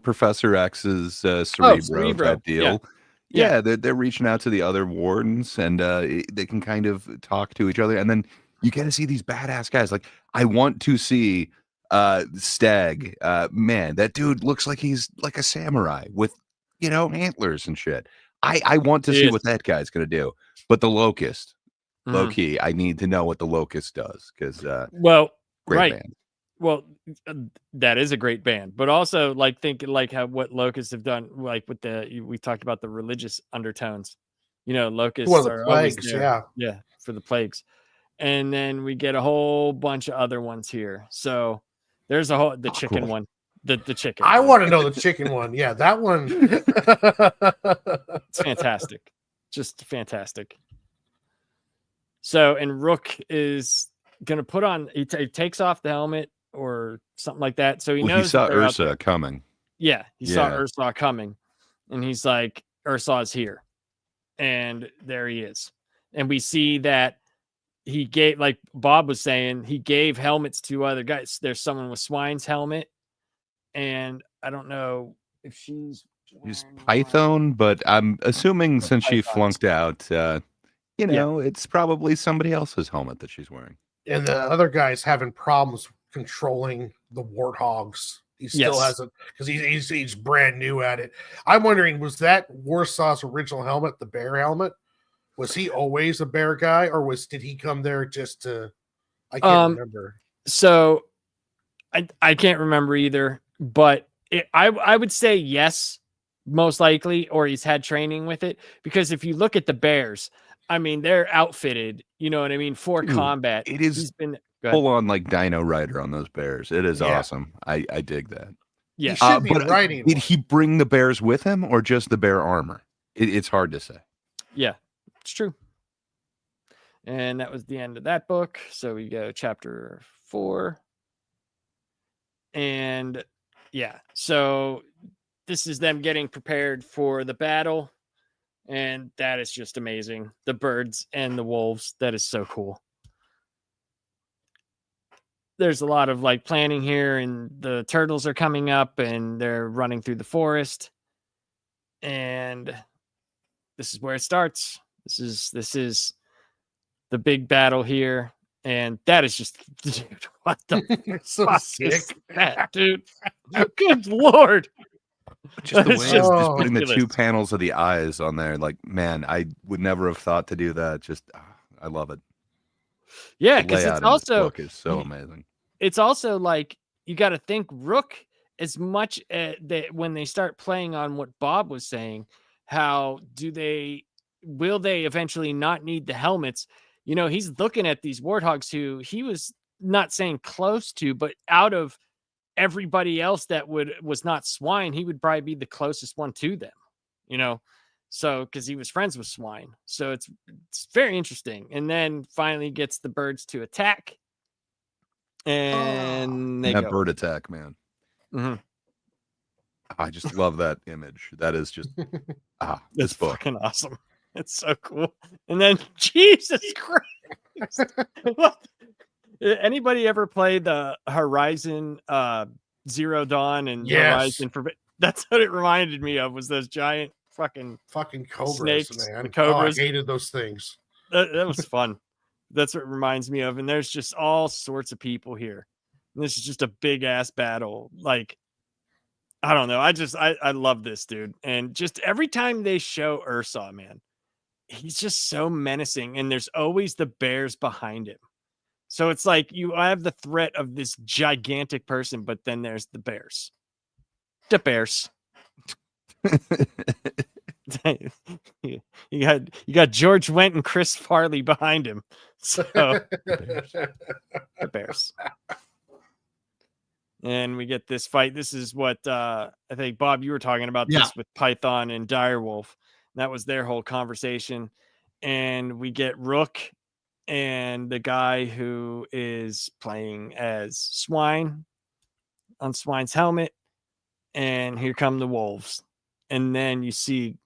Professor X's Cerebro type deal. Yeah, they're reaching out to the other wardens, and they can kind of talk to each other, and then you get to see these badass guys. Like, I want to see Stag. Man, that dude looks like he's like a samurai with antlers and shit. I want to see what that guy's gonna do. But the Locust, low key, I need to know what the Locust does, because great band. Well, that is a great band, but also like thinking like what Locusts have done, like with we talked about the religious undertones. Locusts are plagues, always there. Yeah, for the plagues. And then we get a whole bunch of other ones here. So there's the chicken one. The chicken. I want to know the chicken one. Yeah, that one. It's fantastic. Just fantastic. So, and Rook is going to put on, he takes off the helmet or something like that. So he knows. He saw Ursa coming. Yeah, he saw Ursa coming. And he's like, Ursa's here. And there he is. And we see that he gave, like Bob was saying, he gave helmets to other guys. There's someone with Swine's helmet. And I don't know if she's Python, but I'm assuming since she flunked out, it's probably somebody else's helmet that she's wearing. And the other guy's having problems controlling the warthogs. He still hasn't, because he's brand new at it. I'm wondering, was that Warsaw's original helmet the bear helmet? Was he always a bear guy, or did he come there just to? I can't remember. So I can't remember either, but I would say yes, most likely, or he's had training with it, because if you look at the bears, I mean, they're outfitted, you know what I mean, for combat. It is full on like Dino Rider on those bears. It is awesome. I dig that. Yeah. He should be riding. Did he bring the bears with him or just the bear armor? It's hard to say. Yeah, it's true. And that was the end of that book. So we go chapter 4. And yeah, so this is them getting prepared for the battle. And that is just amazing. The birds and the wolves. That is so cool. There's a lot of like planning here, and the turtles are coming up and they're running through the forest. And this is where it starts. This is the big battle here. And that is just, dude, what the so sick, is that, dude? Good Lord. Just the way just putting the 2 panels of the eyes on there, like, man, I would never have thought to do that. Just, I love it. Yeah, The because layout it's in this also book is so amazing. it's also like you got to think Rook as much that when they start playing on what Bob was saying, how will they eventually not need the helmets? You know, he's looking at these warthogs who he was not saying close to, but out of everybody else that was not swine, he would probably be the closest one to them, you know. So because he was friends with swine. So it's very interesting. And then finally gets the birds to attack. And they that go. bird attack, man. Mm-hmm. I just love that image. That is just this book. Fucking awesome. It's so cool. And then Jesus Christ. What? Anybody ever play the Horizon Zero Dawn and Horizon Forbidden? That's what it reminded me of, was those giant fucking cobras, snakes, man. the cobras. Oh, I hated those things. That was fun. That's what it reminds me of. And there's just all sorts of people here. And this is just a big ass battle. Like, I don't know. I love this dude. And just every time they show Ursa, man, he's just so menacing. And there's always the bears behind him. So it's like you have the threat of this gigantic person, but then there's the bears. The bears. you got George Wendt and Chris Farley behind him. So the bears. And we get this fight. This is what I think, Bob, you were talking about this with Python and Direwolf. That was their whole conversation. And we get Rook and the guy who is playing as Swine on Swine's helmet. And here come the wolves. And then you see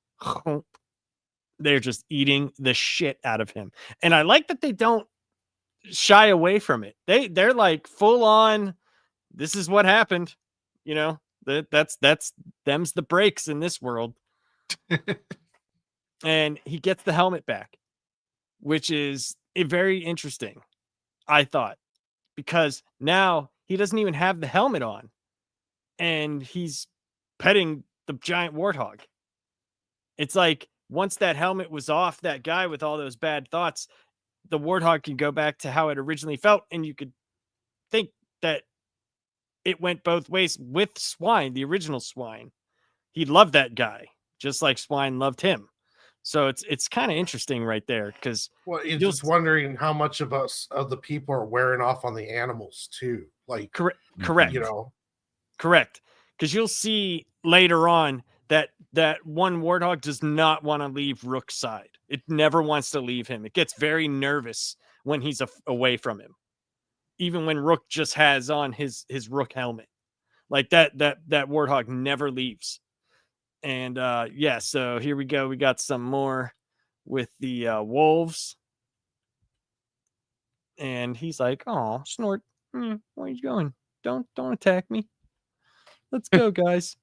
they're just eating the shit out of him. And I like that they don't shy away from it. They're like full on, this is what happened. You know, that's them's the breaks in this world. And he gets the helmet back, which is very interesting, I thought, because now he doesn't even have the helmet on and he's petting the giant warthog. It's like once that helmet was off, that guy with all those bad thoughts, the warthog can go back to how it originally felt. And you could think that it went both ways with Swine, the original Swine. He loved that guy just like Swine loved him. So it's kind of interesting right there, because you're just wondering how much of the people are wearing off on the animals too. Like correct, you know, correct. Because you'll see later on that one warthog does not want to leave Rook's side. It never wants to leave him. It gets very nervous when he's away from him, even when Rook just has on his Rook helmet. Like that warthog never leaves. And so here we go. We got some more with the wolves. And he's like, "Oh, Snort, where are you going? Don't attack me. Let's go, guys."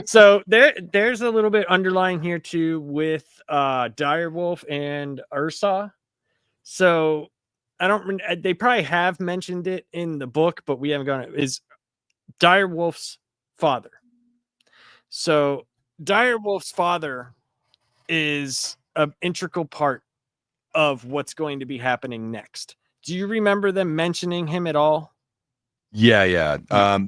So there's a little bit underlying here too with Direwolf and Ursa. So they probably have mentioned it in the book, but we haven't gone. Is Direwolf's father. So Direwolf's father is an integral part of what's going to be happening next. Do you remember them mentioning him at all? Yeah.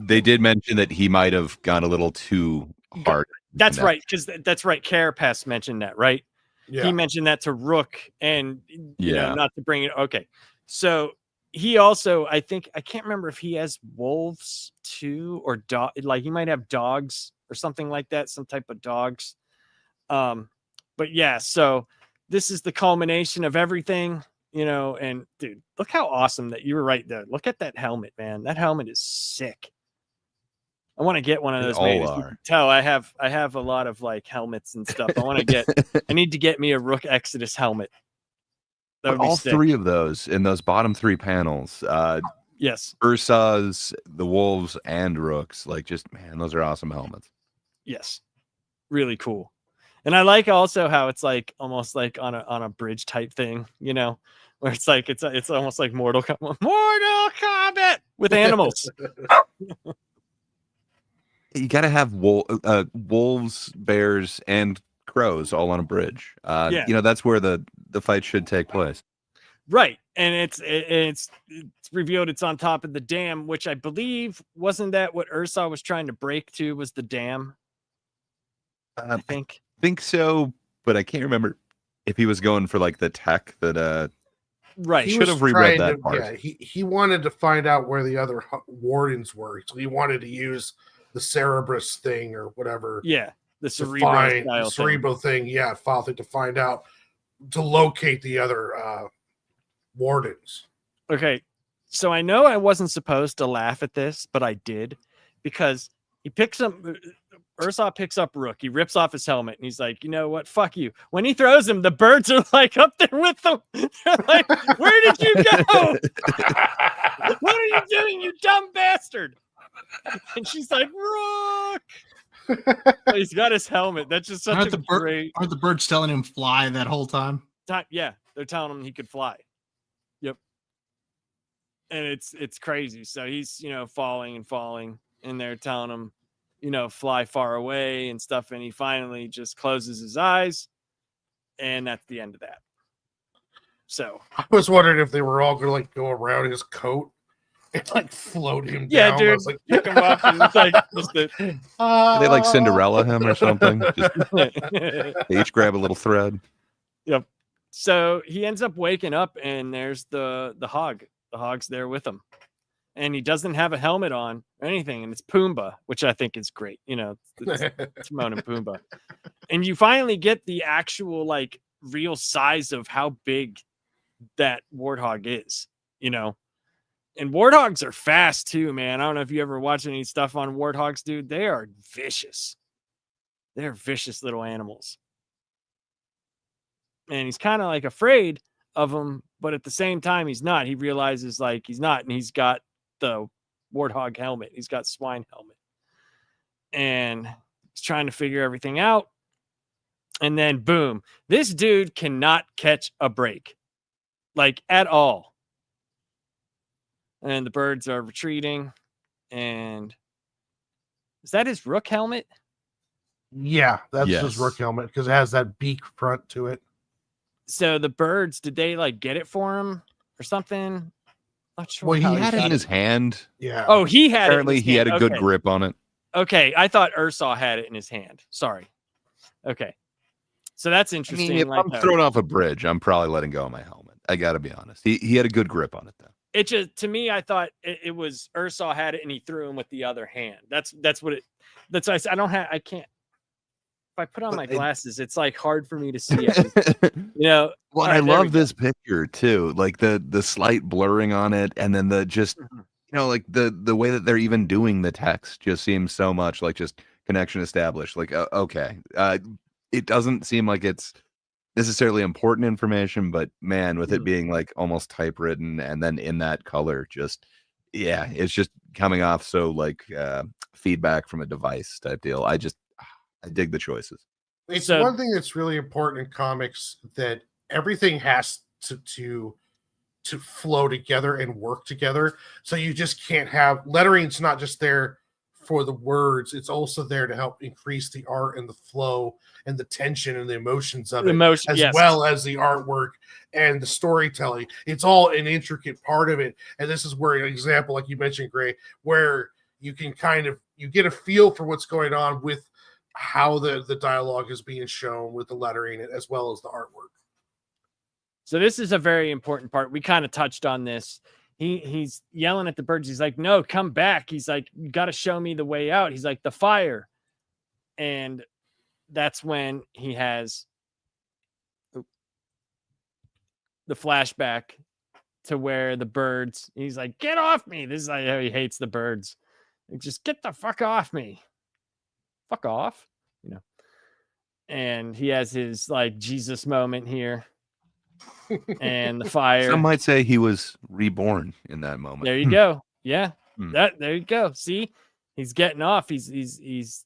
They did mention that he might have gone a little too hard. That's right, because that's right. Carapace mentioned that, right? Yeah. He mentioned that to Rook, and you know, not to bring it. Okay, so he also, I think, I can't remember if he has wolves too, or dog. Like he might have dogs or something like that, some type of dogs. But yeah, so this is the culmination of everything, you know. And dude, look how awesome that you were right there. Look at that helmet, man. That helmet is sick. I want to get one of those. You can tell I have a lot of like helmets and stuff. I need to get me a Rook Exodus helmet. All sick. 3 of those in those bottom 3 panels. Yes. Ursa's, the wolves, and Rooks. Like, just, man, those are awesome helmets. Yes. Really cool. And I like also how it's like almost like on a bridge type thing, you know, where it's like it's almost like Mortal Kombat with animals. You got to have wolves, bears, and crows all on a bridge. You know, that's where the fight should take place. Right, and it's revealed it's on top of the dam, which I believe wasn't that what Ursa was trying to break to was the dam. I think so, but I can't remember if he was going for like the tech that right. He should have reread that part. Yeah, he wanted to find out where the other wardens were, so he wanted to use the Cerebrus thing or whatever. Yeah, the cerebro thing. Yeah, file thing to find out, to locate the other wardens. Okay, so I know I wasn't supposed to laugh at this, but I did, because he picks up Ursa picks up Rook. He rips off his helmet and he's like, you know what? Fuck you. When he throws him, the birds are like up there with him. They're like, where did you go? What are you doing, you dumb bastard? And she's like, Rook. He's got his helmet. That's just such a great. Aren't the birds telling him fly that whole time? Yeah, they're telling him he could fly. Yep. And it's crazy. So he's, falling, and they're telling him, fly far away and stuff. And he finally just closes his eyes, and that's the end of that. So I was wondering if they were all going to go around his coat and float him down. Yeah, dude. I was like, pick him up and it's like they like Cinderella him or something. They each grab a little thread. Yep. So he ends up waking up, and there's the hog. The hog's there with him. And he doesn't have a helmet on or anything, and it's Pumbaa, which I think is great. It's Timon and Pumbaa. And you finally get the actual, real size of how big that warthog is, And warthogs are fast too, man. I don't know if you ever watch any stuff on warthogs, dude. They are vicious. They're vicious little animals. And he's kind of afraid of them, but at the same time, he's not. He realizes he's not, and he's got the warthog helmet. He's got swine helmet, and he's trying to figure everything out. And then boom, this dude cannot catch a break, at all. And the birds are retreating. And is that his Rook helmet? Yeah, that's his Rook helmet, because it has that beak front to it. So the birds, did they get it for him or something? Not sure. Well, he had it in his hand. Yeah. Oh, he had Apparently, it. he had a good grip on it. Okay, I thought Ursa had it in his hand. Sorry. Okay, so that's interesting. I mean, if I'm thrown off a bridge, I'm probably letting go of my helmet. I got to be honest. He had a good grip on it, though. It just, to me, I thought it was Ursa had it and he threw him with the other hand. That's what it. That's why I can't. If I put on my glasses, it's hard for me to see it. Well, I love this picture too. The slight blurring on it, and then the just the way that they're even doing the text just seems so much like just connection established. Okay, it doesn't seem like it's necessarily important information, but man, with it being almost typewritten and then in that color, it's just coming off so feedback from a device type deal. I dig the choices. It's one thing that's really important in comics, that everything has to flow together and work together. So you just can't have lettering's not just there for the words, it's also there to help increase the art and the flow and the tension and the emotions of it, well as the artwork and the storytelling. It's all an intricate part of it. And this is where an example, like you mentioned, Gray, where you can you get a feel for what's going on with how the dialogue is being shown with the lettering as well as the artwork. So this is a very important part. We kind of touched on this. He's yelling at the birds. He's like, no, come back. He's like, you got to show me the way out. He's like, the fire. And that's when he has the flashback to where the birds, he's like, get off me. This is how he hates the birds. Like, just get the fuck off me. Fuck off, and he has his Jesus moment here. And the fire, some might say he was reborn in that moment. There you go. Yeah. There you go. See, he's getting off. He's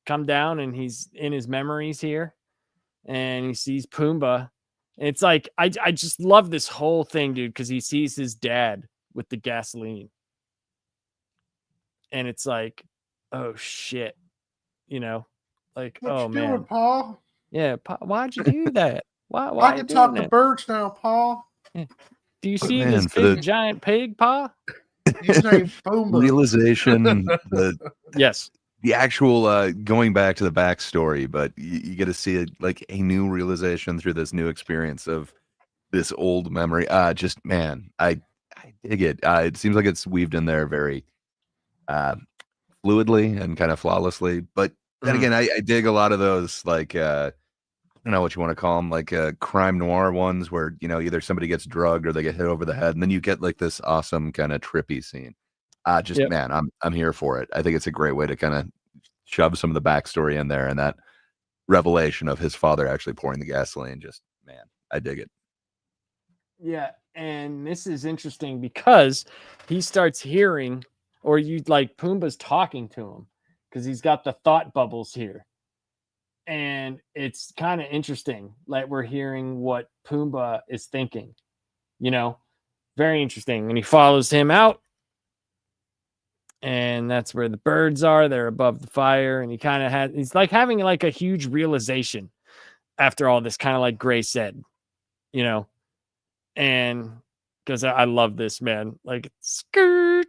come down and he's in his memories here, and he sees Pumbaa. It's I just love this whole thing, dude, because he sees his dad with the gasoline, and it's oh shit, what oh you man, doing, Paul? Yeah, why'd you do that? Why I can talk to birds now, Paul. Do you see this big giant pig, Pa? His name's Boomba. Realization, yes, the actual going back to the backstory, but you get to see it like a new realization through this new experience of this old memory. Just man, I dig it. It seems like it's weaved in there very fluidly and kind of flawlessly. But then again, I dig a lot of those like I don't know what you want to call them, like crime noir ones where either somebody gets drugged or they get hit over the head, and then you get like this awesome kind of trippy scene. Man, I'm here for it. I think it's a great way to kind of shove some of the backstory in there, and that revelation of his father actually pouring the gasoline. Just man, I dig it. Yeah, and this is interesting because he starts hearing, or Pumbaa's talking to him because he's got the thought bubbles here. And it's kind of interesting. Like we're hearing what Pumbaa is thinking, very interesting. And he follows him out. And that's where the birds are. They're above the fire. And he's like having like a huge realization after all this, kind of like Gray said, and because I love this, man, like skirt.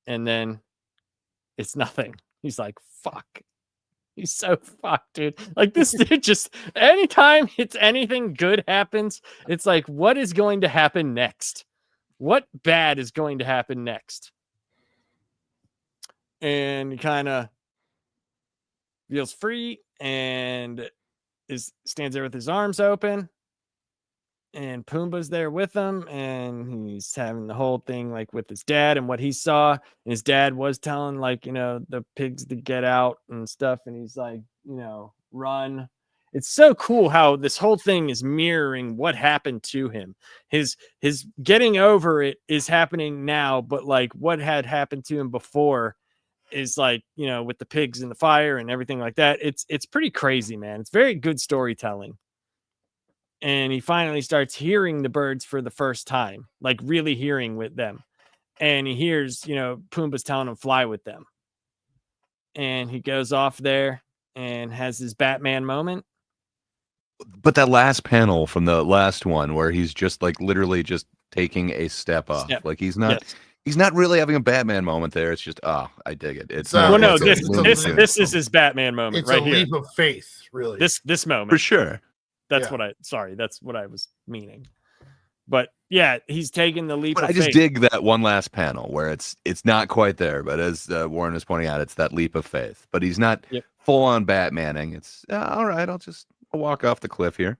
And then it's nothing. He's like, fuck. He's so fucked, dude. Like this dude just anytime it's anything good happens, it's like, what is going to happen next? What bad is going to happen next? And he kind of feels free and stands there with his arms open. And Pumbaa's there with him, and he's having the whole thing like with his dad and what he saw. And his dad was telling the pigs to get out and stuff. And he's like, run. It's so cool how this whole thing is mirroring what happened to him. His getting over it is happening now, but like what had happened to him before is like, with the pigs and the fire and everything like that. It's pretty crazy, man. It's very good storytelling. And he finally starts hearing the birds for the first time, like really hearing with them. And he hears, Pumbaa's telling him fly with them. And he goes off there and has his Batman moment. But that last panel from the last one where he's just like literally just taking a step up. Like he's not really having a Batman moment there. It's just, I dig it. It's this is his Batman moment. It's right a here. leap of faith, really. This moment. For sure. That's what I was meaning. But yeah, he's taking the leap of faith. I just dig that one last panel where it's not quite there, but as Warren is pointing out, it's that leap of faith. But he's not full on Batmaning. It's all right. I'll walk off the cliff here.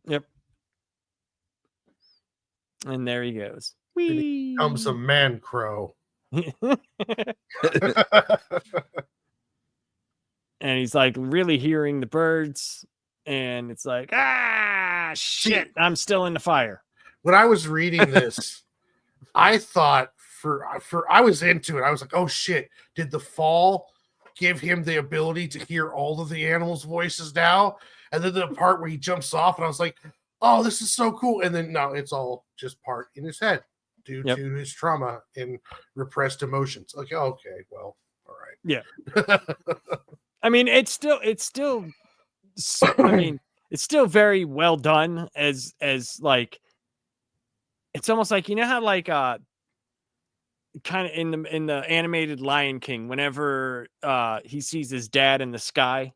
Yep. And there he goes. He becomes a man crow. And he's like really hearing the birds. And it's like, shit, I'm still in the fire. When I was reading this, I thought I was into it. I was like, oh shit, did the fall give him the ability to hear all of the animals' voices now? And then the part where he jumps off, and I was like, oh, this is so cool. And then no, it's all just part in his head due to his trauma and repressed emotions. Like, okay, well, all right. Yeah. I mean, it's still it's still very well done as like, it's almost like, how like kind of in the animated Lion King, whenever he sees his dad in the sky,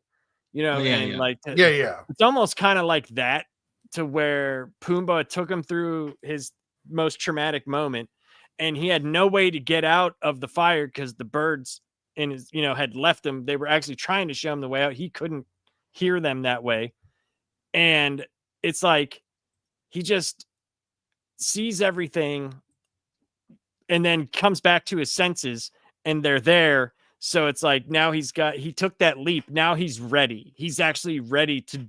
it's almost kind of like that, to where Pumbaa took him through his most traumatic moment and he had no way to get out of the fire because the birds in his had left him. They were actually trying to show him the way out. He couldn't hear them that way. And it's like he just sees everything and then comes back to his senses and they're there. So it's like now he took that leap. Now he's ready. He's actually ready to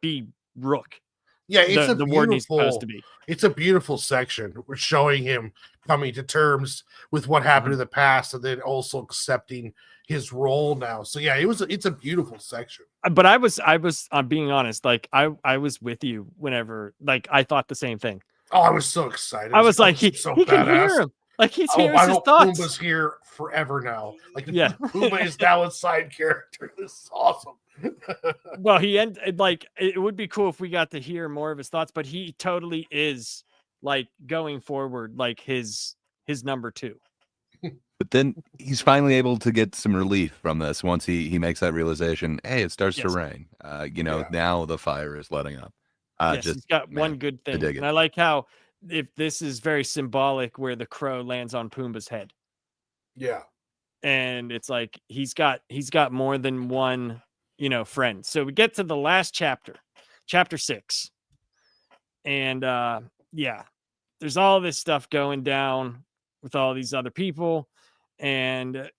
be Rook. Yeah, it's the warden he's supposed to be. It's a beautiful section. We're showing him coming to terms with what happened in the past, and then also accepting his role now. So yeah, it's a beautiful section. But I'm being honest. Like I was with you whenever, like, I thought the same thing. Oh, I was so excited. I was like, he can hear him. Like he's hearing his thoughts. Pumbaa's here forever now. Like Pumbaa is now a side character. This is awesome. Well, it would be cool if we got to hear more of his thoughts, but he totally is like going forward, like his number 2. But then he's finally able to get some relief from this once he makes that realization. Hey, it starts to rain. Now the fire is letting up. He's got one good thing, and I like how if this is very symbolic, where the crow lands on Pumbaa's head. Yeah, and it's like he's got more than one, friend. So we get to the last chapter 6, and there's all this stuff going down with all these other people, and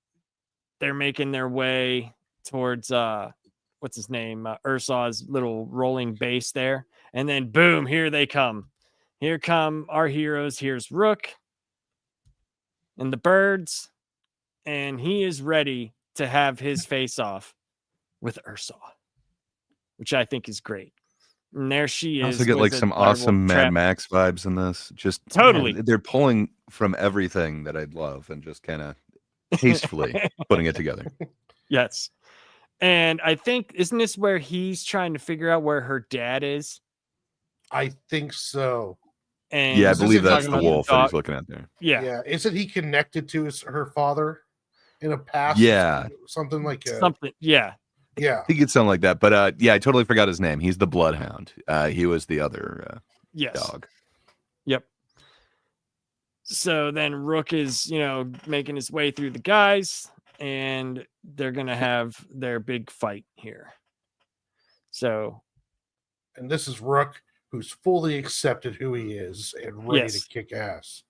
they're making their way towards what's his name, Ursaw's little rolling base there, and then boom, here they come. Here come our heroes. Here's Rook and the birds, and he is ready to have his face off with Ursa, which I think is great. And there she is. I also get like some awesome Mad Max vibes in this. Just totally, they're pulling from everything that I'd love and just kind of tastefully putting it together. Yes, and I think, isn't this where he's trying to figure out where her dad is? I think so. And I believe that's the wolf that he's looking at there. Yeah. Isn't he connected to her father in a past? Yeah, something like something. Yeah. I think it's something like that. But I totally forgot his name. He's the Bloodhound. He was the other dog. Yep. So then Rook is, making his way through the guys, and they're gonna have their big fight here. So, and this is Rook, who's fully accepted who he is and ready to kick ass.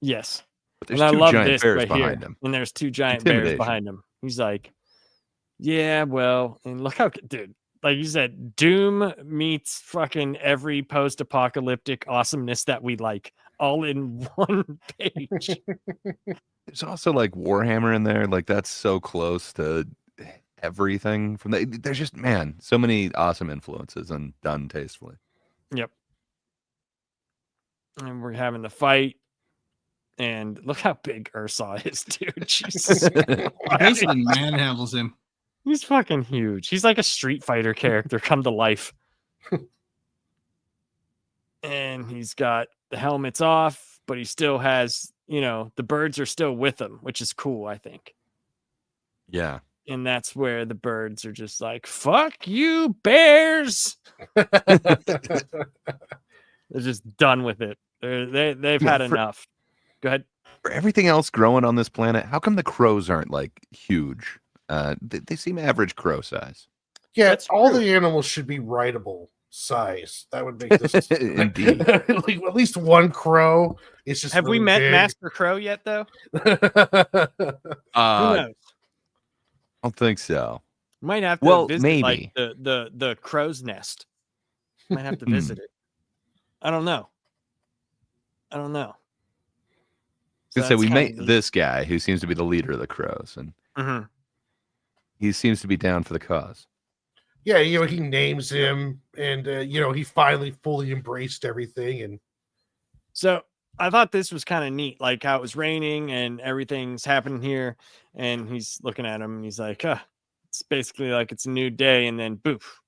Yes. But there's and two I love giant this bears right behind here. him. And there's 2 giant bears behind him. He's like, yeah, well, and look how, dude, like you said, Doom meets fucking every post-apocalyptic awesomeness that we like, all in one page. There's also like Warhammer in there. Like that's so close to everything from that. There's just, man, so many awesome influences and done tastefully. Yep. And we're having the fight. And look how big Ursa is, dude. Jesus. Basically manhandles him. He's fucking huge. He's like a Street Fighter character come to life. And he's got the helmets off, but he still has, the birds are still with him, which is cool, I think. Yeah. And that's where the birds are just like, fuck you, bears. They're just done with it. They've had enough. Go ahead. For everything else growing on this planet, how come the crows aren't like huge? They seem average crow size. Yeah, all the animals should be rideable size. That would make this indeed. Like at least one crow. It's just. Have we met Master Crow yet, though? Who knows? I don't think so. Might have to visit maybe. like the crow's nest. Might have to visit it. I don't know. So we met this guy who seems to be the leader of the crows, and he seems to be down for the cause. Yeah, he names him, and he finally fully embraced everything. And so I thought this was kind of neat, like how it was raining and everything's happening here, and he's looking at him and he's like, it's basically like it's a new day, and then boof.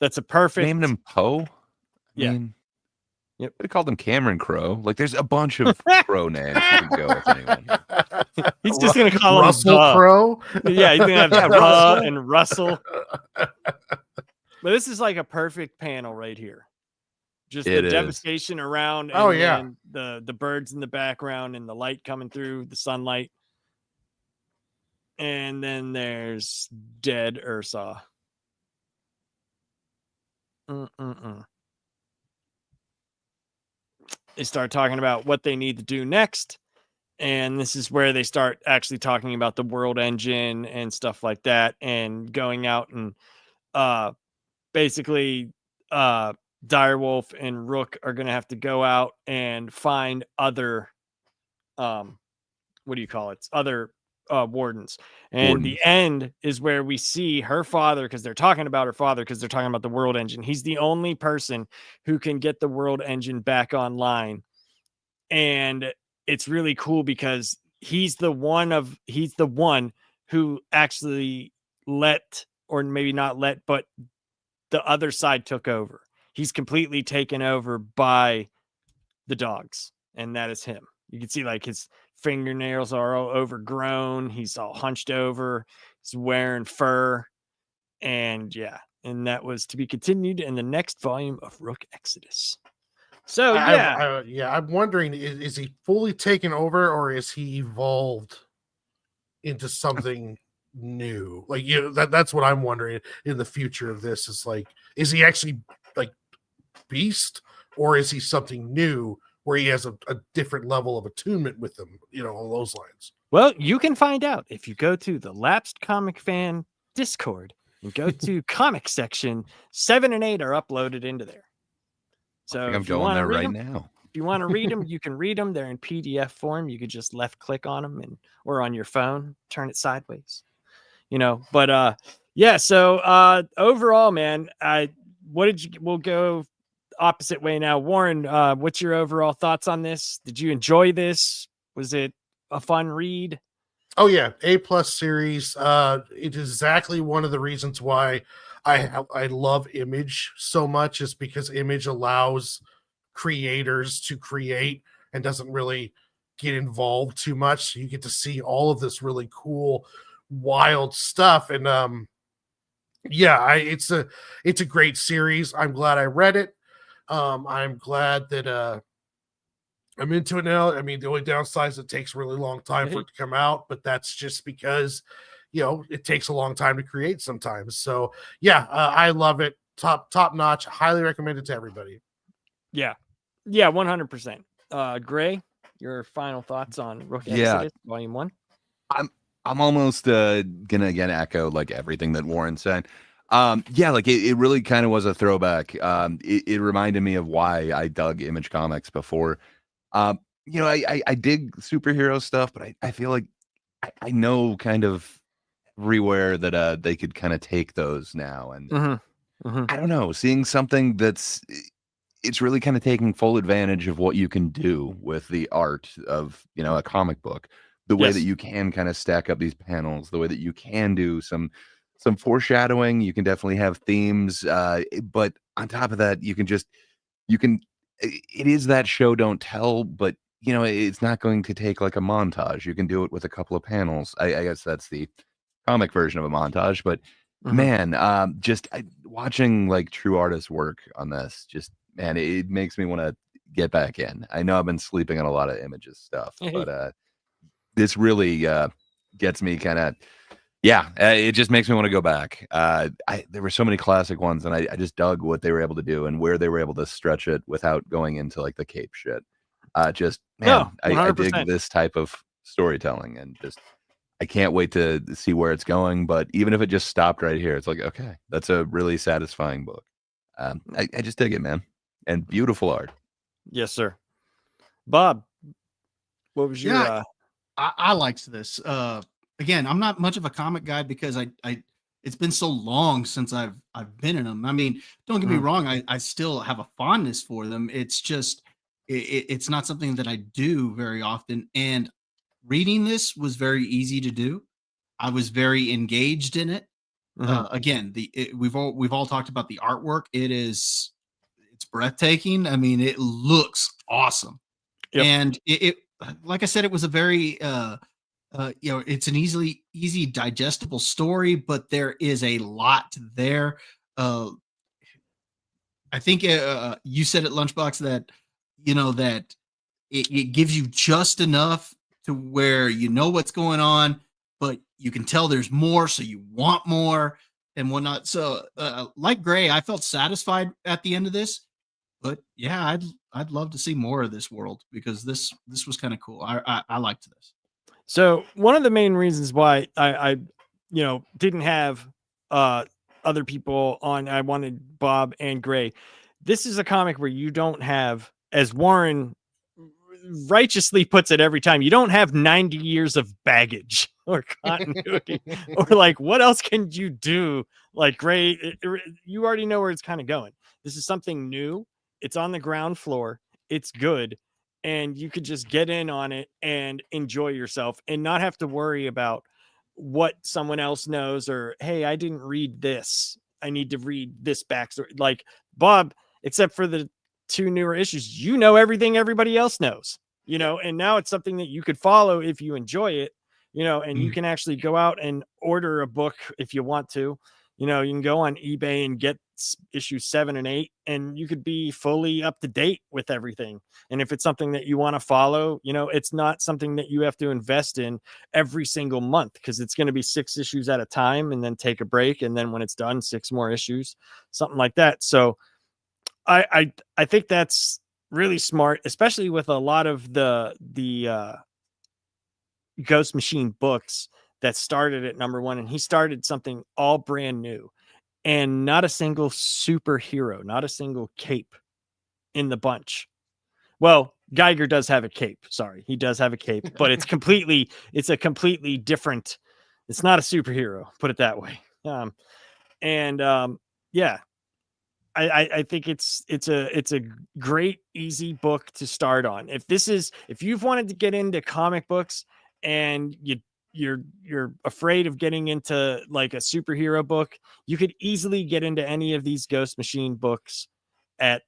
That's a perfect. Named him Poe. Yeah. Yep. They called him Cameron Crow. Like, there's a bunch of crow names you can go with anyone. He's just gonna call Russell him Crowe. Yeah, he's gonna have Russell and Russell. But this is like a perfect panel right here. Just the devastation around. And the birds in the background and the light coming through, the sunlight. And then there's dead Ursa. They start talking about what they need to do next. And this is where they start actually talking about the world engine and stuff like that, and going out and basically Direwolf and Rook are going to have to go out and find other other wardens. And the end is where we see her father, because they're talking about her father, because they're talking about the world engine. He's the only person who can get the world engine back online. And it's really cool because he's the one who actually let or maybe not let, but the other side took over. He's completely taken over by the dogs, and that is him. You can see like his fingernails are all overgrown. He's all hunched over. He's wearing fur. And yeah, and that was to be continued in the next volume of Rook Exodus. So I'm wondering, is he fully taken over, or is he evolved into something new? Like, that's what I'm wondering in the future of this. Is like, is he actually like Beast, or is he something new where he has a different level of attunement with them, on those lines? Well, you can find out if you go to the Lapsed Comic Fan Discord and go to comic section. 7 and 8 are uploaded into there. So I'm going there right now. If you want to read them, you can read them. They're in PDF form. You could just left click on them or on your phone, turn it sideways, but yeah. So overall, man, we'll go opposite way now. Warren, what's your overall thoughts on this? Did you enjoy this? Was it a fun read? Oh yeah, A+ series. It is exactly one of the reasons why I love Image so much, is because Image allows creators to create and doesn't really get involved too much. So you get to see all of this really cool, wild stuff. And it's a great series. I'm glad I read it. I'm glad that I'm into it now. I mean, the only downside is it takes a really long time for it to come out, but that's just because, it takes a long time to create sometimes. So yeah, I love it. Top notch. Highly recommend it to everybody. Yeah. Yeah. 100%. Gray, your final thoughts on Rook Exodus Volume 1? I'm almost gonna again echo like everything that Warren said. Like it really kind of was a throwback. It reminded me of why I dug Image Comics before. I dig superhero stuff, but I feel like I know kind of everywhere that they could kind of take those now. And I don't know, seeing something it's really kind of taking full advantage of what you can do with the art of, a comic book, the way that you can kind of stack up these panels, the way that you can do some foreshadowing. You can definitely have themes. But on top of that, it is that show don't tell, but it's not going to take like a montage. You can do it with a couple of panels. I guess that's the comic version of a montage, but man, watching like true artists work on this, man, it makes me want to get back in. I know I've been sleeping on a lot of Images stuff, but this really gets me kind of, it just makes me want to go back. There were so many classic ones, and I just dug what they were able to do and where they were able to stretch it without going into like the cape shit. I dig this type of storytelling, and I can't wait to see where it's going. But even if it just stopped right here, it's like, okay, that's a really satisfying book. I just dig it, man. And beautiful art. Yes, sir. Bob, what was your I liked this. Again, I'm not much of a comic guy because it's been so long since I've been in them. I mean, don't get me wrong, I still have a fondness for them. It's just it's not something that I do very often. And reading this was very easy to do. I was very engaged in it. Again, we've all talked about the artwork. It's breathtaking. I mean, it looks awesome. Yep. And it like I said, it was a very it's an easy digestible story, but there is a lot there. I think you said at Lunchbox that that it gives you just enough to where you know what's going on, but you can tell there's more, so you want more and whatnot. So like Gray, I felt satisfied at the end of this, but yeah, I'd love to see more of this world, because this was kind of cool. I liked this. So one of the main reasons why I didn't have other people on, I wanted Bob and Gray. This is a comic where you don't have, as Warren righteously puts it every time, you don't have 90 years of baggage or continuity or like, what else can you do? Like, Gray, you already know where it's kind of going. This is something new. It's on the ground floor. It's good. And you could just get in on it and enjoy yourself and not have to worry about what someone else knows, or hey, I didn't read this, I need to read this backstory. Like Bob, except for the 2 newer issues, you know everything everybody else knows, and now it's something that you could follow if you enjoy it, and you can actually go out and order a book if you want to. You can go on eBay and get issues 7 and 8, and you could be fully up to date with everything. And if it's something that you want to follow, it's not something that you have to invest in every single month, because it's going to be 6 issues at a time and then take a break. And then when it's done, 6 more issues, something like that. So I think that's really smart, especially with a lot of the Ghost Machine books that started at #1, and he started something all brand new, and not a single superhero, not a single cape in the bunch. Well, Geiger does have a cape. Sorry, he does have a cape, but it's a completely different. It's not a superhero, put it that way. Yeah, I think it's a great, easy book to start on. If you've wanted to get into comic books and you're afraid of getting into like a superhero book, you could easily get into any of these Ghost Machine books at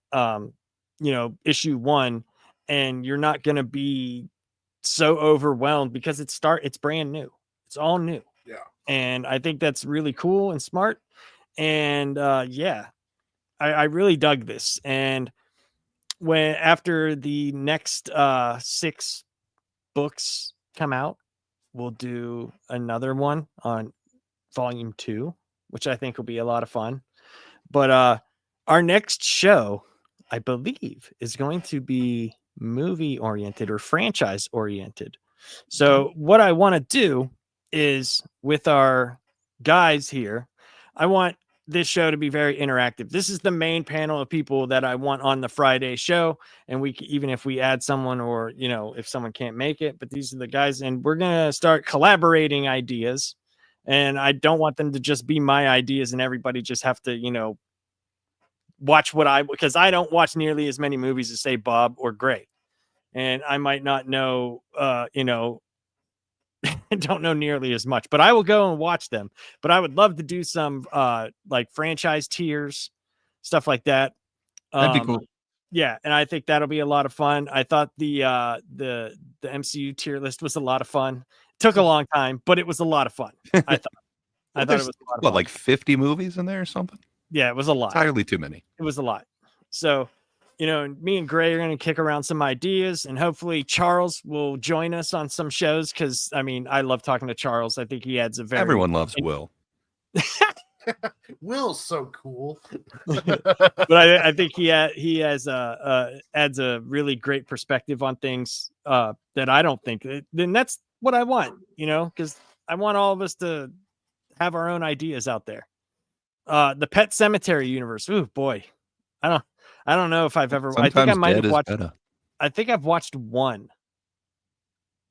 issue 1, and you're not going to be so overwhelmed because it's brand new. It's all new. Yeah. And I think that's really cool and smart. And I really dug this. And after the next 6 books come out, we'll do another one on volume 2, which I think will be a lot of fun. But our next show, I believe, is going to be movie oriented or franchise oriented. So what I want to do is, with our guys here, I want this show to be very interactive. This is the main panel of people that I want on the Friday show. And even if we add someone, or, if someone can't make it, but these are the guys, and we're going to start collaborating ideas. And I don't want them to just be my ideas and everybody just have to, watch because I don't watch nearly as many movies as say Bob or Gray. And I might not know, don't know nearly as much, but I will go and watch them. But I would love to do some like franchise tiers, stuff like that. That'd be cool. Yeah, and I think that'll be a lot of fun. I thought the MCU tier list was a lot of fun. It took a long time, but it was a lot of fun. I thought it was a lot of fun. Like 50 movies in there or something? Yeah, it was a lot. Entirely too many. It was a lot. So, me and Gray are going to kick around some ideas, and hopefully Charles will join us on some shows, because, I love talking to Charles. I think he adds Everyone loves Will. Will's so cool. But I think he adds a really great perspective on things that I don't think. Then that's what I want, because I want all of us to have our own ideas out there. The Pet Cemetery universe. Ooh, boy. I don't know if I've ever. Sometimes I think I might have watched. I think I've watched one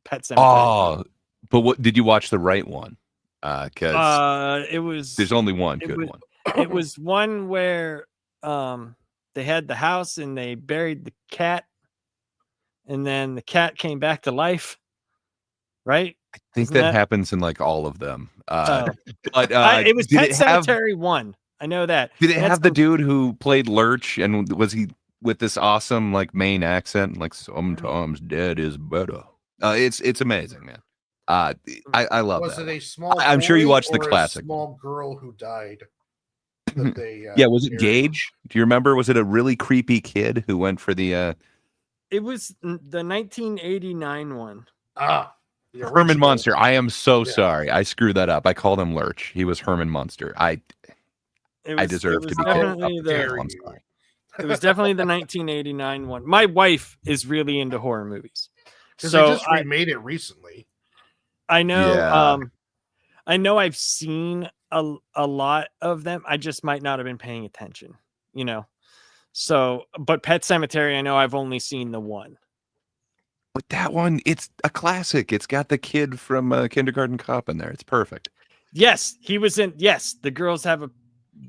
Pet Cemetery. Oh, but what did you watch the right one? Because it was. There's only one good one. It was one where they had the house and they buried the cat, and then the cat came back to life. Right. I think that happens in like all of them. But it was Pet Cemetery 1. I know that. Did it have the dude who played Lurch, and was he with this awesome like Maine accent, like sometimes dead is better? It's amazing, man. I love that. Was it a small? I'm sure you watched the classic. A small girl who died. That they, yeah, was it Gage? Do you remember? Was it a really creepy kid who went for the? It was the 1989 one. Herman Munster. I am so sorry. I screwed that up. I called him Lurch. He was Herman Munster. I deserve to be called. I'm sorry. It was definitely the 1989 one. My wife is really into horror movies, so they just remade it recently. I know. Yeah. I know. I've seen a lot of them. I just might not have been paying attention. So, but Pet Cemetery, I know I've only seen the one. But that one, it's a classic. It's got the kid from Kindergarten Cop in there. It's perfect. Yes, he was in. Yes, the girls have a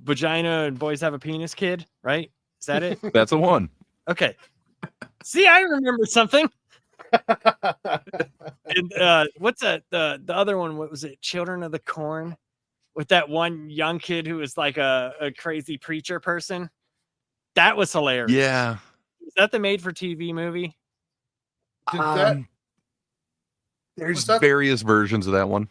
vagina and boys have a penis kid, right? Is that it? That's the one. Okay. See, I remember something. And what's that? The other one? What was it? Children of the Corn, with that one young kid who was like a crazy preacher person. That was hilarious. Yeah. Is that the made-for-TV movie? There's various versions of that one.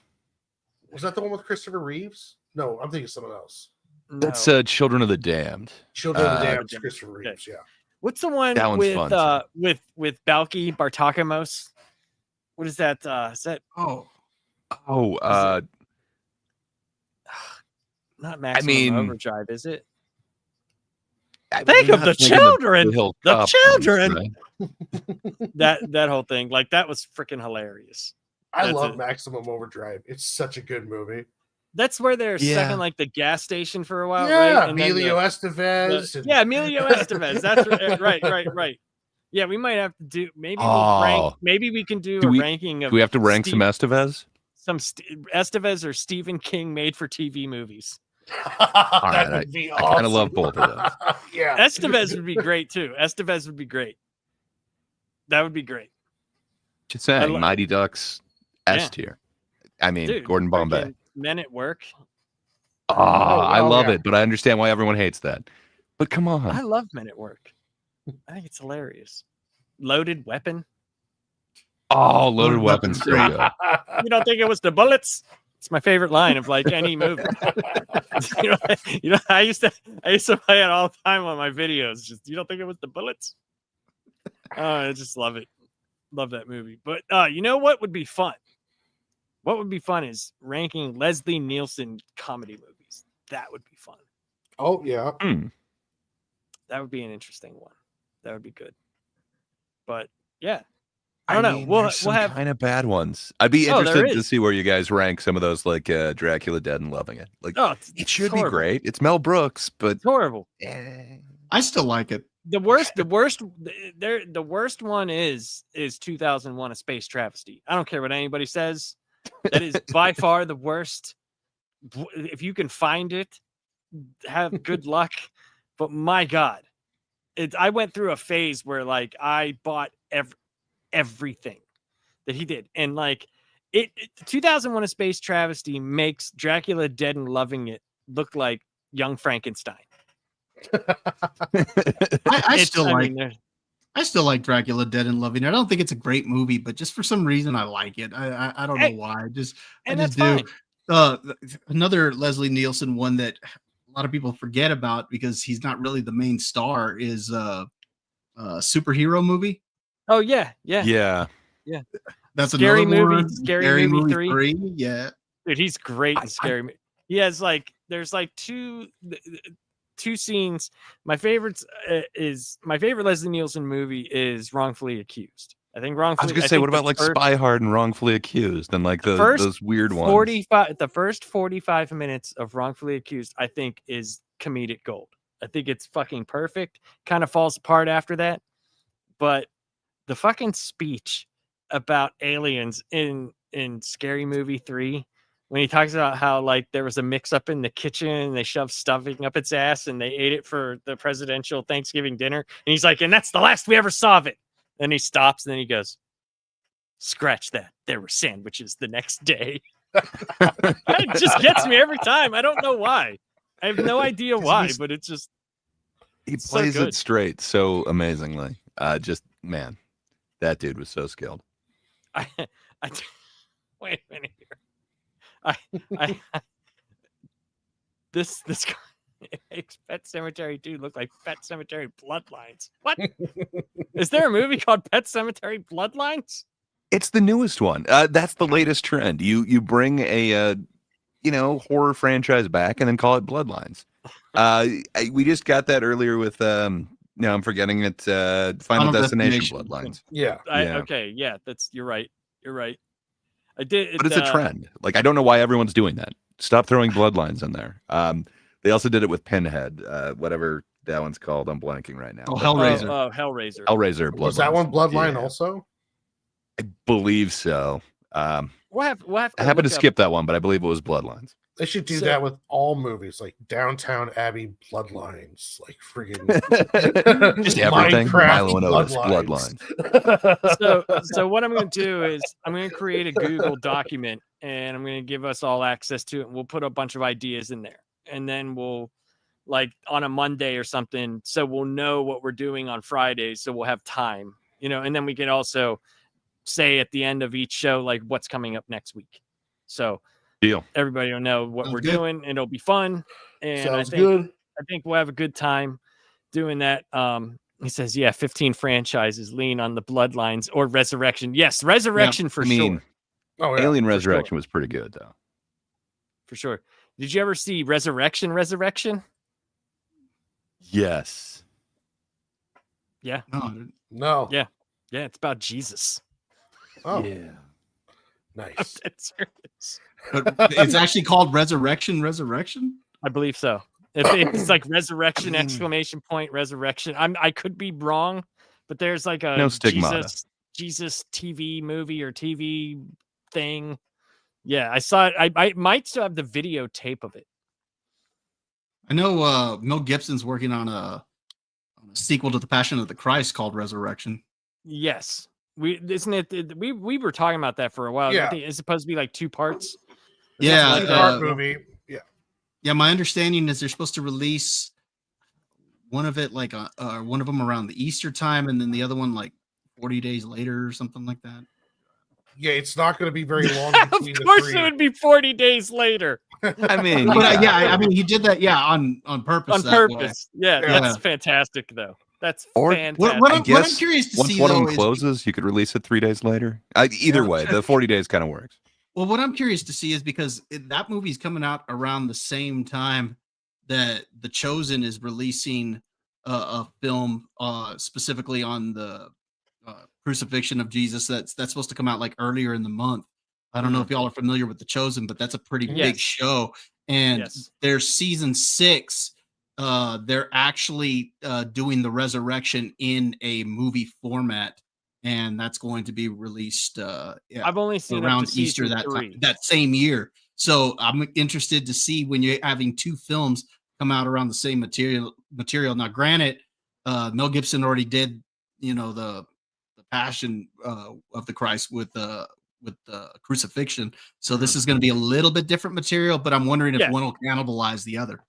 Was that the one with Christopher Reeves? No, I'm thinking of someone else. No. That's Children of the Damned. Children of the Damned, Christopher Reeves. Yeah. What's the one that one's with fun, with Balky Bartakamos? What is that? Is that not Maximum Overdrive, is it? Think of the children. The children. that whole thing, like that was freaking hilarious. I love Maximum Overdrive. It's such a good movie. That's where they're stuck in like the gas station for a while, right? And Emilio Estevez. Emilio Estevez. That's right. Yeah, we might have to do maybe we can do a ranking of. Do we have to rank some Estevez? Some Estevez or Stephen King made for TV movies. That would be awesome. I kind of love both of those. Yeah, Estevez would be great too. Estevez would be great. That would be great. Just saying, Mighty Ducks S tier. I mean, dude, Gordon Bombay. Men at Work. I love it, but I understand why everyone hates that. But come on. I love Men at Work. I think it's hilarious. Loaded Weapon. Oh, Loaded Weapon's so good. You don't think it was the bullets? It's my favorite line of like any movie. you know, I used to play it all the time on my videos. Just, you don't think it was the bullets? I just love it. Love that movie. But you know what would be fun? What would be fun is ranking Leslie Nielsen comedy movies. That would be fun. Oh yeah. That would be an interesting one. That would be good. But yeah. I don't know. We'll have kind of bad ones. I'd be interested to see where you guys rank some of those, like Dracula Dead and Loving It. Like, it should be great. It's Mel Brooks, but it's horrible. I still like it. The worst one is 2001: A Space Travesty. I don't care what anybody says. That is by far the worst. If you can find it, have good luck. But my God, I went through a phase where like I bought everything that he did, and like 2001: A Space Travesty makes Dracula Dead and Loving It look like Young Frankenstein. I still like Dracula Dead and Loving It. I don't think it's a great movie, but just for some reason I like it. I don't know why. I just do. Another Leslie Nielsen one that a lot of people forget about because he's not really the main star is a superhero movie. Oh yeah. That's Scary another movie. one. Scary movie 3. Yeah, dude, he's great in Scary Movie. He has like there's like two scenes. My favorite Leslie Nielsen movie is Wrongfully Accused. I think Wrongfully. I was gonna say, what about like Spy Hard and Wrongfully Accused and like those weird ones? The first 45 minutes of Wrongfully Accused, I think, is comedic gold. I think it's fucking perfect. Kind of falls apart after that, but the fucking speech about aliens in Scary Movie 3, when he talks about how like there was a mix up in the kitchen and they shoved stuffing up its ass and they ate it for the presidential Thanksgiving dinner, and he's like, and that's the last we ever saw of it. Then he stops and then he goes, scratch that. There were sandwiches the next day. It just gets me every time. I don't know why. I have no idea why, but it's just he plays it straight so amazingly. Just man, that dude was so skilled. I wait a minute here. This it makes Pet Sematary 2 look like Pet Sematary Bloodlines. What? Is there a movie called Pet Sematary Bloodlines? It's the newest one. That's the latest trend. You bring a horror franchise back and then call it Bloodlines. We just got that earlier with no, I'm forgetting it. Final Destination Bloodlines. Yeah. Okay. Yeah. You're right. I did. But it's a trend. Like, I don't know why everyone's doing that. Stop throwing Bloodlines in there. They also did it with Pinhead, whatever that one's called. I'm blanking right now. Oh, Hellraiser. Hellraiser. Hellraiser. Was that one Bloodline also? I believe so. We'll have I happened to skip that one, but I believe it was Bloodlines. They should do that with all movies, like Downtown Abbey Bloodlines, like friggin' just everything. Milo and Otis Bloodlines. So what I'm going to do is I'm going to create a Google document, and I'm going to give us all access to it. And we'll put a bunch of ideas in there, and then we'll like on a Monday or something, so we'll know what we're doing on Fridays, so we'll have time, and then we can also say at the end of each show like what's coming up next week. So deal. Everybody will know what we're doing, and it'll be fun. And I think we'll have a good time doing that. He says, 15 franchises lean on the Bloodlines or Resurrection. Yes, Resurrection for sure. Oh, yeah, Alien Resurrection was pretty good though. For sure. Did you ever see Resurrection? Yes. Yeah. No. Yeah. Yeah, it's about Jesus. Oh. Yeah. Nice. But it's actually called Resurrection. I believe so. It's like Resurrection ! Resurrection. I could be wrong, but there's like a no stigmata. Jesus TV movie or TV thing. Yeah, I saw it. I might still have the videotape of it. I know Mel Gibson's working on a sequel to The Passion of the Christ called Resurrection. Yes. We were talking about that for a while. Yeah. It's supposed to be like 2 parts. Yeah, two-part movie. Yeah, my understanding is they're supposed to release one of it like one of them around the Easter time, and then the other one like 40 days later or something like that. Yeah, it's not going to be very long. Of course, it would be 40 days later. I mean, I mean, he did that, on purpose. On purpose, that's fantastic, though. That's fantastic. What I'm curious to see, once one of them closes, you could release it 3 days later. Either way, the 40 days kind of works. Well, what I'm curious to see is because that movie's coming out around the same time that The Chosen is releasing a film specifically on the crucifixion of Jesus. That's supposed to come out like earlier in the month. I don't know if y'all are familiar with The Chosen, but that's a pretty big show. And their season 6, they're actually doing the resurrection in a movie format. And that's going to be released I've only seen around Easter that same year. So I'm interested to see when you're having 2 films come out around the same material. Now, granted, Mel Gibson already did, the Passion of the Christ with the crucifixion. So this is going to be a little bit different material, but I'm wondering if one will cannibalize the other.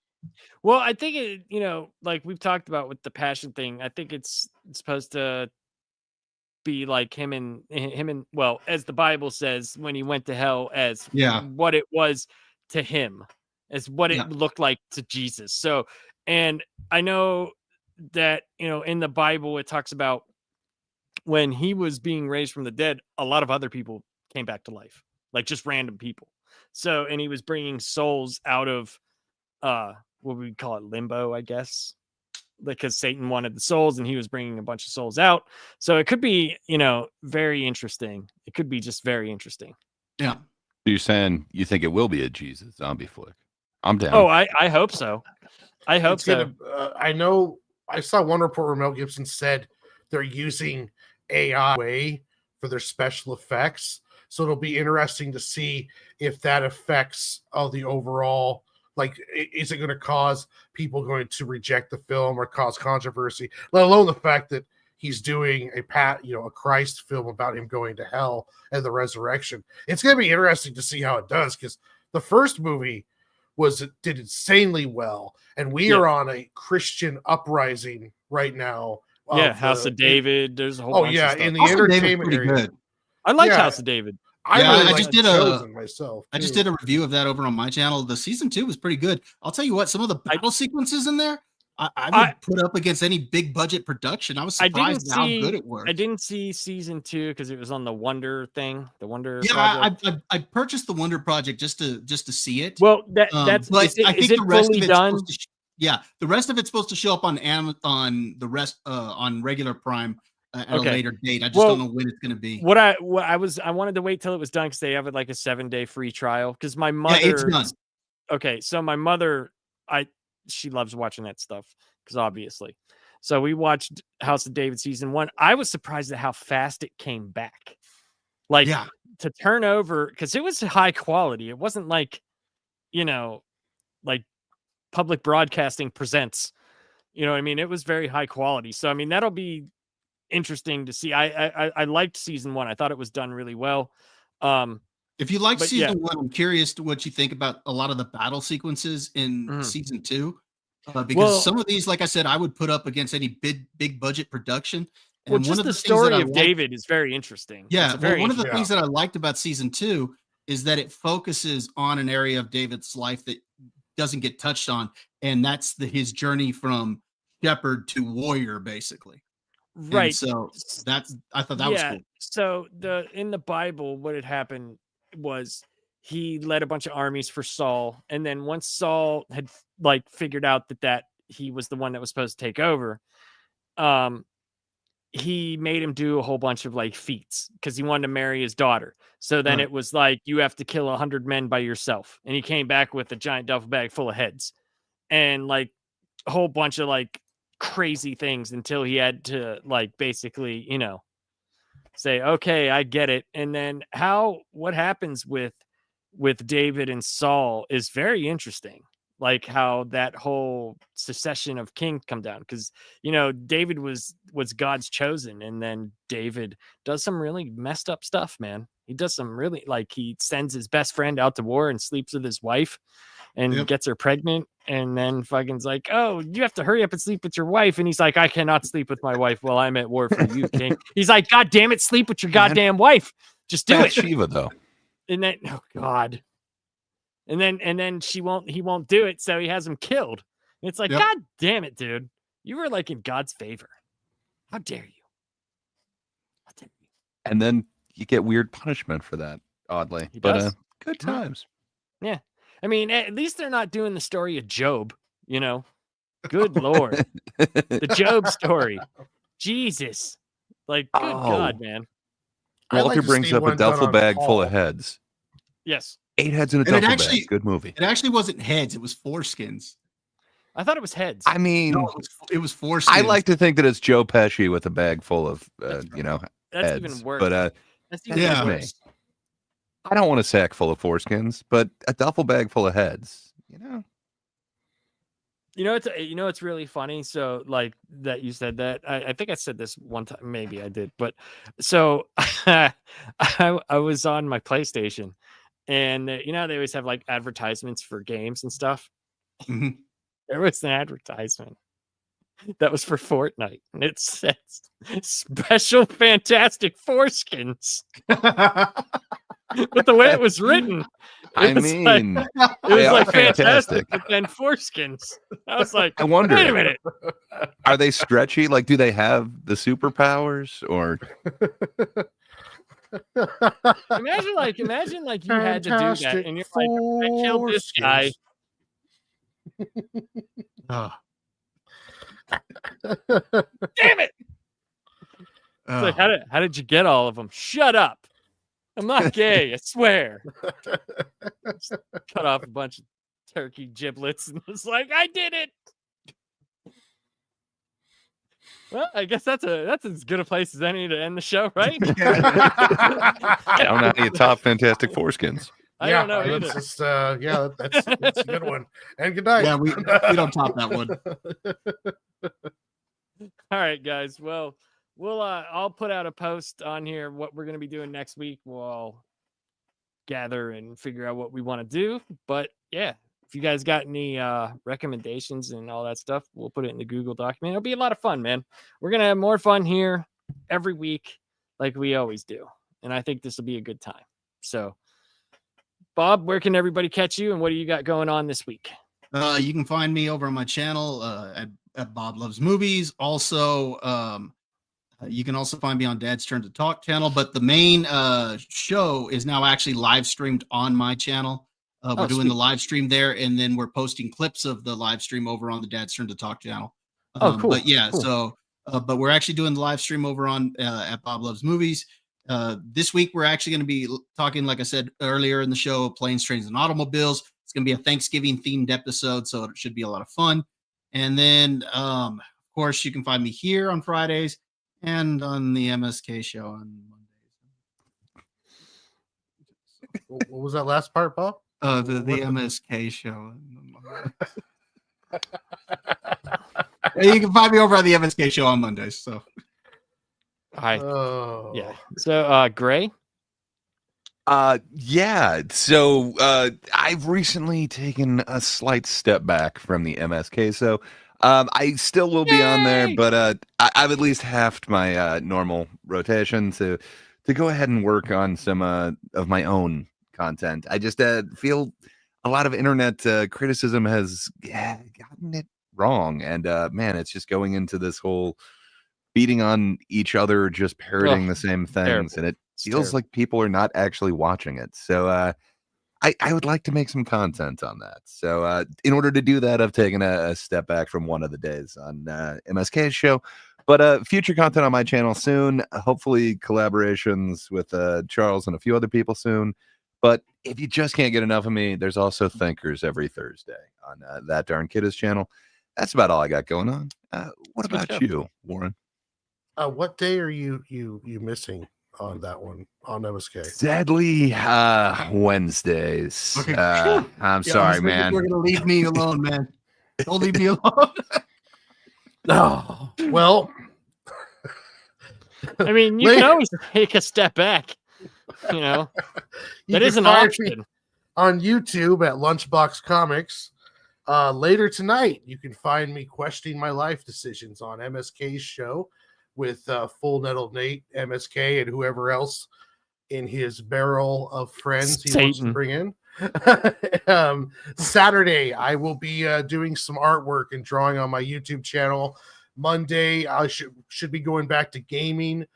Well, I think it, like we've talked about with the Passion thing, I think it's supposed to be like him and well, as the Bible says, when he went to hell, as what it was to him, as what it looked like to Jesus. So, and I know that in the Bible it talks about when he was being raised from the dead, a lot of other people came back to life, like just random people. So, and he was bringing souls out of what we call it, limbo, I guess, because Satan wanted the souls and he was bringing a bunch of souls out. So it could be, very interesting. It could be just very interesting. Yeah. You're saying you think it will be a Jesus zombie flick? I'm down. Oh, I hope so. I hope so. I know I saw one report where Mel Gibson said they're using AI for their special effects. So it'll be interesting to see if that affects the overall. Like, is it going to cause people going to reject the film or cause controversy? Let alone the fact that he's doing a Christ film about him going to hell and the resurrection. It's going to be interesting to see how it does, because the first movie did insanely well, and we are on a Christian uprising right now. House of David. There's a whole bunch of stuff. In the entertainment area. Good. I like House of David. I just did a review of that over on my channel. The season 2 was pretty good. I'll tell you what, some of the battle sequences in there, I would put up against any big budget production. I was surprised how good it was. I didn't see season 2 because it was on the Wonder thing. The Wonder. Yeah, I purchased the Wonder Project just to see it. Well, that's. But I think the rest of it's done? The rest of it's supposed to show up on Amazon. The rest on regular Prime. At a later date. I just don't know when it's going to be. I wanted to wait till it was done because they have it like a 7-day free trial. Because my mother, it's done. Okay, so my mother, she loves watching that stuff because obviously. So we watched House of David season 1. I was surprised at how fast it came back. Like to turn over, because it was high quality. It wasn't like like public broadcasting presents. You know what I mean? It was very high quality. So I mean, that'll be interesting to see. I liked season 1. I thought it was done really well. If you like season 1, I'm curious to what you think about a lot of the battle sequences in season 2. Because some of these, like I said, I would put up against any big budget production. And one of the story of David is very interesting. Yeah, one of the things that I liked about season 2 is that it focuses on an area of David's life that doesn't get touched on, and that's his journey from shepherd to warrior, basically. Right. And so I thought that was cool. So in the Bible, what had happened was he led a bunch of armies for Saul, and then once Saul had like figured out that he was the one that was supposed to take over, he made him do a whole bunch of like feats because he wanted to marry his daughter. So then it was like, you have to kill 100 men by yourself. And he came back with a giant duffel bag full of heads and like a whole bunch of like crazy things until he had to like basically, say, okay, I get it. And then what happens with David and Saul is very interesting. Like how that whole succession of king come down, because David was God's chosen, and then David does some really messed up stuff, man. He does some really, like, he sends his best friend out to war and sleeps with his wife and gets her pregnant, and then fucking's like, oh, you have to hurry up and sleep with your wife, and he's like, I cannot sleep with my wife while I'm at war for you, king. He's like, God damn it, sleep with your goddamn wife, just do it. Shiva though, and then God. And then he won't do it, so he has him killed. And it's like, God damn it, dude. You were like in God's favor. How dare you? How dare you? And then you get weird punishment for that, oddly. But good times. Yeah. I mean, at least they're not doing the story of Job, Good Lord. The Job story. Jesus. Like, good God, man. Walter brings up a duffel bag full of heads. Yes. 8 heads in a duffel bag. Good movie. It actually wasn't heads. It was foreskins. I thought it was heads. I mean, no, it was foreskins. I like to think that it's Joe Pesci with a bag full of, that's heads. even worse. But that's even worse. I don't want a sack full of foreskins, but a duffel bag full of heads, It's really funny. So like that you said that. I think I said this one time. Maybe I did. But so I was on my PlayStation. And they always have like advertisements for games and stuff. Mm-hmm. There was an advertisement that was for Fortnite, and it says special fantastic foreskins. But the way it was written, it was like fantastic, but then foreskins. I was like, I wonder. Wait a minute. Are they stretchy? Like, do they have the superpowers or? Imagine like you had to do that and you're like, I killed this guy. Damn it. It's like, how did you get all of them? Shut up. I'm not gay, I swear. Just cut off a bunch of turkey giblets and was like, I did it. Well, I guess that's as good a place as any to end the show, right? I don't know how you top fantastic foreskins. I don't know either. That's just, that's a good one. And good night. Yeah, we don't top that one. All right, guys. Well, I'll put out a post on here what we're going to be doing next week. We'll all gather and figure out what we want to do. But yeah, if you guys got any recommendations and all that stuff, we'll put it in the Google document. It'll be a lot of fun, man. We're going to have more fun here every week like we always do. And I think this will be a good time. So, Bob, where can everybody catch you and what do you got going on this week? You can find me over on my channel at Bob Loves Movies. Also, you can also find me on Dad's Turn to Talk channel. But the main show is now actually live streamed on my channel. We're doing the live stream there, and then we're posting clips of the live stream over on the Dad's Turn to Talk channel. Cool. But yeah, cool. So but we're actually doing the live stream over on at Bob Loves Movies. This week we're actually going to be talking, like I said earlier in the show, planes, trains, and automobiles. It's going to be a Thanksgiving themed episode, so it should be a lot of fun. And then, of course, you can find me here on Fridays and on the MSK show on Mondays. What was that last part, Paul? The MSK show. You can find me over on the MSK show on Mondays. So, yeah. So, Gray. Yeah. So I've recently taken a slight step back from the MSK. So I still will be on there, but I've at least halved my normal rotation to go ahead and work on some of my own content. I just feel a lot of internet criticism has gotten it wrong, and man, it's just going into this whole beating on each other, just parroting the same things, and it feels like people are not actually watching it. So I would like to make some content on that. So in order to do that, I've taken a step back from one of the days on MSK's show. But future content on my channel soon. Hopefully collaborations with Charles and a few other people soon. But if you just can't get enough of me, there's also Thinkers every Thursday on That Darn Kidda's channel. That's about all I got going on. What about you, Warren? What day are you missing on that one on MSK? Sadly, Wednesdays. Okay. I'm sorry, man. You're gonna leave me alone, man. Don't leave me alone. No. Well, I mean, you can always take a step back. You know, that is an option. On YouTube at Lunchbox Comics. Later tonight, you can find me questioning my life decisions on MSK's show with Full Metal Nate, MSK, and whoever else in his barrel of friends he wants to bring in. Saturday, I will be doing some artwork and drawing on my YouTube channel. Monday, I should be going back to gaming.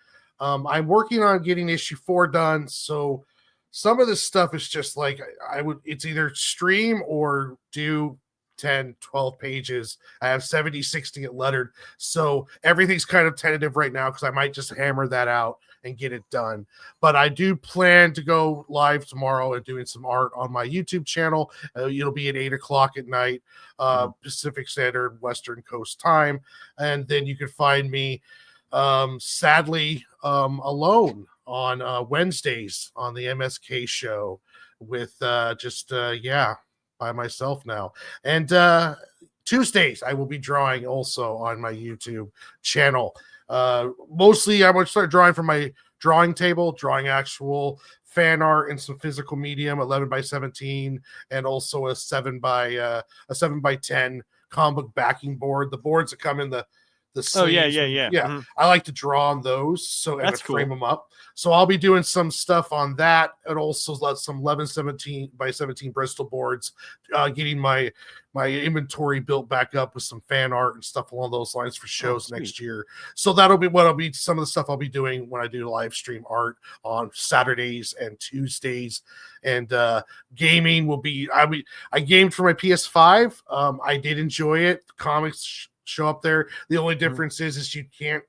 I'm working on getting issue 4 done, so some of this stuff is just like it's either stream or do 10, 12 pages. I have 76 to get lettered, so everything's kind of tentative right now because I might just hammer that out and get it done. But I do plan to go live tomorrow and doing some art on my YouTube channel. It'll be at 8 o'clock at night, Pacific Standard Western Coast time, and then you can find me sadly alone on Wednesdays on the MSK show with by myself now. And Tuesdays I will be drawing also on my YouTube channel. Mostly I'm going to start drawing from my drawing table, drawing actual fan art and some physical medium, 11 by 17, and also a 7 by 10 comic book backing board. The boards that come in the sleeves. Yeah. Mm-hmm. I like to draw on those and frame them up. So I'll be doing some stuff on that, and also some 11 by 17 Bristol boards, getting my inventory built back up with some fan art and stuff along those lines for shows next year. So that'll be some of the stuff I'll be doing when I do live stream art on Saturdays and Tuesdays. And gaming will be I gamed for my PS5. I did enjoy it. Comics show up there. The only difference is you can't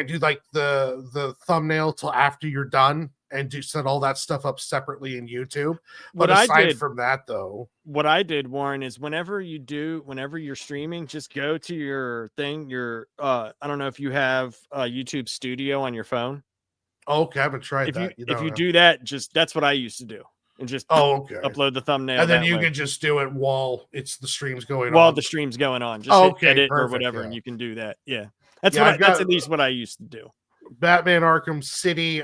do like the thumbnail till after you're done and set all that stuff up separately in YouTube. But aside from that, though, what I did, Warren, is whenever you're streaming, just go to your thing. I don't know if you have YouTube Studio on your phone. Okay, I haven't tried that. If you do that, that's what I used to do. And just upload the thumbnail, and then you can just do it while the stream's going on. While the stream's going on, just hit edit or whatever, and you can do that. Yeah, that's at least what I used to do. Batman Arkham City.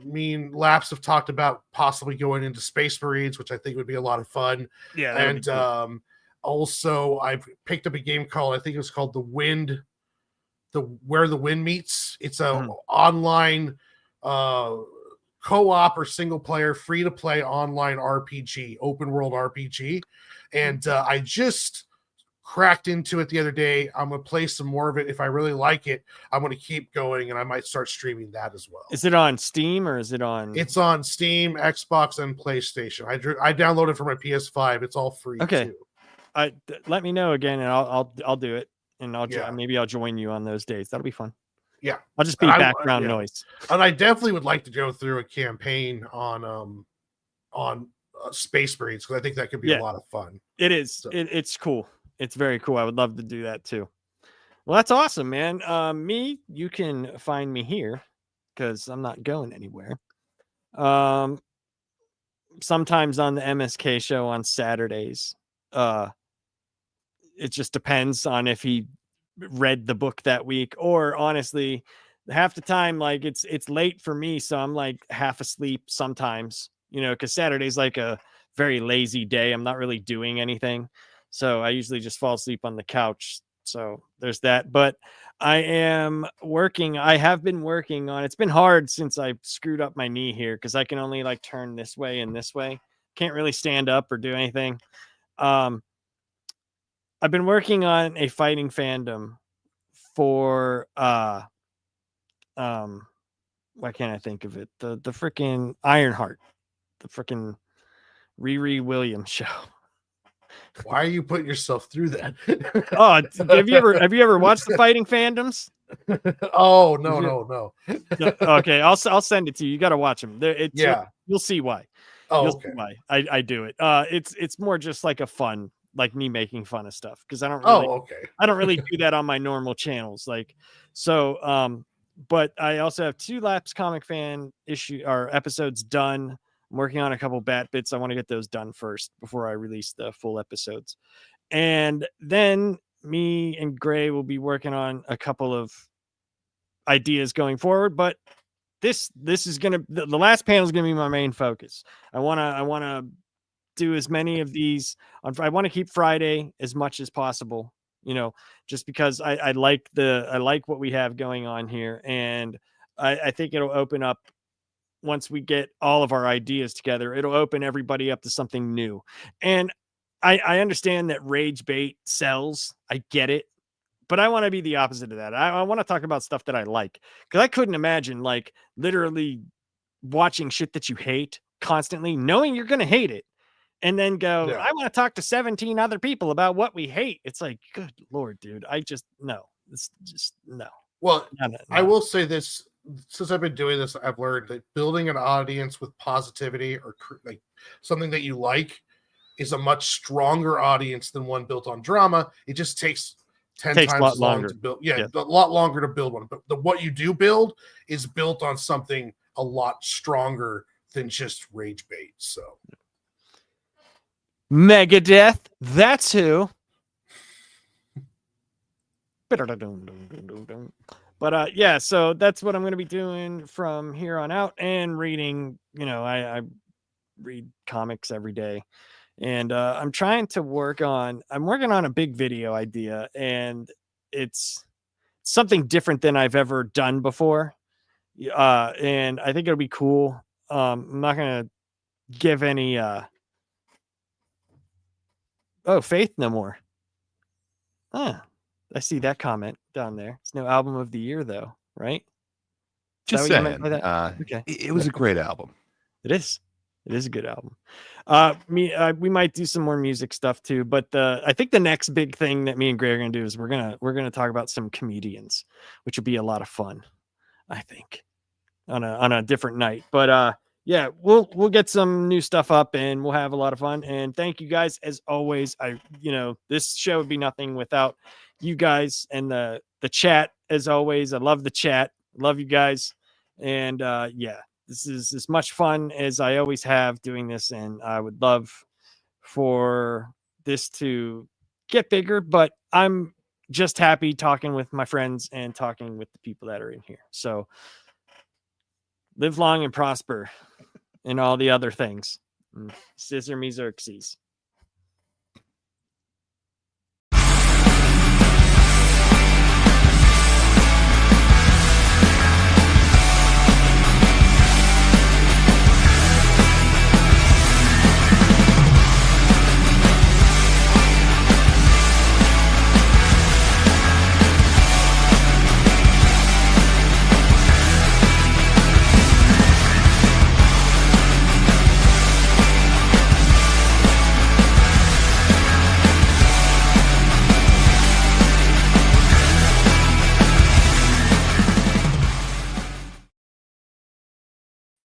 Me and Laps have talked about possibly going into Space Marines, which I think would be a lot of fun. Yeah, and cool. Also I've picked up a game called Where the Wind Meets. It's a online co-op or single player free to play online RPG, open world RPG, and I just cracked into it the other day. I'm gonna play some more of it. If I really like it, I'm gonna keep going, and I might start streaming that as well. Is it on Steam or is it on? It's on Steam, Xbox, and PlayStation. I downloaded for my PS5. It's all free. Okay, too. Let me know again, and I'll do it, and maybe I'll join you on those days. That'll be fun. Yeah, I'll just be background noise. And I definitely would like to go through a campaign on Space Marines, because I think that could be a lot of fun. It is. So. It's cool. It's very cool. I would love to do that too. Well, that's awesome, man. You can find me here because I'm not going anywhere. sometimes on the MSK show on Saturdays. It just depends on if he read the book that week, or honestly, half the time, like it's late for me, so I'm like half asleep sometimes, because Saturday's like a very lazy day. I'm not really doing anything, so I usually just fall asleep on the couch. So there's that. But I have been working on, it's been hard since I screwed up my knee here, because I can only like turn this way and this way, can't really stand up or do anything. I've been working on a fighting fandom for why can't I think of it? The freaking Ironheart, the freaking Riri Williams show. Why are you putting yourself through that? Oh, have you ever watched the fighting fandoms? Oh, no. Okay, I'll send it to you. You got to watch them. You'll see why. Oh, You'll okay. see why I do it. It's more just like a fun, like me making fun of stuff, because I don't really do that on my normal channels. Like, so but I also have 2 Laps Comic Fan episodes done. I'm working on a couple Bat Bits. I want to get those done first before I release the full episodes. And then me and Gray will be working on a couple of ideas going forward. But this is the last panel is gonna be my main focus. I wanna do as many of these. I want to keep Friday as much as possible, just because I like what we have going on here, and I think it'll open up, once we get all of our ideas together, it'll open everybody up to something new. And I understand that rage bait sells. I get it. But I want to be the opposite of that. I want to talk about stuff that I like, because I couldn't imagine like literally watching shit that you hate constantly, knowing you're going to hate it, and then go, I want to talk to 17 other people about what we hate. It's like, good Lord, dude. No. It's just no. Well, no. I will say this. Since I've been doing this, I've learned that building an audience with positivity or like something that you like is a much stronger audience than one built on drama. It just takes 10 times as long to build. Yeah, a lot longer to build one. But what you do build is built on something a lot stronger than just rage bait. So Megadeth, that's who. But yeah, so that's what I'm going to be doing from here on out, and reading. I read comics every day, and I'm working on a big video idea, and it's something different than I've ever done before, and I think it'll be cool. I'm not going to give any Faith No More. I see that comment down there. It's no album of the year, though, right? Just saying. Okay. It was a great album. It is. It is a good album. We might do some more music stuff too, but I think the next big thing that me and Gray are gonna do is we're gonna talk about some comedians, which will be a lot of fun, I think, on a different night. But yeah, we'll get some new stuff up, and we'll have a lot of fun. And thank you guys as always. This show would be nothing without you guys and the chat as always. I love the chat. Love you guys. And yeah, this is as much fun as I always have doing this, and I would love for this to get bigger, but I'm just happy talking with my friends and talking with the people that are in here. So live long and prosper and all the other things. Scissor me Xerxes.